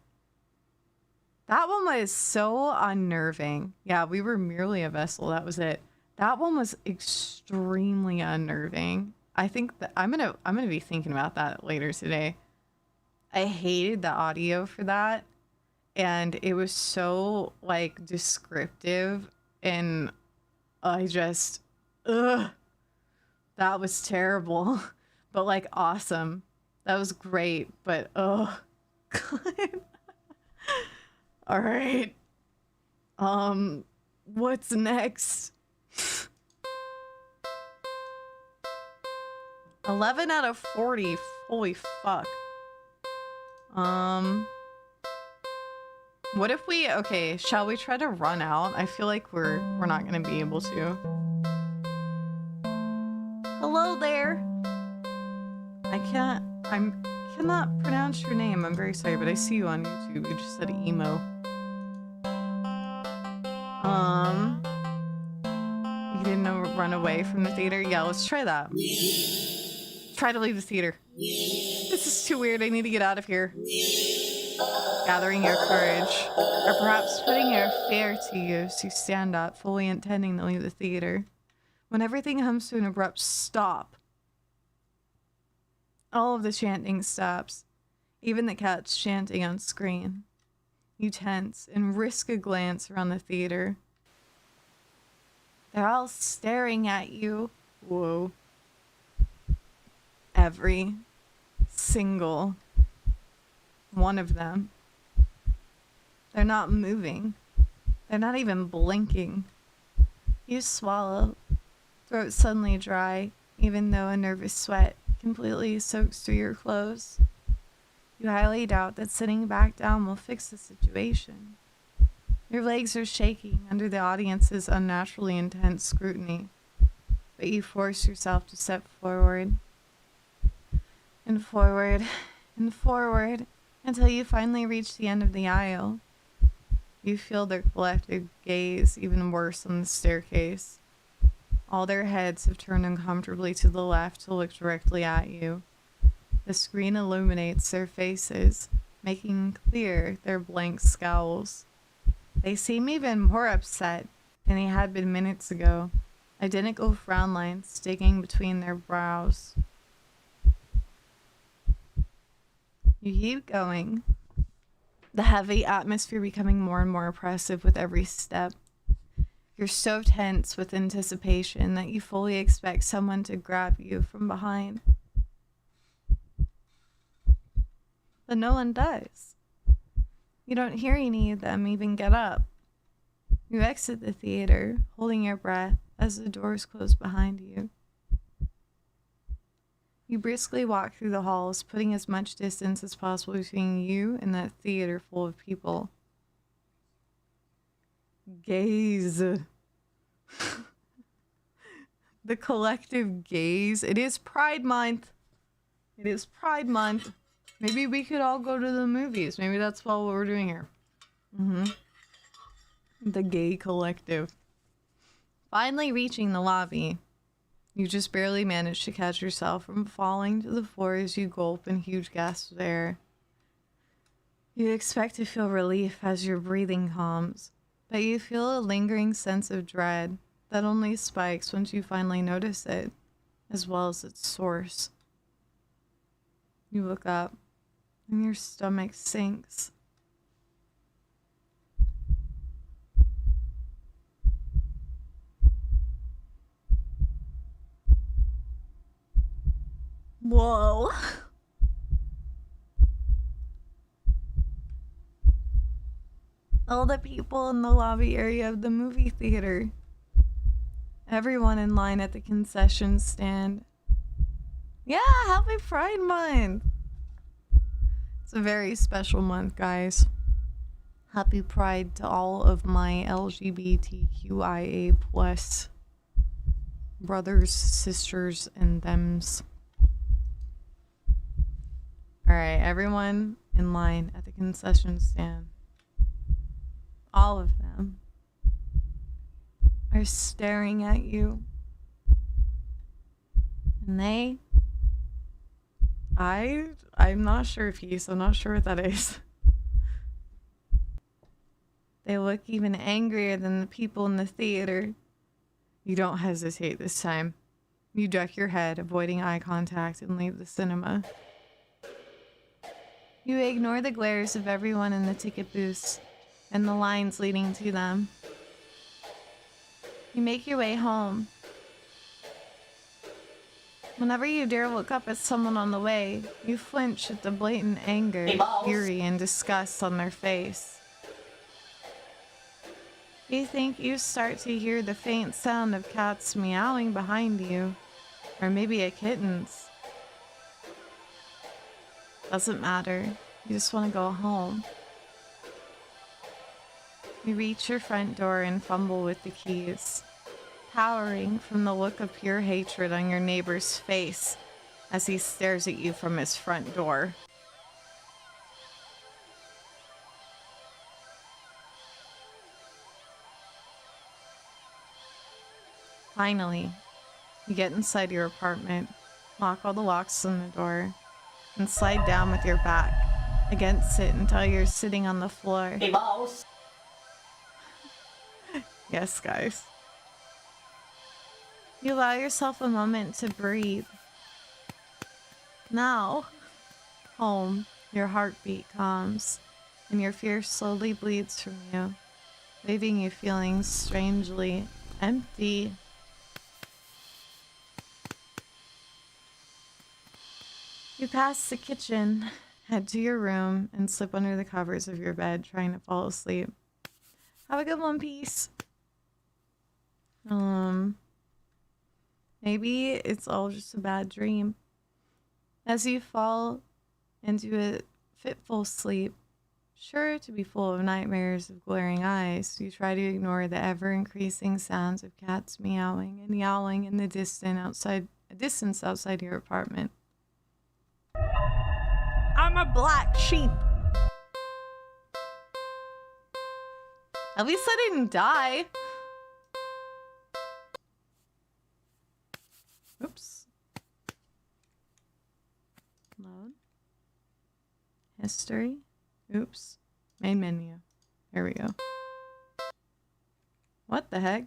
That one was so unnerving. Yeah, we were merely a vessel. That was it. That one was extremely unnerving. I think that I'm gonna be thinking about that later today. I hated the audio for that, and it was so like descriptive, and I just ugh, that was terrible, but like awesome. That was great, but oh god. All right. What's next? 11 out of 40. Holy fuck. What if we, okay, shall we try to run out? I feel like we're not gonna be able to. Hello there. I cannot pronounce your name. I'm very sorry, but I see you on YouTube. You just said emo. You didn't know run away from the theater? Yeah, let's try that. Try to leave the theater. This is too weird. I need to get out of here. Gathering your courage, or perhaps putting your fear to use, you stand up, fully intending to leave the theater. When everything comes to an abrupt stop, all of the chanting stops, even the cats chanting on screen. You tense and risk a glance around the theater. They're all staring at you. Whoa. Every single one of them. They're not moving. They're not even blinking. You swallow, throat suddenly dry, even though a nervous sweat completely soaks through your clothes. You highly doubt that sitting back down will fix the situation. Your legs are shaking under the audience's unnaturally intense scrutiny, but you force yourself to step forward and forward and forward until you finally reach the end of the aisle. You feel their collective gaze even worse on the staircase. All their heads have turned uncomfortably to the left to look directly at you. The screen illuminates their faces, making clear their blank scowls. They seem even more upset than they had been minutes ago, identical frown lines sticking between their brows. You keep going, the heavy atmosphere becoming more and more oppressive with every step. You're so tense with anticipation that you fully expect someone to grab you from behind. But no one does. You don't hear any of them even get up. You exit the theater, holding your breath as the doors close behind you. You briskly walk through the halls, putting as much distance as possible between you and that theater full of people. Gaze. The collective gaze. It is Pride Month. It is Pride Month. Maybe we could all go to the movies. Maybe that's what we're doing here. The gay collective. Finally reaching the lobby. You just barely manage to catch yourself from falling to the floor as you gulp in huge gasps of air. You expect to feel relief as your breathing calms, but you feel a lingering sense of dread that only spikes once you finally notice it, as well as its source. You look up, and your stomach sinks. Whoa. All the people in the lobby area of the movie theater. Everyone in line at the concession stand. Yeah, happy Pride Month. It's a very special month, guys. Happy Pride to all of my LGBTQIA plus brothers, sisters, and thems. Alright, everyone in line at the concession stand. All of them are staring at you. And I'm not sure if I'm not sure what that is. They look even angrier than the people in the theater. You don't hesitate this time. You duck your head, avoiding eye contact, and leave the cinema. You ignore the glares of everyone in the ticket booths and the lines leading to them. You make your way home. Whenever you dare look up at someone on the way, you flinch at the blatant anger, fury, and disgust on their face. You think you start to hear the faint sound of cats meowing behind you, or maybe a kitten's. Doesn't matter. You just want to go home. You reach your front door and fumble with the keys, cowering from the look of pure hatred on your neighbor's face as he stares at you from his front door. Finally, you get inside your apartment, lock all the locks on the door, and slide down with your back against it until you're sitting on the floor. Hey, boss. Yes, guys. You allow yourself a moment to breathe. Now, home, your heartbeat calms, and your fear slowly bleeds from you, leaving you feeling strangely empty. You pass the kitchen, head to your room, and slip under the covers of your bed, trying to fall asleep. Have a good one, peace. Maybe it's all just a bad dream. As you fall into a fitful sleep, sure to be full of nightmares of glaring eyes, you try to ignore the ever-increasing sounds of cats meowing and yowling in the distance outside your apartment. I'm a black sheep. At least I didn't die. Oops. Load. History. Oops. Main menu. Here we go. What the heck?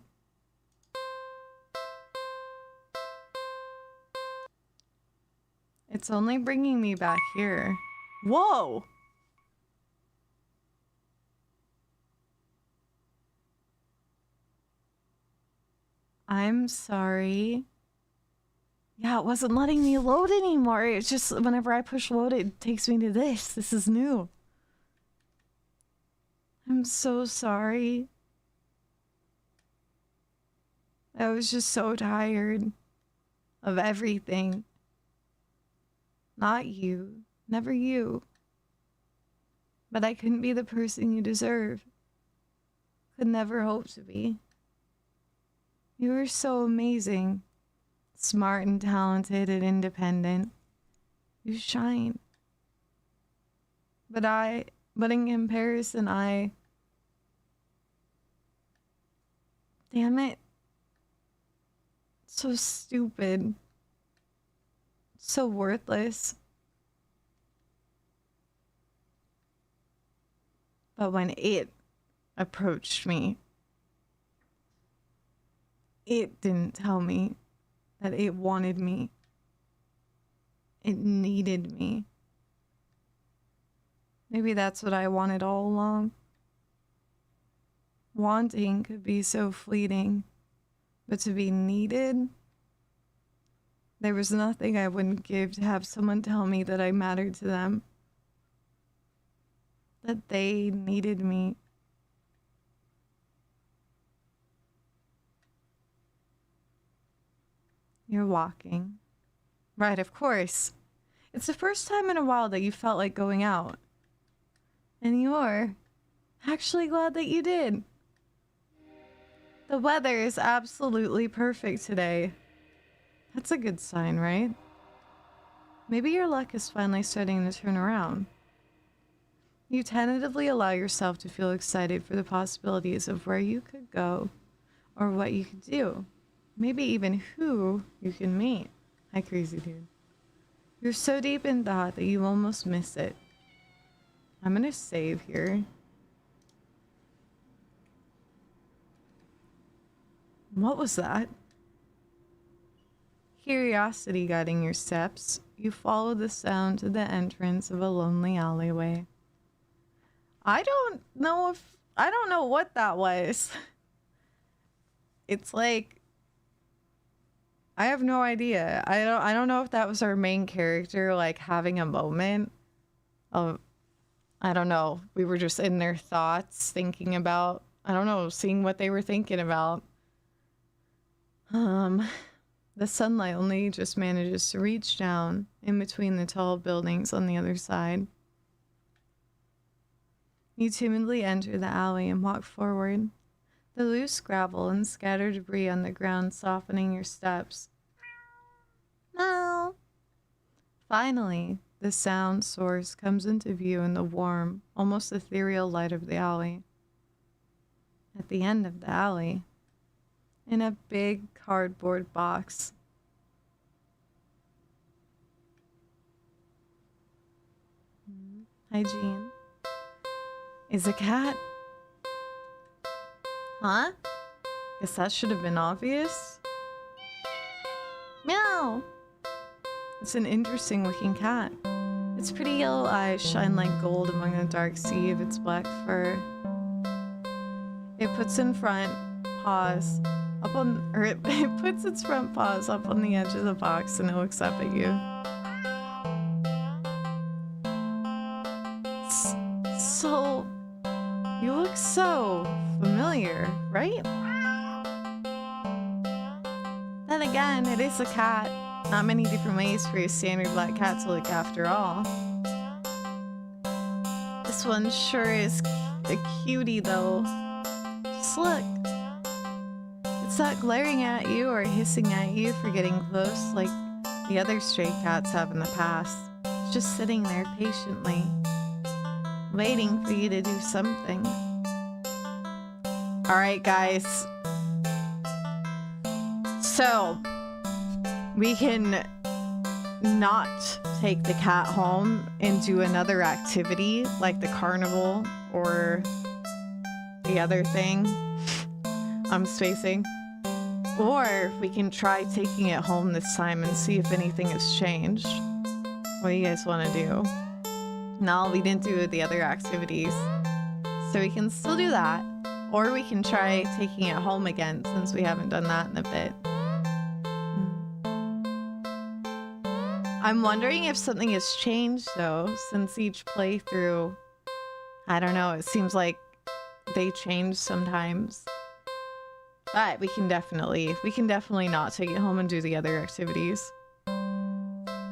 It's only bringing me back here. Whoa! I'm sorry. Yeah, it wasn't letting me load anymore. It's just whenever I push load, it takes me to this. This is new. I'm so sorry. I was just so tired of everything. Not you. Never you. But I couldn't be the person you deserve. Could never hope to be. You were so amazing. Smart and talented and independent. You shine. But in comparison, damn it. So stupid. So worthless. But when it approached me, it didn't tell me that it wanted me. It needed me. Maybe that's what I wanted all along. Wanting could be so fleeting, but to be needed, there was nothing I wouldn't give to have someone tell me that I mattered to them. That they needed me. You're walking. Right, of course. It's the first time in a while that you felt like going out. And you're actually glad that you did. The weather is absolutely perfect today. That's a good sign, right? Maybe your luck is finally starting to turn around. You tentatively allow yourself to feel excited for the possibilities of where you could go or what you could do. Maybe even who you can meet. Hi, crazy dude. You're so deep in thought that you almost miss it. I'm gonna save here. What was that? Curiosity guiding your steps, you follow the sound to the entrance of a lonely alleyway. I don't know what that was. It's like, I have no idea. I don't know if that was our main character like having a moment of, I don't know. We were just in their thoughts thinking about, I don't know, seeing what they were thinking about. The sunlight only just manages to reach down in between the tall buildings on the other side. You timidly enter the alley and walk forward, the loose gravel and scattered debris on the ground softening your steps. No. Finally, the sound source comes into view in the warm, almost ethereal light of the alley. At the end of the alley, in a big cardboard box, hygiene, is a cat. Huh? Guess that should have been obvious. Meow! It's an interesting looking cat. Its pretty yellow eyes shine like gold among the dark sea of its black fur. It puts its front paws up on the edge of the box and it looks up at you. So, you look so familiar, right? Then again, it is a cat. Not many different ways for your standard black cat to look after all. This one sure is a cutie though. Just look. It's not glaring at you or hissing at you for getting close like the other stray cats have in the past. It's just sitting there patiently, waiting for you to do something. Alright guys. So, we can not take the cat home and do another activity like the carnival or the other thing. I'm spacing. Or we can try taking it home this time and see if anything has changed. What do you guys want to do? No, we didn't do the other activities. So we can still do that. Or we can try taking it home again since we haven't done that in a bit. I'm wondering if something has changed though since each playthrough. I don't know, it seems like they change sometimes. But we can definitely not take it home and do the other activities.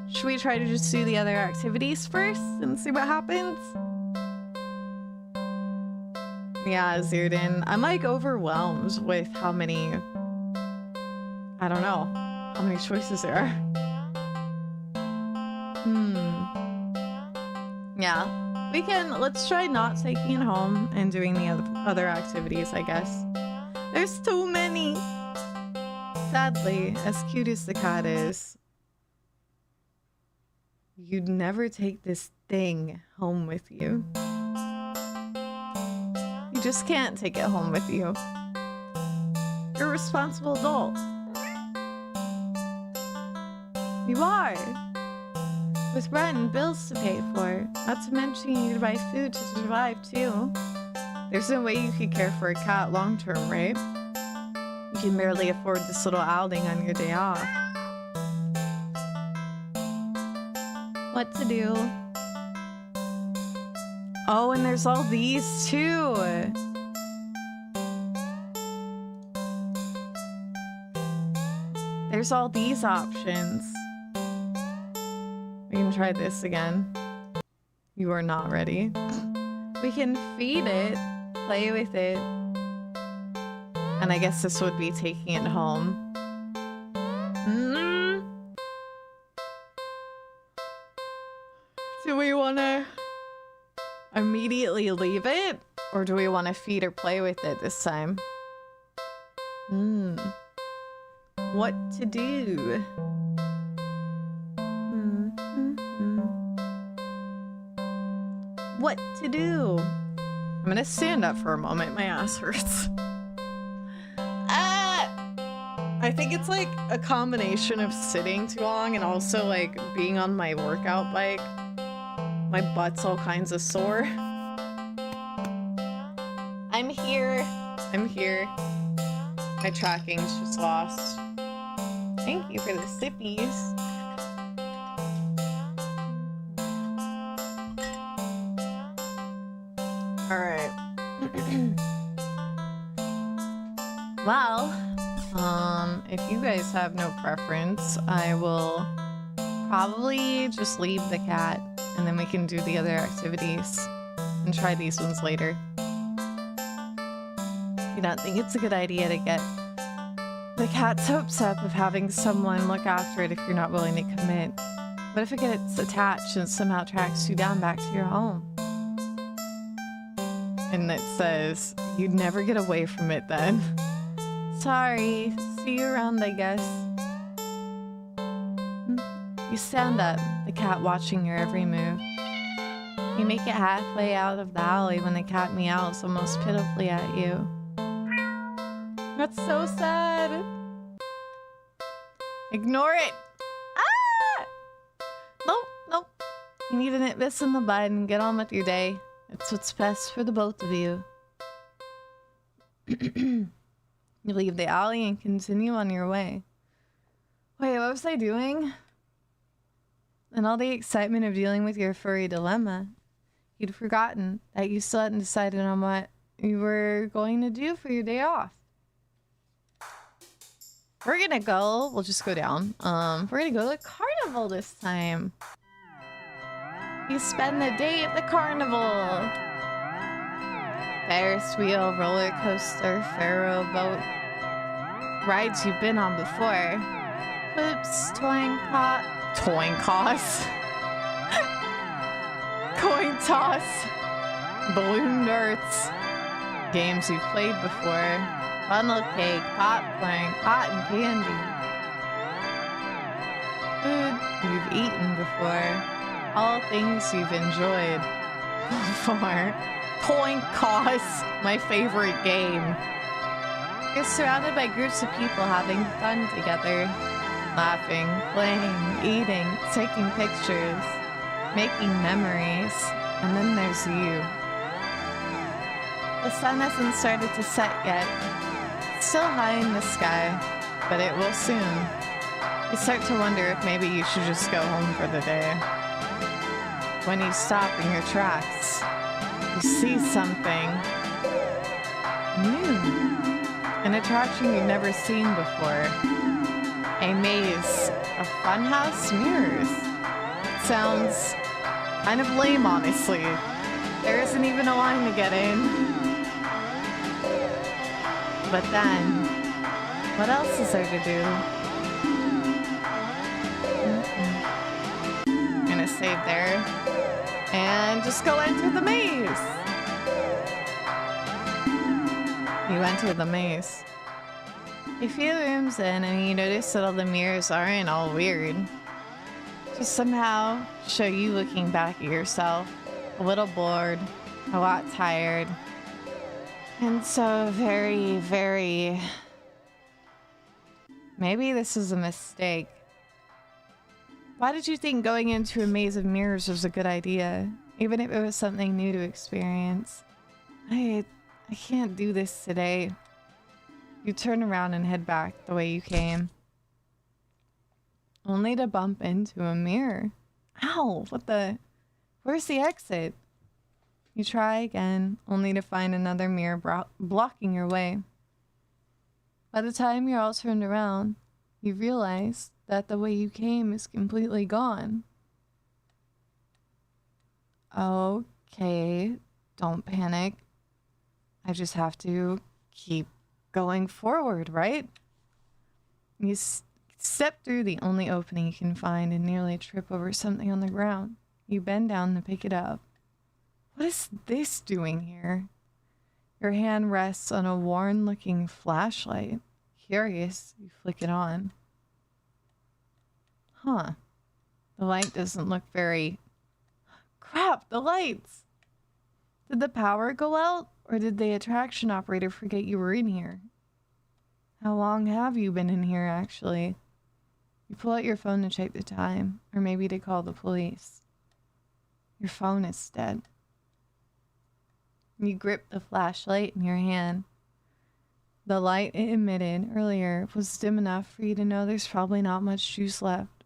Should we try to just do the other activities first and see what happens? Yeah, Zirdan. I'm like overwhelmed with how many, I don't know, how many choices there are. Yeah, let's try not taking it home and doing the other activities, I guess. There's too many. Sadly, as cute as the cat is, you'd never take this thing home with you. You just can't take it home with you. You're a responsible adult. You are. With rent and bills to pay for, not to mention you need to buy food to survive too. There's no way you could care for a cat long term, right? You can barely afford this little outing on your day off. What to do? Oh, and there's all these too. There's all these options. We can try this again. You are not ready. We can feed it, play with it, and I guess this would be taking it home. Do we want to immediately leave it, or do we want to feed or play with it this time? What to do? What to do? I'm gonna stand up for a moment. My ass hurts. I think it's like a combination of sitting too long and also like being on my workout bike. My butt's all kinds of sore. I'm here. I'm here. My tracking's just lost. Thank you for the sippies. Alright. Well, if you guys have no preference, I will probably just leave the cat and then we can do the other activities and try these ones later. You don't think it's a good idea to get the cat's hopes up of having someone look after it if you're not willing to commit? What if it gets attached and somehow tracks you down back to your home? And it says, you'd never get away from it then. Sorry, see you around, I guess. You stand up, the cat watching your every move. You make it halfway out of the alley when the cat meows almost pitifully at you. That's so sad. Ignore it. Ah! Nope, nope. You need a nip this in the bud and get on with your day. It's what's best for the both of you. You leave the alley and continue on your way. Wait, what was I doing? In all the excitement of dealing with your furry dilemma, you'd forgotten that you still hadn't decided on what you were going to do for your day off. We're gonna go, we'll just go down. We're gonna go to the carnival this time. You spend the day at the carnival. Ferris wheel, roller coaster, pharaoh boat. Rides you've been on before. Hoops, coin toss, balloon darts, games you've played before, funnel cake, popcorn, cotton candy, food you've eaten before, all things you've enjoyed before. Coin toss, my favorite game. You're surrounded by groups of people having fun together. Laughing, playing, eating, taking pictures, making memories, and then there's you. The sun hasn't started to set yet. It's still high in the sky, but it will soon. You start to wonder if maybe you should just go home for the day. When you stop in your tracks, you see something new. An attraction you've never seen before. A maze of funhouse mirrors. It sounds kind of lame, honestly. There isn't even a line to get in. But then, what else is there to do? I'm gonna save there and just go enter the maze. You enter the maze. A few rooms in and you notice that all the mirrors aren't all weird. Just somehow show you looking back at yourself, a little bored, a lot tired, and so very, very... Maybe this is a mistake. Why did you think going into a maze of mirrors was a good idea, even if it was something new to experience? I can't do this today. You turn around and head back the way you came. Only to bump into a mirror. Ow, what the... Where's the exit? You try again, only to find another mirror blocking your way. By the time you're all turned around, you realize that the way you came is completely gone. Okay, don't panic. I just have to keep going forward, right? You step through the only opening you can find and nearly trip over something on the ground. You bend down to pick it up. What is this doing here? Your hand rests on a worn-looking flashlight. Curious, you flick it on. Huh. The light doesn't look very... Crap, the lights! Did the power go out? Or did the attraction operator forget you were in here? How long have you been in here, actually? You pull out your phone to check the time, or maybe to call the police. Your phone is dead. You grip the flashlight in your hand. The light it emitted earlier was dim enough for you to know there's probably not much juice left.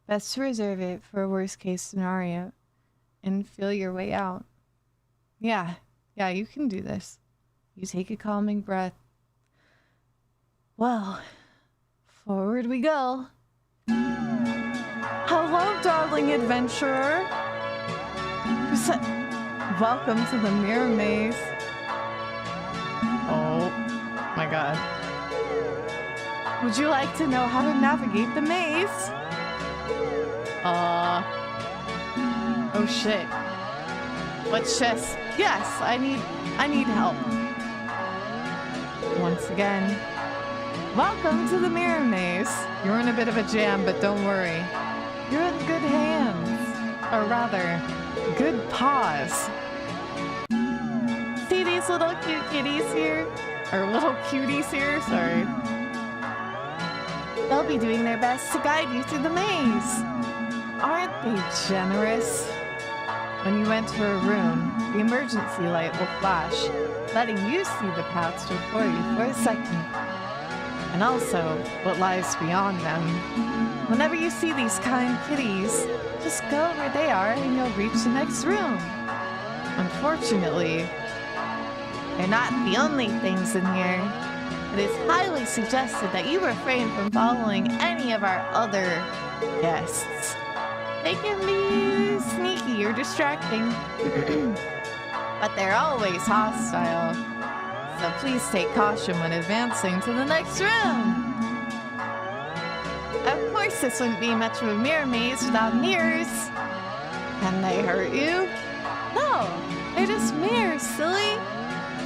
Best to reserve it for a worst-case scenario and feel your way out. Yeah, you can do this. You take a calming breath. Well, forward we go. Hello, darling adventurer. Welcome to the mirror maze. Oh my god. Would you like to know how to navigate the maze? Oh shit. What's this? Yes, I need help. Once again, welcome to the mirror maze. You're in a bit of a jam, but don't worry. You're in good hands. Or rather, good paws. See these little cute kitties here? Or little cuties here, sorry. They'll be doing their best to guide you through the maze. Aren't they generous? When you enter a room, the emergency light will flash, letting you see the paths before you for a second. And also, what lies beyond them. Whenever you see these kind kitties, just go where they are and you'll reach the next room. Unfortunately, they're not the only things in here. It is highly suggested that you refrain from following any of our other guests. They can be sneaky or distracting, but they're always hostile. So please take caution when advancing to the next room. Of course, this wouldn't be much of a mirror maze without mirrors. Can they hurt you? No, they're just mirrors, silly.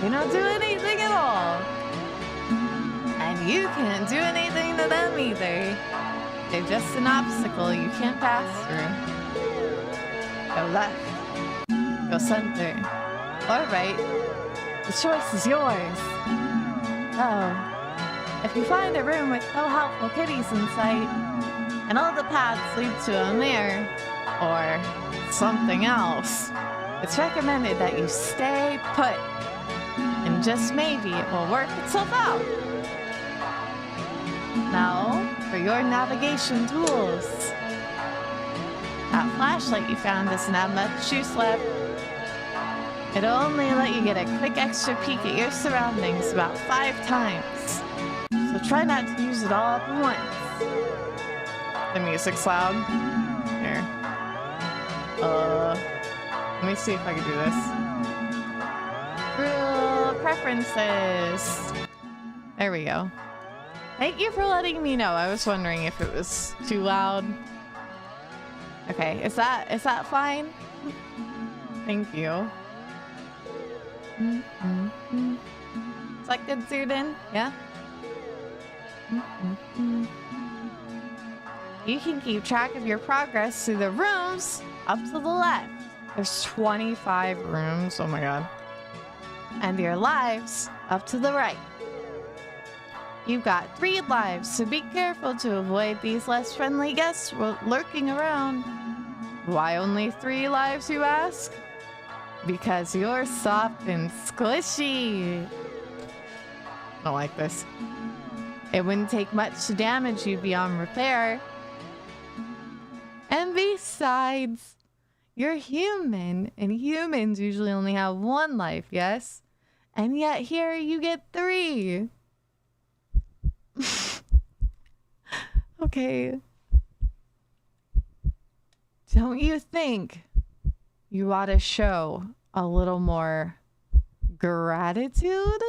They don't do anything at all. And you can't do anything to them either. They're just an obstacle you can't pass through. Go left. Go center. Or right. The choice is yours. Oh. If you find a room with no helpful kitties in sight, and all the paths lead to a mirror, or something else, it's recommended that you stay put. And just maybe it will work itself out. Now, for your navigation tools. That flashlight you found doesn't have much juice left. It'll only let you get a quick extra peek at your surroundings about 5 times. So try not to use it all at once. The music's loud. Here. Let me see if I can do this. Real preferences. There we go. Thank you for letting me know. I was wondering if it was too loud. Okay, is that fine? Thank you. Is that good, Zerden? Yeah? You can keep track of your progress through the rooms up to the left. There's 25 rooms. Oh my god. And your lives up to the right. You've got 3 lives, so be careful to avoid these less friendly guests lurking around. Why only 3 lives, you ask? Because you're soft and squishy. I don't like this. It wouldn't take much to damage you beyond repair. And besides, you're human, and humans usually only have 1 life, yes? And yet here you get 3. Okay. Don't you think you ought to show a little more gratitude?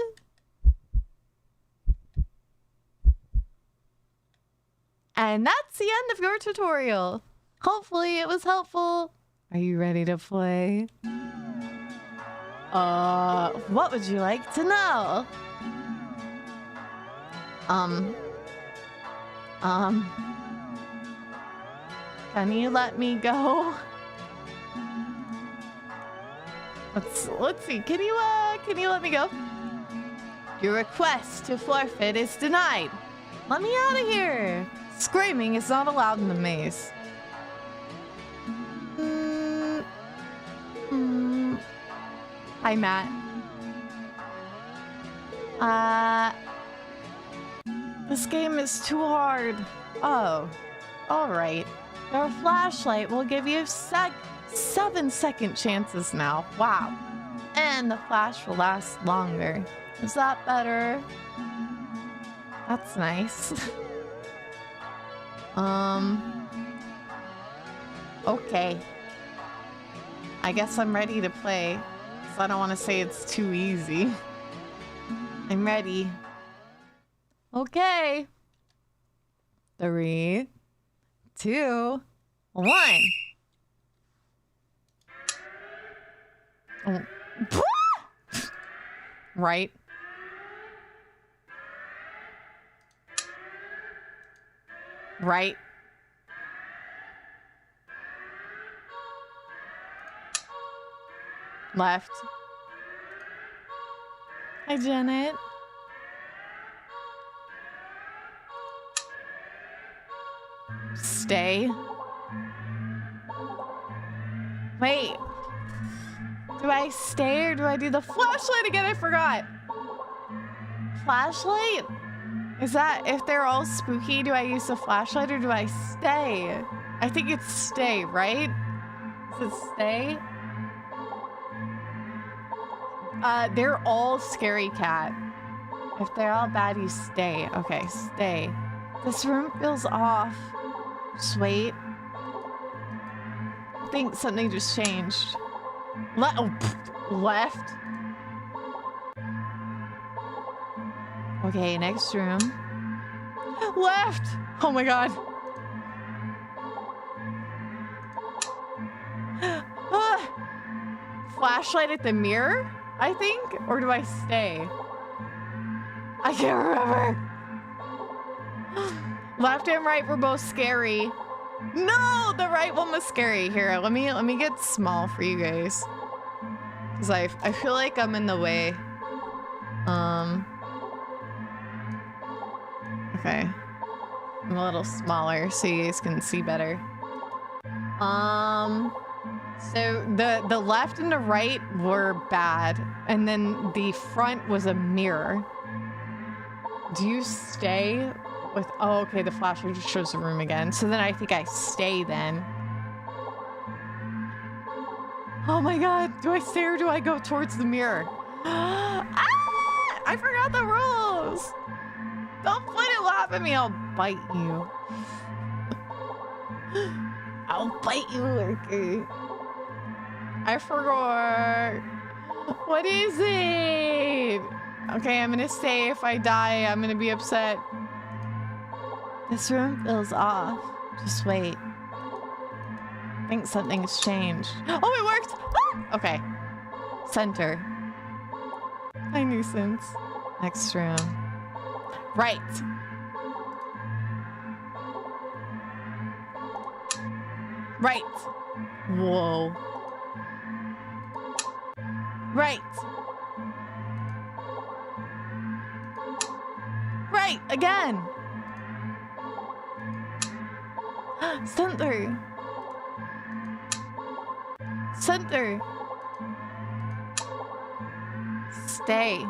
And that's the end of your tutorial. Hopefully it was helpful. Are you ready to play? What would you like to know? Can you let me go? Let's see. Can you let me go? Your request to forfeit is denied. Let me out of here. Screaming is not allowed in the maze. Hi, Matt. This game is too hard. Oh, all right. Your flashlight will give you 7-second chances now. Wow. And the flash will last longer. Is that better? That's nice. Okay. I guess I'm ready to play. So I don't want to say it's too easy. I'm ready. Okay. 3, 2, 1. Oh. Right. Right. Left. Hi, Janet. Stay. Wait. Do I stay or do I do the flashlight again? I forgot. Flashlight? Is that if they're all spooky, do I use the flashlight or do I stay? I think it's stay, right? Is it stay? They're all scary cat. If they're all bad, you stay. Okay, stay. This room feels off. Just wait. I think something just changed. Left. Okay, next room. Left! Oh my god. Flashlight at the mirror, I think? Or do I stay? I can't remember. Left and right were both scary. No, the right one was scary. Here, let me get small for you guys. Cause I feel like I'm in the way. Okay. I'm a little smaller so you guys can see better. So the left and the right were bad, and then the front was a mirror. Do you stay with... Oh, okay, the flashlight just shows the room again. So then I think I stay then. Oh my god, do I stay or do I go towards the mirror? Ah! I forgot the rules! Don't point and laugh at me, I'll bite you. I'll bite you, okay. I forgot. What is it? Okay, I'm gonna stay. If I die, I'm gonna be upset. This room feels off. Just wait. I think something's changed. Oh, it worked! Ah! Okay. Center. Hi, nuisance. Next room. Right. Right. Whoa. Right. Right, again. Center. Center. Stay.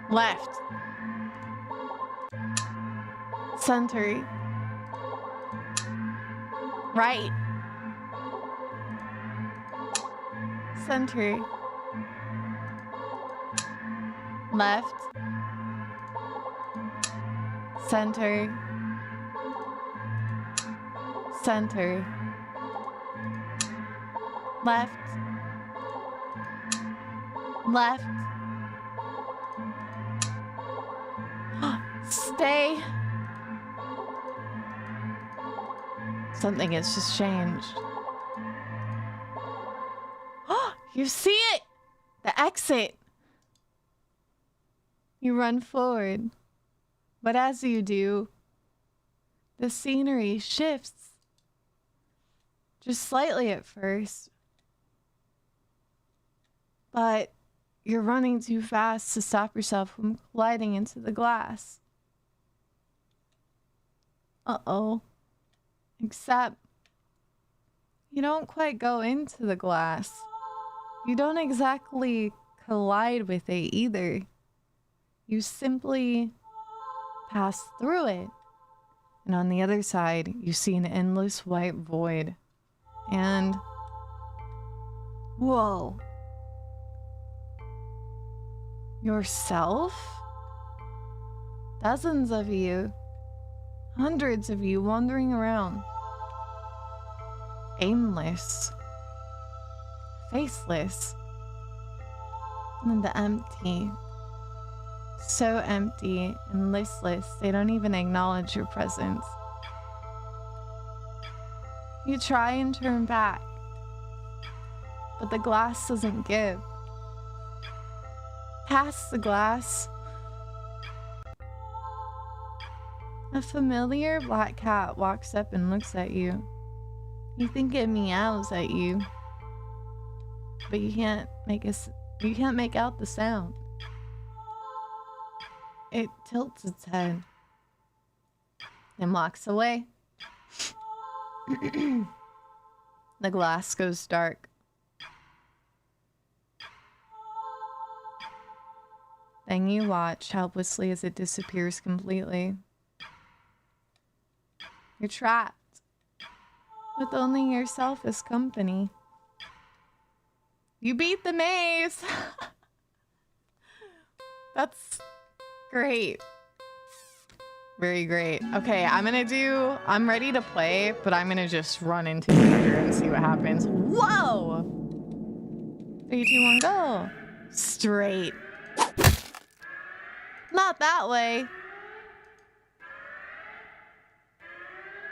Left. Center. Right. Center. Left. Center. Center. Left. Left. Stay. Something has just changed. You see it! The exit! You run forward. But as you do, the scenery shifts. Just slightly at first. but you're running too fast to stop yourself from colliding into the glass. Uh-oh. Except you don't quite go into the glass. You don't exactly collide with it either. You simply pass through it. And on the other side, you see an endless white void. And whoa. Yourself? Dozens of you. Hundreds of you wandering around. Aimless. Faceless. And empty. So empty and listless, they don't even acknowledge your presence. You try and turn back, but the glass doesn't give. Past the glass, a familiar black cat walks up and looks at you. You think it meows at you, but you can't make out the sound. It tilts its head and walks away. The glass goes dark. Then you watch helplessly as it disappears completely. You're trapped with only yourself as company. You beat the maze! That's great. Very great. Okay, I'm ready to play, but I'm gonna just run into danger and see what happens. Whoa! 3, 2, 1, go! Straight. Not that way.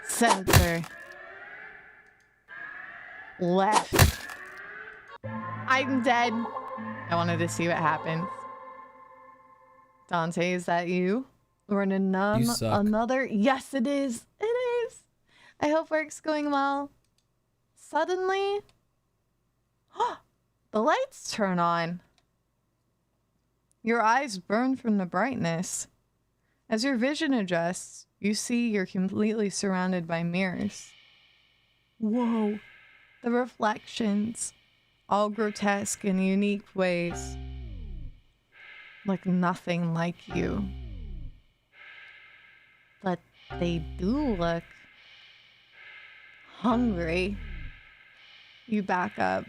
Center. Left. I'm dead. I wanted to see what happens. Dante, is that you? Or another? Yes, it is. It is. I hope work's going well. Suddenly, the lights turn on. Your eyes burn from the brightness. As your vision adjusts, you see you're completely surrounded by mirrors. Whoa. The reflections, all grotesque in unique ways. Look nothing like you. But they do look hungry. You back up.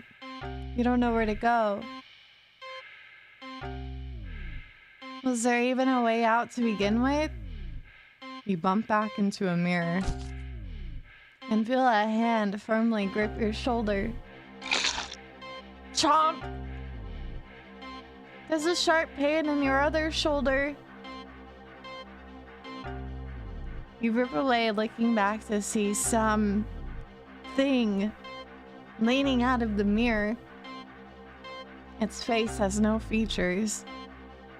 You don't know where to go. Was there even a way out to begin with? You bump back into a mirror and feel a hand firmly grip your shoulder. Chomp! There's a sharp pain in your other shoulder. You rip away, looking back to see some thing leaning out of the mirror. Its face has no features,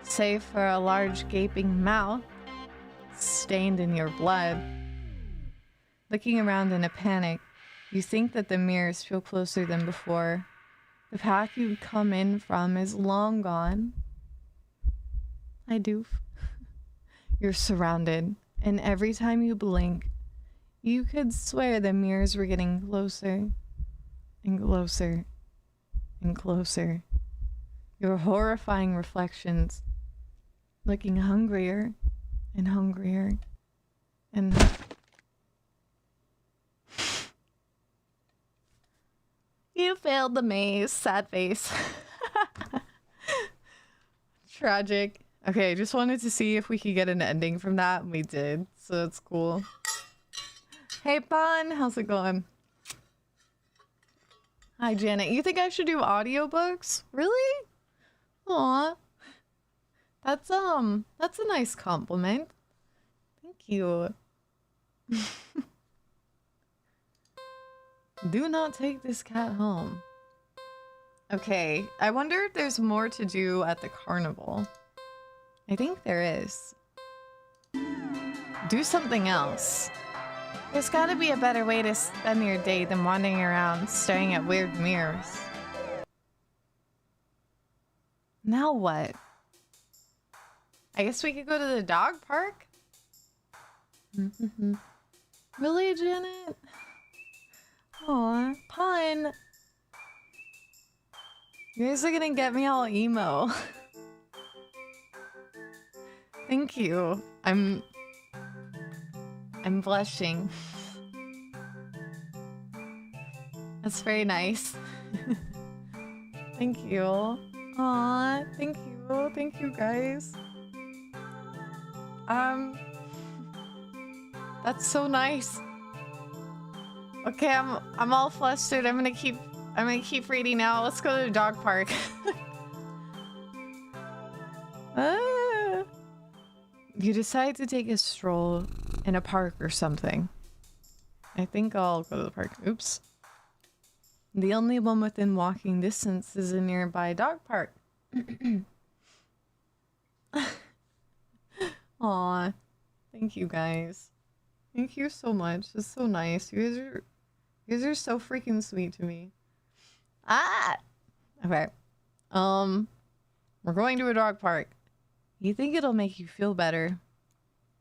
save for a large gaping mouth stained in your blood. Looking around in a panic, you think that the mirrors feel closer than before. The path you'd come in from is long gone. I do. You're surrounded, and every time you blink, you could swear the mirrors were getting closer and closer and closer. Your horrifying reflections looking hungrier and hungrier and you failed the maze. Sad face. Tragic. Okay, just wanted to see if we could get an ending from that, and we did, so that's cool. Hey, Bon, how's it going? Hi, Janet. You think I should do audiobooks? Really? Aw. That's a nice compliment. Thank you. Do not take this cat home. Okay, I wonder if there's more to do at the carnival. I think there is. Do something else. There's gotta be a better way to spend your day than wandering around staring at weird mirrors. Now what? I guess we could go to the dog park? Really, Janet? Aw, pun. You guys are gonna get me all emo. Thank you. I'm blushing. That's very nice. Thank you. Aw, thank you. Thank you guys. That's so nice. Okay, I'm all flustered. I'm gonna keep reading now. Let's go to the dog park. Ah. You decide to take a stroll in a park or something. I think I'll go to the park. Oops. The only one within walking distance is a nearby dog park. Aw. Thank you guys. Thank you so much. It's so nice. You guys are so freaking sweet to me. Ah! Okay. We're going to a dog park. You think it'll make you feel better.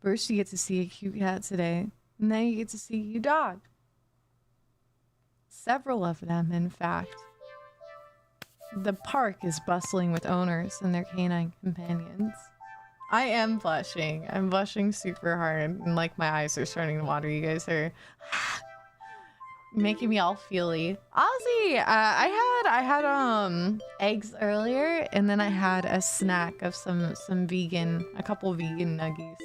First you get to see a cute cat today, and then you get to see a dog. Several of them, in fact. The park is bustling with owners and their canine companions. I am blushing. I'm blushing super hard, and like my eyes are starting to water. You guys are making me all feely. Ozzy, I had eggs earlier, and then I had a snack of some vegan, a couple vegan nuggies.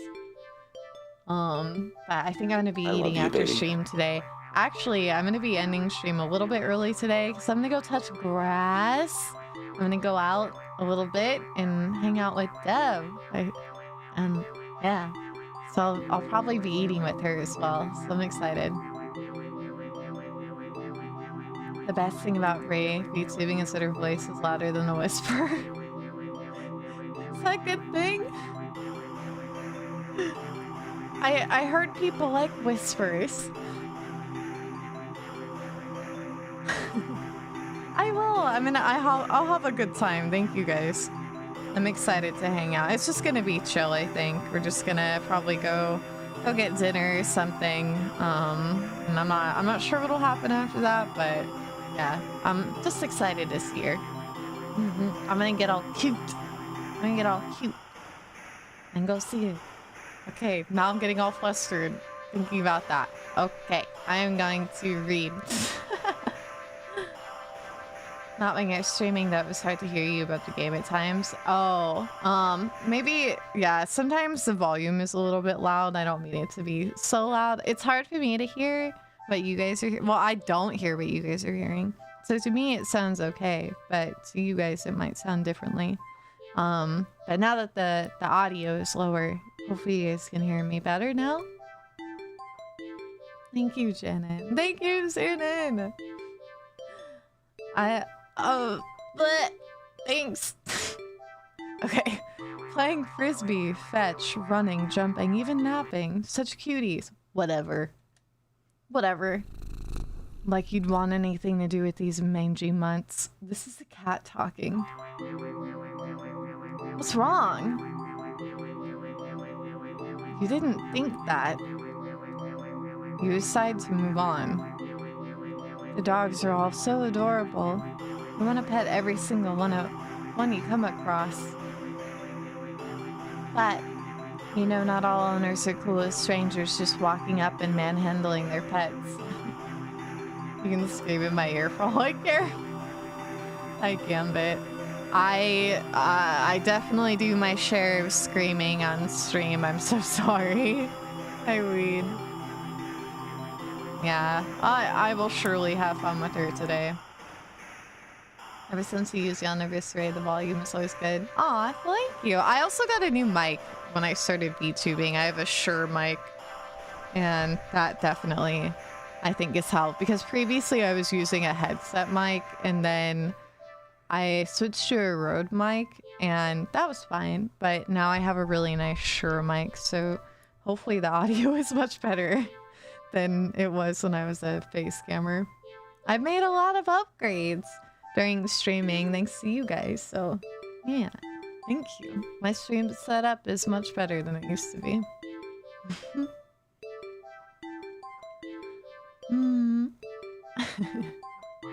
But I think I'm gonna be eating after stream today. Actually, I'm gonna be ending stream a little bit early today because I'm gonna go touch grass. I'm gonna go out a little bit and hang out with Deb. Yeah. So I'll probably be eating with her as well. So I'm excited. The best thing about Ray VTubing is that her voice is louder than a whisper. Is that a good thing? I heard people like whispers. I will. I'll have a good time. Thank you guys. I'm excited to hang out. It's just gonna be chill, I think. We're just gonna probably go get dinner or something. And I'm not sure what'll happen after that, but yeah, I'm just excited to see her. I'm gonna get all cute. And go see her. Okay, now I'm getting all flustered thinking about that. Okay, I am going to read. Not when you're streaming, that was hard to hear you about the game at times. Oh, maybe, yeah, sometimes the volume is a little bit loud. I don't mean it to be so loud. It's hard for me to hear what you guys are hearing. Well, I don't hear what you guys are hearing. So to me, it sounds okay, but to you guys, it might sound differently. But now that the audio is lower, hopefully you guys can hear me better now. Thank you, Janet. Thank you, Janet. Thanks. Okay. Playing frisbee, fetch, running, jumping, even napping. Such cuties. Whatever. Like you'd want anything to do with these mangy mutts. This is a cat talking. What's wrong? You didn't think that. You decide to move on. The dogs are all so adorable. You want to pet every single one you come across. But, you know, not all owners are cool as strangers just walking up and manhandling their pets. You can scream in my ear for all I care. Hi, Gambit. I definitely do my share of screaming on stream. I'm so sorry. Hi, Weed. Yeah, I will surely have fun with her today. Ever since you used the anniversary, the volume is always good. Aw, thank you. I also got a new mic when I started VTubing. I have a Shure mic, and that definitely, I think, has helped. Because previously I was using a headset mic, and then I switched to a Rode mic, and that was fine. But now I have a really nice Shure mic, so hopefully the audio is much better than it was when I was a face scammer. I've made a lot of upgrades during streaming thanks to you guys, so Yeah, thank you. My stream setup is much better than it used to be.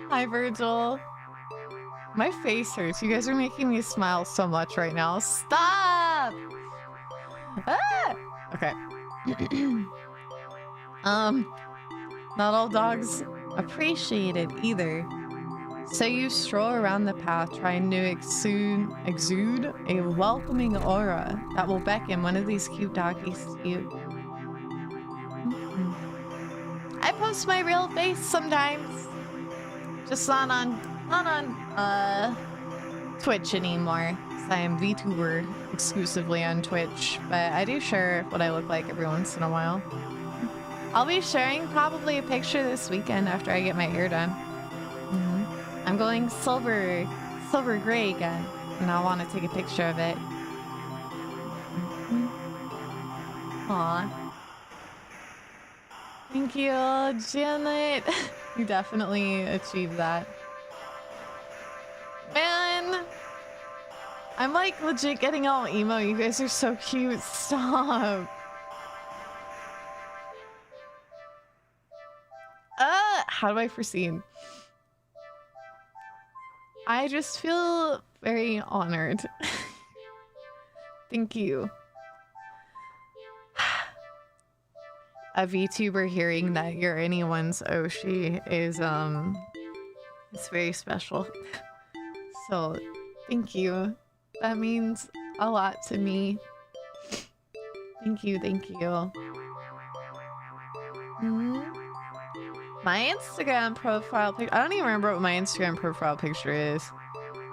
Hi, Virgil. My face hurts. You guys are making me smile so much right now. Stop! Ah! Okay. Not all dogs appreciate it either. So you stroll around the path trying to exude a welcoming aura that will beckon one of these cute doggies to you. I post my real face sometimes. Just not on Twitch anymore. I am VTuber exclusively on Twitch, but I do share what I look like every once in a while. I'll be sharing probably a picture this weekend after I get my hair done. I'm going silver gray again, and I want to take a picture of it. Aw. Thank you, Janet. You definitely achieved that. Man! I'm like legit getting all emo. You guys are so cute. Stop. How do I proceed? I just feel very honored. Thank you. A VTuber hearing that you're anyone's Oshi is it's very special. So thank you. That means a lot to me. Thank you, thank you. My Instagram profile picture, I don't even remember what my Instagram profile picture is.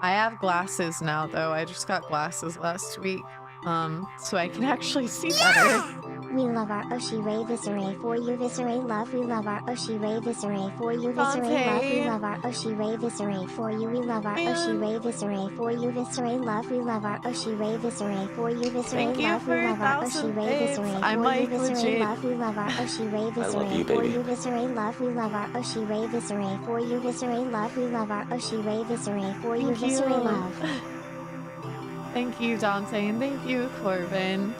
I have glasses now though. I just got glasses last week. So I can actually see better. We love our 𝗠𝗘𝗗𝗑𝗧𝗧 for you, 𝗦𝗨𝗣𝗣𝗢𝗧 love. We love our 𝗠𝗘𝗗𝗑𝗧𝗧 for you, 𝗦𝗨𝗣𝗣𝗢𝗡 love. We love our 𝗠𝗘𝗗𝗑𝗧𝗧 for you. We love our 𝗠𝗘𝗗𝗧𝗧 for you, 𝗦𝗨𝗣𝗣𝗢𝗡 love. We love our 𝗠𝗘𝗗𝗧𝗧 for you, Thank you 𝗦𝗨𝗣𝗣𝗢𝗡 for love. We love our 1,000 bits. 𝗠𝗘𝗗𝗧𝗧 I'm for you, like legit. 𝗦𝗨𝗣𝗣𝗢𝗡 love. We love our 𝗠𝗘𝗗𝗧𝗧 for you, 𝗦𝗨𝗣𝗣𝗢𝗡 love. We love our 𝗠𝗘𝗗𝗧𝗧 for you, 𝗦𝗨𝗣𝗣𝗢𝗡 love. We love our 𝗠𝗘𝗗𝗧𝗧 for you, 𝗦𝗨𝗣𝗣𝗢𝗡 love. Thank you, Dante, and thank you, Corbin.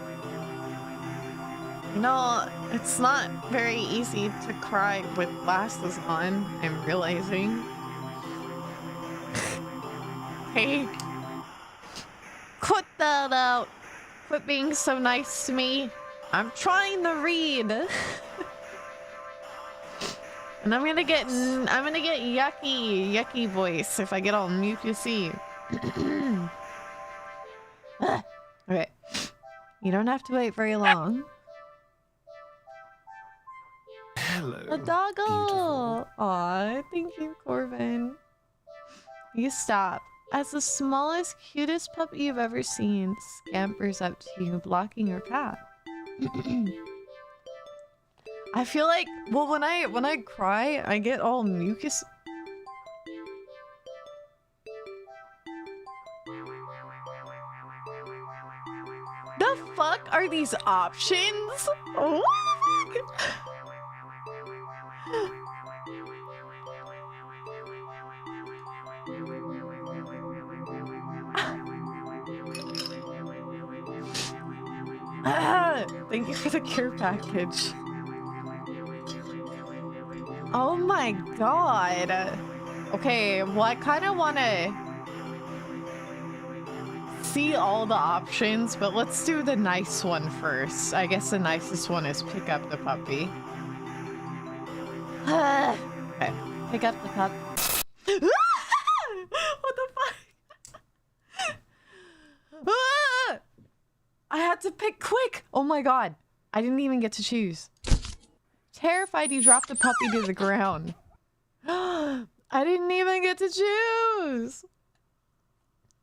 You know, it's not very easy to cry with glasses on, I'm realizing. Hey, cut that out. Quit being so nice to me. I'm trying to read. And I'm gonna get yucky voice if I get all mucusy. Okay. You don't have to wait very long. Hello. A doggo! Aw, thank you, Corbin. You stop. As the smallest, cutest puppy you've ever seen scampers up to you, blocking your path. I feel like, well, when I cry, I get all mucus. The fuck are these options? What the fuck? Thank you for the care package. Oh my god. Okay, well, I kind of want to see all the options, but let's do the nice one first. I guess the nicest one is pick up the puppy. Okay, pick up the pup. What the fuck? I had to pick quick. Oh my god. I didn't even get to choose. Terrified you dropped the puppy to the ground. I didn't even get to choose.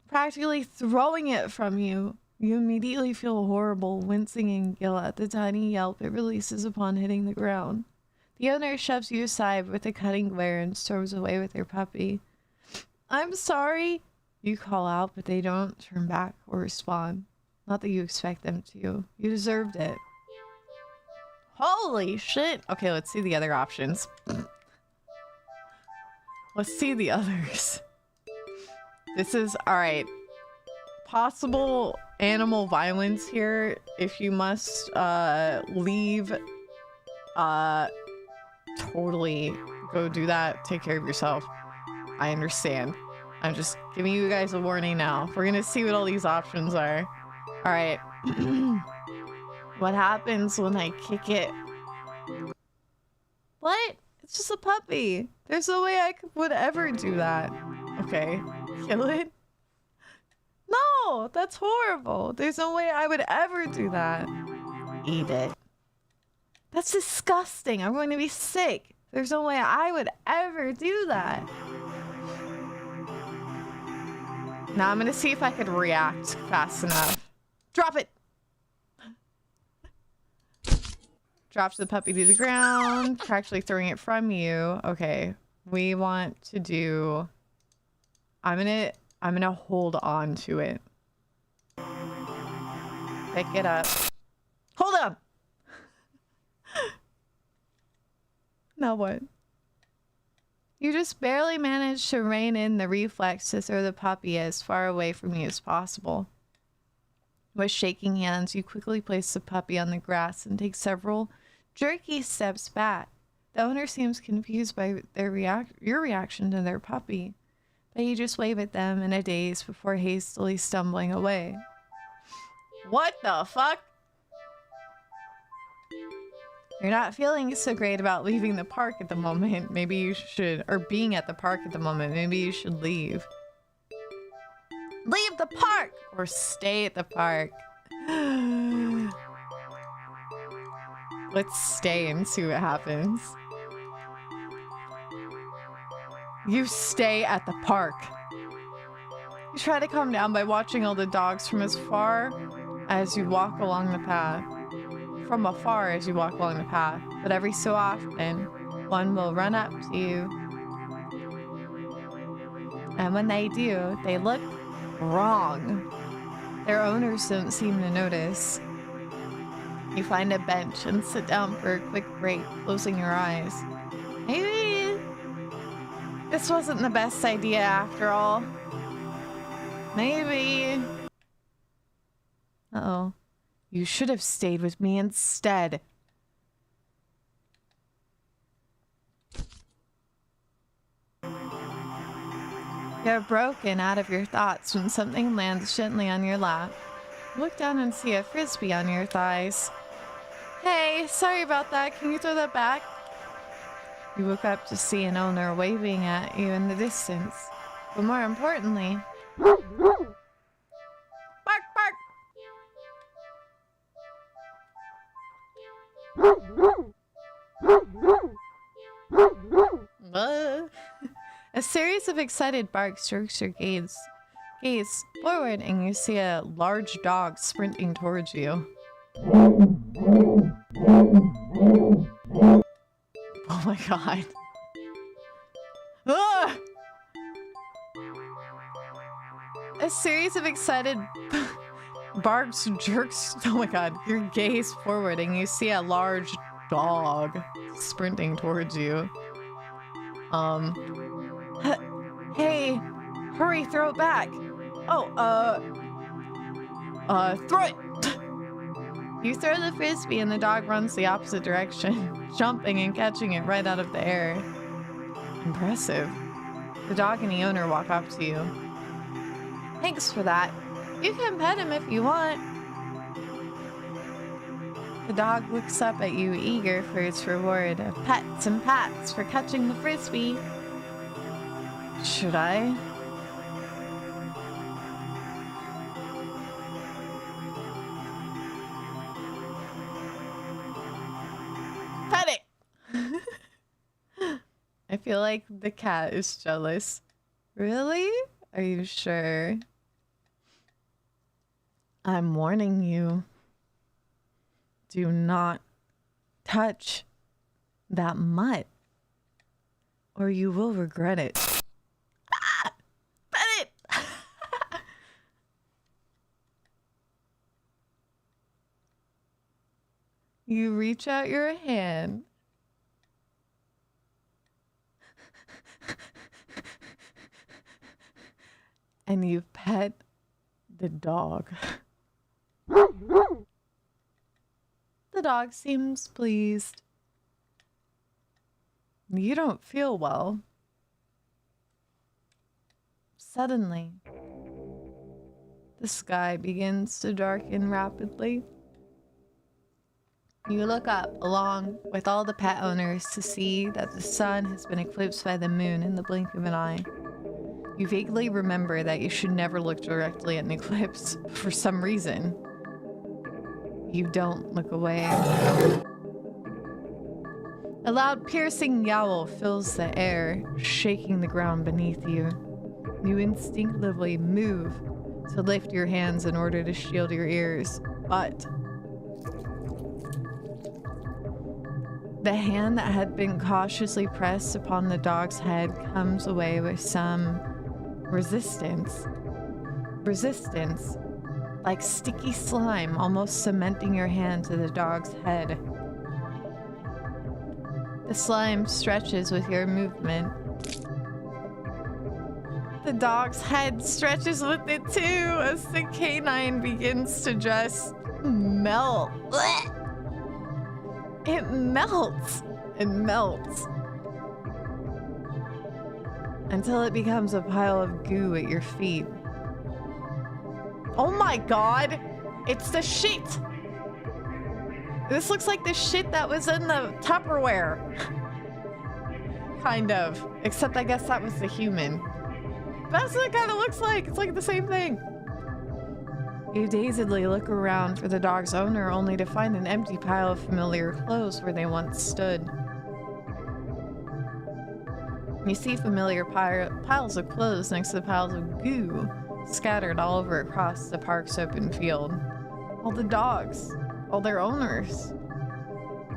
Practically throwing it from you. You immediately feel horrible, wincing and gill at the tiny yelp it releases upon hitting the ground. The owner shoves you aside with a cutting glare and storms away with your puppy. I'm sorry. You call out, but they don't turn back or respond. Not that you expect them to. You deserved it. Holy shit! Okay, let's see the other options. Let's see the others. This is... Alright. possible animal violence here. If you must leave, totally go do that. Take care of yourself. I understand. I'm just giving you guys a warning now. We're gonna see what all these options are. All right. What happens when I kick it? What? It's just a puppy. There's no way I would ever do that. Okay. Kill it? No, that's horrible. There's no way I would ever do that. Eat it. That's disgusting. I'm going to be sick. There's no way I would ever do that. Now I'm going to see if I could react fast enough. Drop it. Drops the puppy to the ground. Actually throwing it from you. Okay. We want to do... I'm gonna hold on to it. Pick it up. Hold on! Now what? You just barely managed to rein in the reflex to throw the puppy as far away from you as possible. With shaking hands, you quickly place the puppy on the grass and take several jerky steps back. The owner seems confused by your reaction to their puppy, but you just wave at them in a daze before hastily stumbling away. What the fuck? You're not feeling so great about leaving the park at the moment. Maybe you should, or being at the park at the moment. Maybe you should leave. Leave the park! Or stay at the park. Let's stay and see what happens. You stay at the park. You try to calm down by watching all the dogs from as far as you walk along the path. From afar as you walk along the path. But every so often, one will run up to you. And when they do, they look wrong. Their owners don't seem to notice. You find a bench and sit down for a quick break, closing your eyes. Maybe this wasn't the best idea after all. Maybe. Uh-oh. You should have stayed with me instead. You're broken out of your thoughts when something lands gently on your lap. Look down and see a frisbee on your thighs. Hey, sorry about that. Can you throw that back? You look up to see an owner waving at you in the distance. But more importantly... Bark, bark! A series of excited barks jerks your gaze forward and you see a large dog sprinting towards you. Oh my god. Ah! A series of excited barks jerks, oh my god, your gaze forward and you see a large dog sprinting towards you. Hey, hurry, throw it back. Oh, throw it. You throw the frisbee and the dog runs the opposite direction, jumping and catching it right out of the air. Impressive. The dog and the owner walk up to you. Thanks for that. You can pet him if you want. The dog looks up at you, eager for its reward of pets and pats for catching the frisbee. Should I? Pet it! I feel like the cat is jealous. Really? Are you sure? I'm warning you. Do not touch that mutt, or you will regret it. Ah! Pet it! You reach out your hand. And you pet The dog. The dog seems pleased. You don't feel well. Suddenly, the sky begins to darken rapidly. You look up along with all the pet owners to see that the sun has been eclipsed by the moon in the blink of an eye. You vaguely remember that you should never look directly at an eclipse for some reason. You don't look away. A loud piercing yowl fills the air, shaking the ground beneath you. You instinctively move to lift your hands in order to shield your ears, but the hand that had been cautiously pressed upon the dog's head comes away with some resistance. Resistance, like sticky slime almost cementing your hand to the dog's head. The slime stretches with your movement. The dog's head stretches with it too as the canine begins to just melt. It melts and melts until it becomes a pile of goo at your feet. Oh my god! It's the shit! This looks like the shit that was in the Tupperware. Kind of. Except I guess that was the human. That's what it kind of looks like. It's like the same thing. You dazedly look around for the dog's owner only to find an empty pile of familiar clothes where they once stood. You see familiar piles of clothes next to the piles of goo scattered all over across the park's open field. All the dogs, all their owners.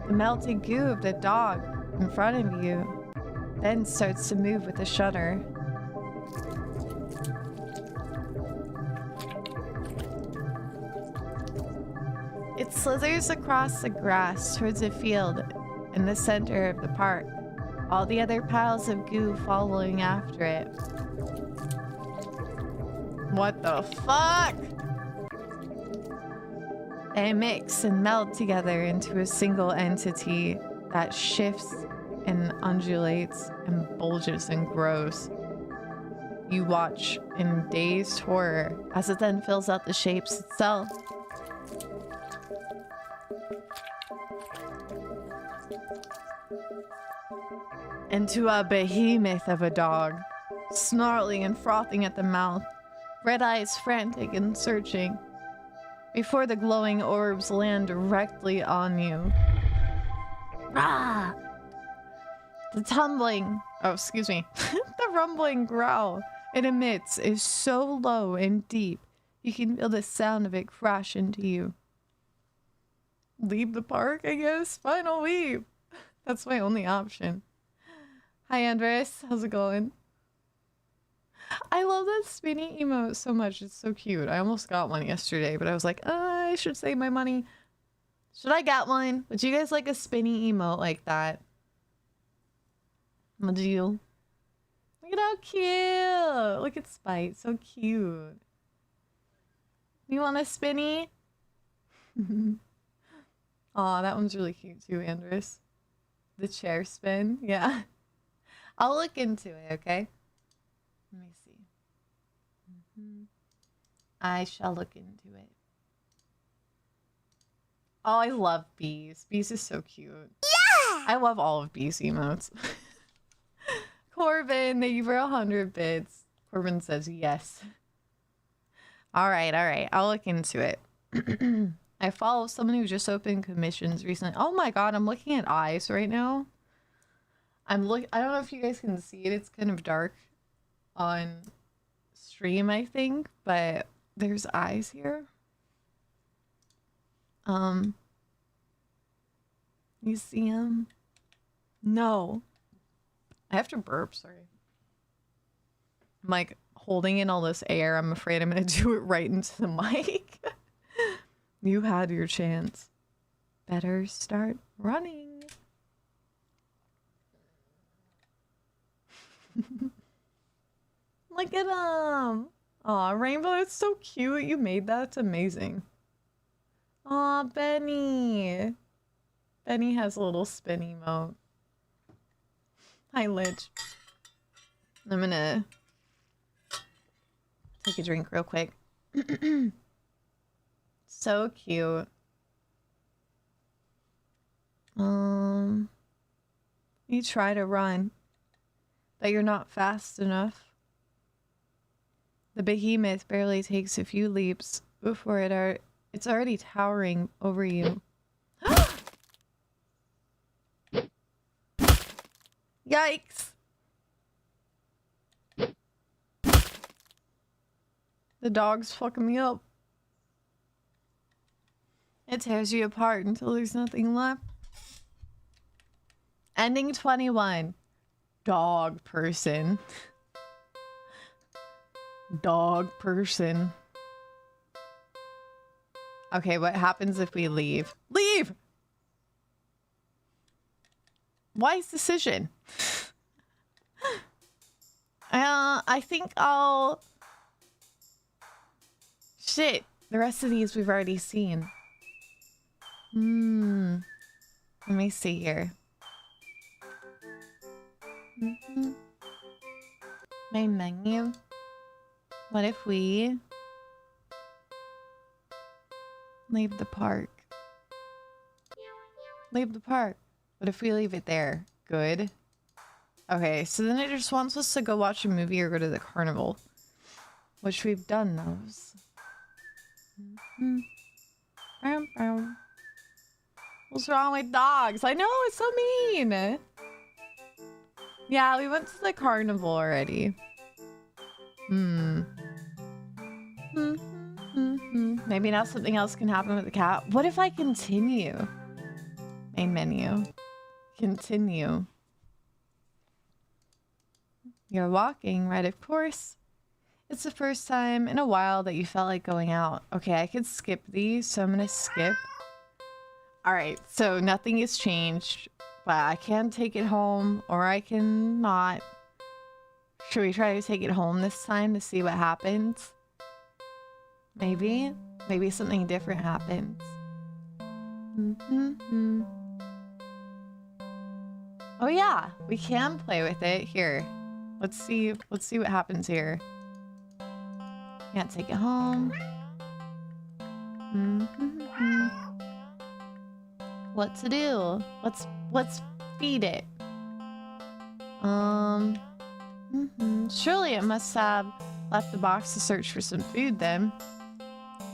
The melted goo of the dog in front of you then starts to move with a shudder. It slithers across the grass towards a field in the center of the park, all the other piles of goo following after it. What the fuck? They mix and meld together into a single entity that shifts and undulates and bulges and grows. You watch in dazed horror as it then fills out the shapes itself. Into a behemoth of a dog, snarling and frothing at the mouth, red eyes frantic and searching, before the glowing orbs land directly on you. Rah! The rumbling growl it emits is so low and deep, you can feel the sound of it crash into you. Leave the park, I guess? Fine, I'll leave. That's my only option. Hi, Andres. How's it going? I love that spinny emote so much. It's so cute. I almost got one yesterday, but I was like, I should save my money. Should I get one? Would you guys like a spinny emote like that? Would you? Look at how cute. Look at Spite. So cute. You want a spinny? Aw, that one's really cute too, Andres. The chair spin. Yeah. I'll look into it, okay? Let me see. I shall look into it. Oh, I love Bees. Bees is so cute. Yeah! I love all of Bees emotes. Corbin, thank you for 100 bits. Corbin says yes. Alright. I'll look into it. I follow someone who just opened commissions recently. Oh my god, I'm looking at eyes right now. I don't know if you guys can see it. It's kind of dark on stream, I think, but there's eyes here. You see them? No. I have to burp, sorry. I'm like holding in all this air. I'm afraid I'm gonna do it right into the mic. You had your chance. Better start running. Look at him. Aw, Rainbow, it's so cute. You made that. It's amazing. Aw, Benny. Benny has a little spin emote. Hi, Lich. I'm gonna take a drink real quick. So cute. You try to run, but you're not fast enough. The behemoth barely takes a few leaps before it's already towering over you. Yikes! The dog's fucking me up. It tears you apart until there's nothing left. Ending 21. Dog person. Dog person. Okay, what happens if we leave? Leave! Wise decision. I think I'll... Shit. The rest of these we've already seen. Let me see here. Main menu. What if we leave the park? Leave the park. What if we leave it there? Good. Okay, so then it just wants us to go watch a movie or go to the carnival. Which we've done those. What's wrong with dogs? I know, it's so mean. Yeah, we went to the carnival already. Maybe now something else can happen with the cat. What if I continue? Main menu. Continue. You're walking, right? Of course. It's the first time in a while that you felt like going out. Okay, I could skip these, so I'm gonna skip. Alright, so nothing has changed, but I can take it home, or I can not. Should we try to take it home this time to see what happens? Maybe? Maybe something different happens. Oh yeah, we can play with it. Here. Let's see what happens here. Can't take it home. What to do? Let's feed it. Surely it must have left the box to search for some food then.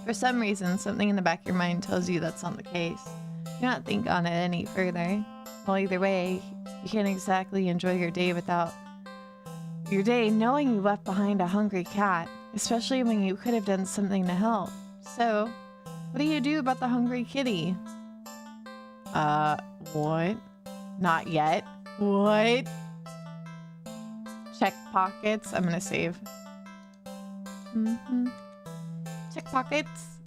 For some reason, something in the back of your mind tells you that's not the case. Do not think on it any further. Well, either way, you can't exactly enjoy your day knowing you left behind a hungry cat, especially when you could have done something to help. So, what do you do about the hungry kitty? What? Not yet. What? Check pockets. I'm gonna save. Check pockets.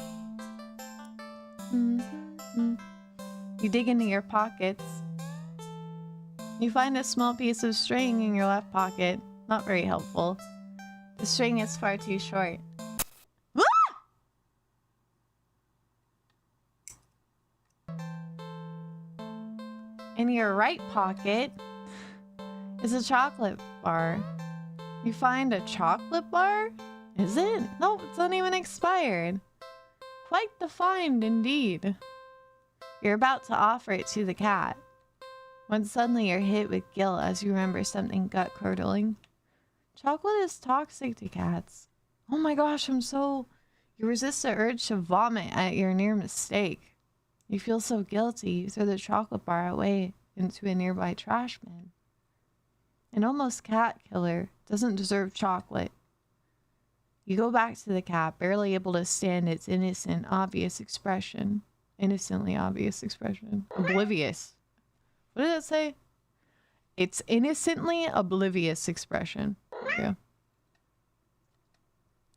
You dig into your pockets. You find a small piece of string in your left pocket. Not very helpful. The string is far too short. In your right pocket is a chocolate bar. You find a chocolate bar? Is it? No, it's not even expired. Quite the find indeed. You're about to offer it to the cat, when suddenly you're hit with guilt as you remember something gut-curdling. Chocolate is toxic to cats. Oh my gosh, You resist the urge to vomit at your near mistake. You feel so guilty, you throw the chocolate bar away into a nearby trash bin. An almost cat killer doesn't deserve chocolate. You go back to the cat, barely able to stand its innocently obvious expression. Oblivious. What did it say? It's innocently oblivious expression. Yeah.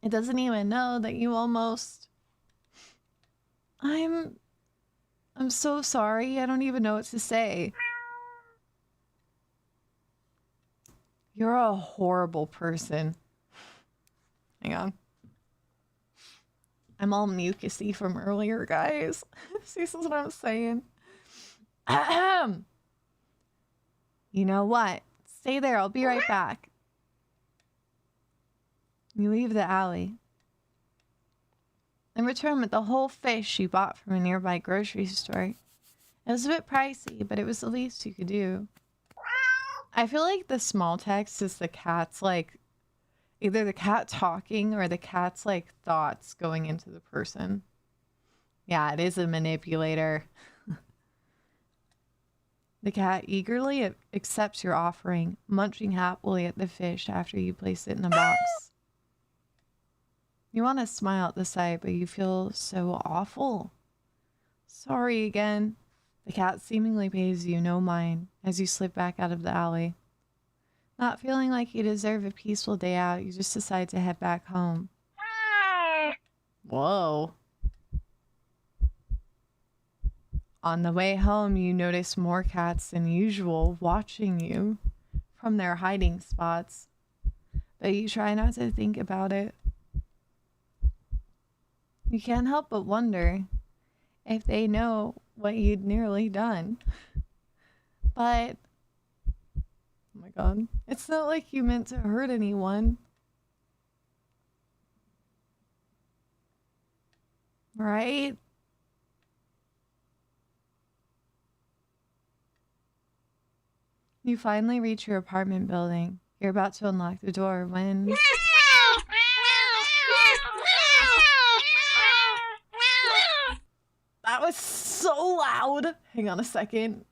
It doesn't even know that you almost... I'm so sorry. I don't even know what to say. You're a horrible person. Hang on. I'm all mucusy from earlier, guys. See, this is what I'm saying. Ahem. You know what? Stay there. I'll be right back. You leave the alley and return with the whole fish you bought from a nearby grocery store. It was a bit pricey, but it was the least you could do. I feel like the small text is the cat's, like, either the cat talking or the cat's, like, thoughts going into the person. Yeah, it is a manipulator. The cat eagerly accepts your offering, munching happily at the fish after you place it in a box. You want to smile at the sight, but you feel so awful. Sorry again. The cat seemingly pays you no mind as you slip back out of the alley. Not feeling like you deserve a peaceful day out, you just decide to head back home. Whoa. On the way home, you notice more cats than usual watching you from their hiding spots, but you try not to think about it. You can't help but wonder if they know what you'd nearly done. But, oh my god, it's not like you meant to hurt anyone. Right? You finally reach your apartment building. You're about to unlock the door when... That was so loud. Hang on a second.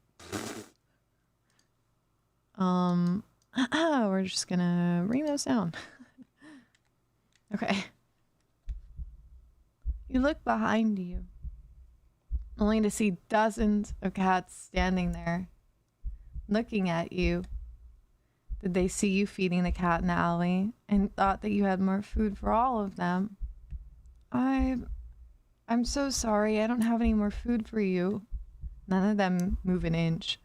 We're just gonna bring those down. Okay. You look behind you, only to see dozens of cats standing there, looking at you. Did they see you feeding the cat in the alley and thought that you had more food for all of them? I'm so sorry. I don't have any more food for you. None of them move an inch.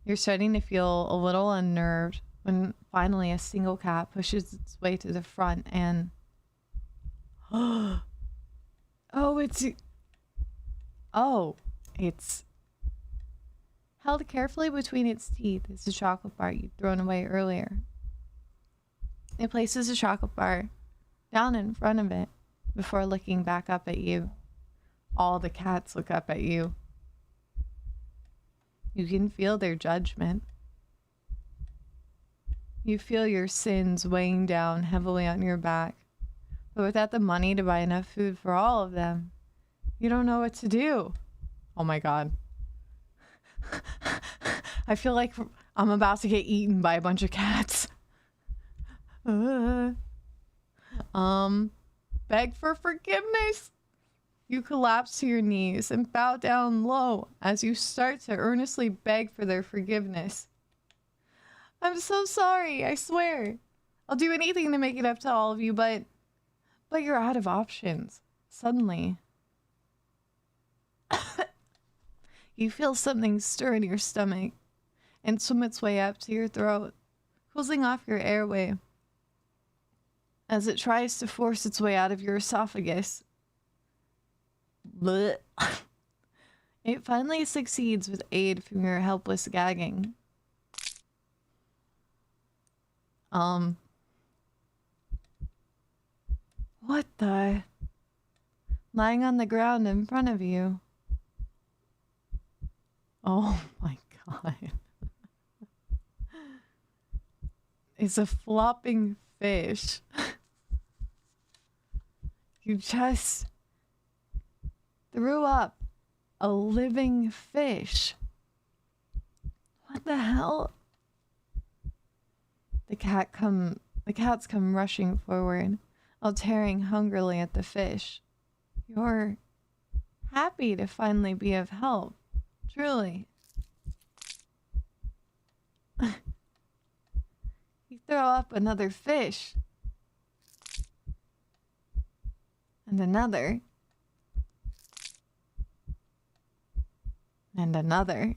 You're starting to feel a little unnerved when finally a single cat pushes its way to the front and... Oh, it's... Held carefully between its teeth is the chocolate bar you'd thrown away earlier. It places the chocolate bar down in front of it before looking back up at you. All the cats look up at you. You can feel their judgment. You feel your sins weighing down heavily on your back. But without the money to buy enough food for all of them, you don't know what to do. Oh my god. I feel like I'm about to get eaten by a bunch of cats. Beg for forgiveness. You collapse to your knees and bow down low as you start to earnestly beg for their forgiveness. I'm so sorry, I swear. I'll do anything to make it up to all of you, but you're out of options. Suddenly, you feel something stir in your stomach and swim its way up to your throat, closing off your airway. As it tries to force its way out of your esophagus. Blech. It finally succeeds with aid from your helpless gagging. What the? Lying on the ground in front of you. Oh my god. It's a flopping fish. You just threw up a living fish. What the hell? The cats come rushing forward, all tearing hungrily at the fish. You're happy to finally be of help, truly. You throw up another fish. And another. And another.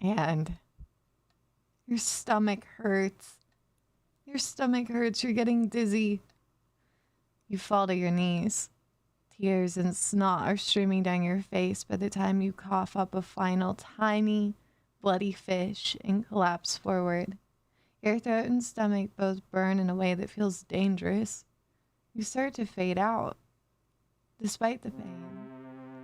And your stomach hurts. Your stomach hurts. You're getting dizzy. You fall to your knees. Tears and snot are streaming down your face by the time you cough up a final tiny, bloody fish and collapse forward. Your throat and stomach both burn in a way that feels dangerous. You start to fade out. Despite the pain,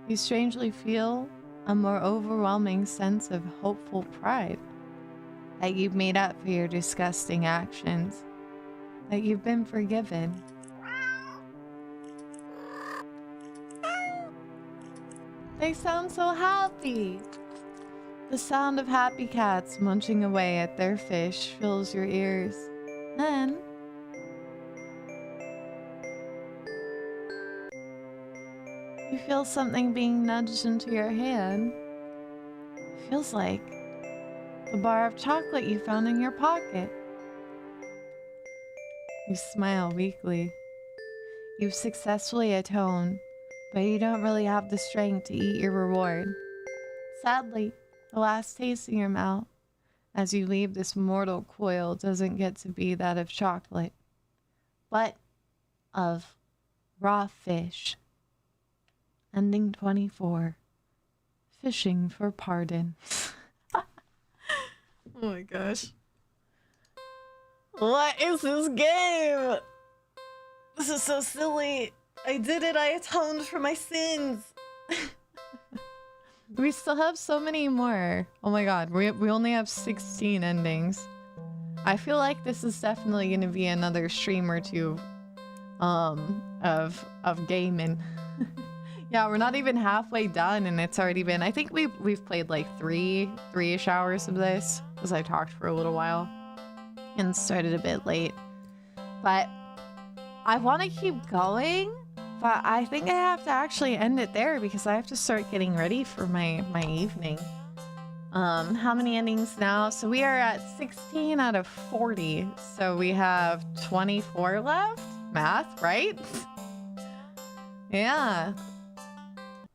you strangely feel a more overwhelming sense of hopeful pride. That you've made up for your disgusting actions. That you've been forgiven. They sound so happy. The sound of happy cats munching away at their fish fills your ears. Then, you feel something being nudged into your hand. It feels like the bar of chocolate you found in your pocket. You smile weakly. You've successfully atoned, but you don't really have the strength to eat your reward. Sadly, the last taste in your mouth as you leave this mortal coil doesn't get to be that of chocolate, but of raw fish. Ending 24. Fishing for pardon. Oh my gosh. What is this game? This is so silly. I did it. I atoned for my sins. We still have so many more. Oh my god. We only have 16 endings. I feel like this is definitely going to be another stream or two of gaming. Yeah, we're not even halfway done and it's already been, I think we've played like three-ish hours of this because I talked for a little while and started a bit late. But I want to keep going, but I think I have to actually end it there because I have to start getting ready for my evening. How many endings now? So we are at 16 out of 40. So we have 24 left. Math, right? Yeah.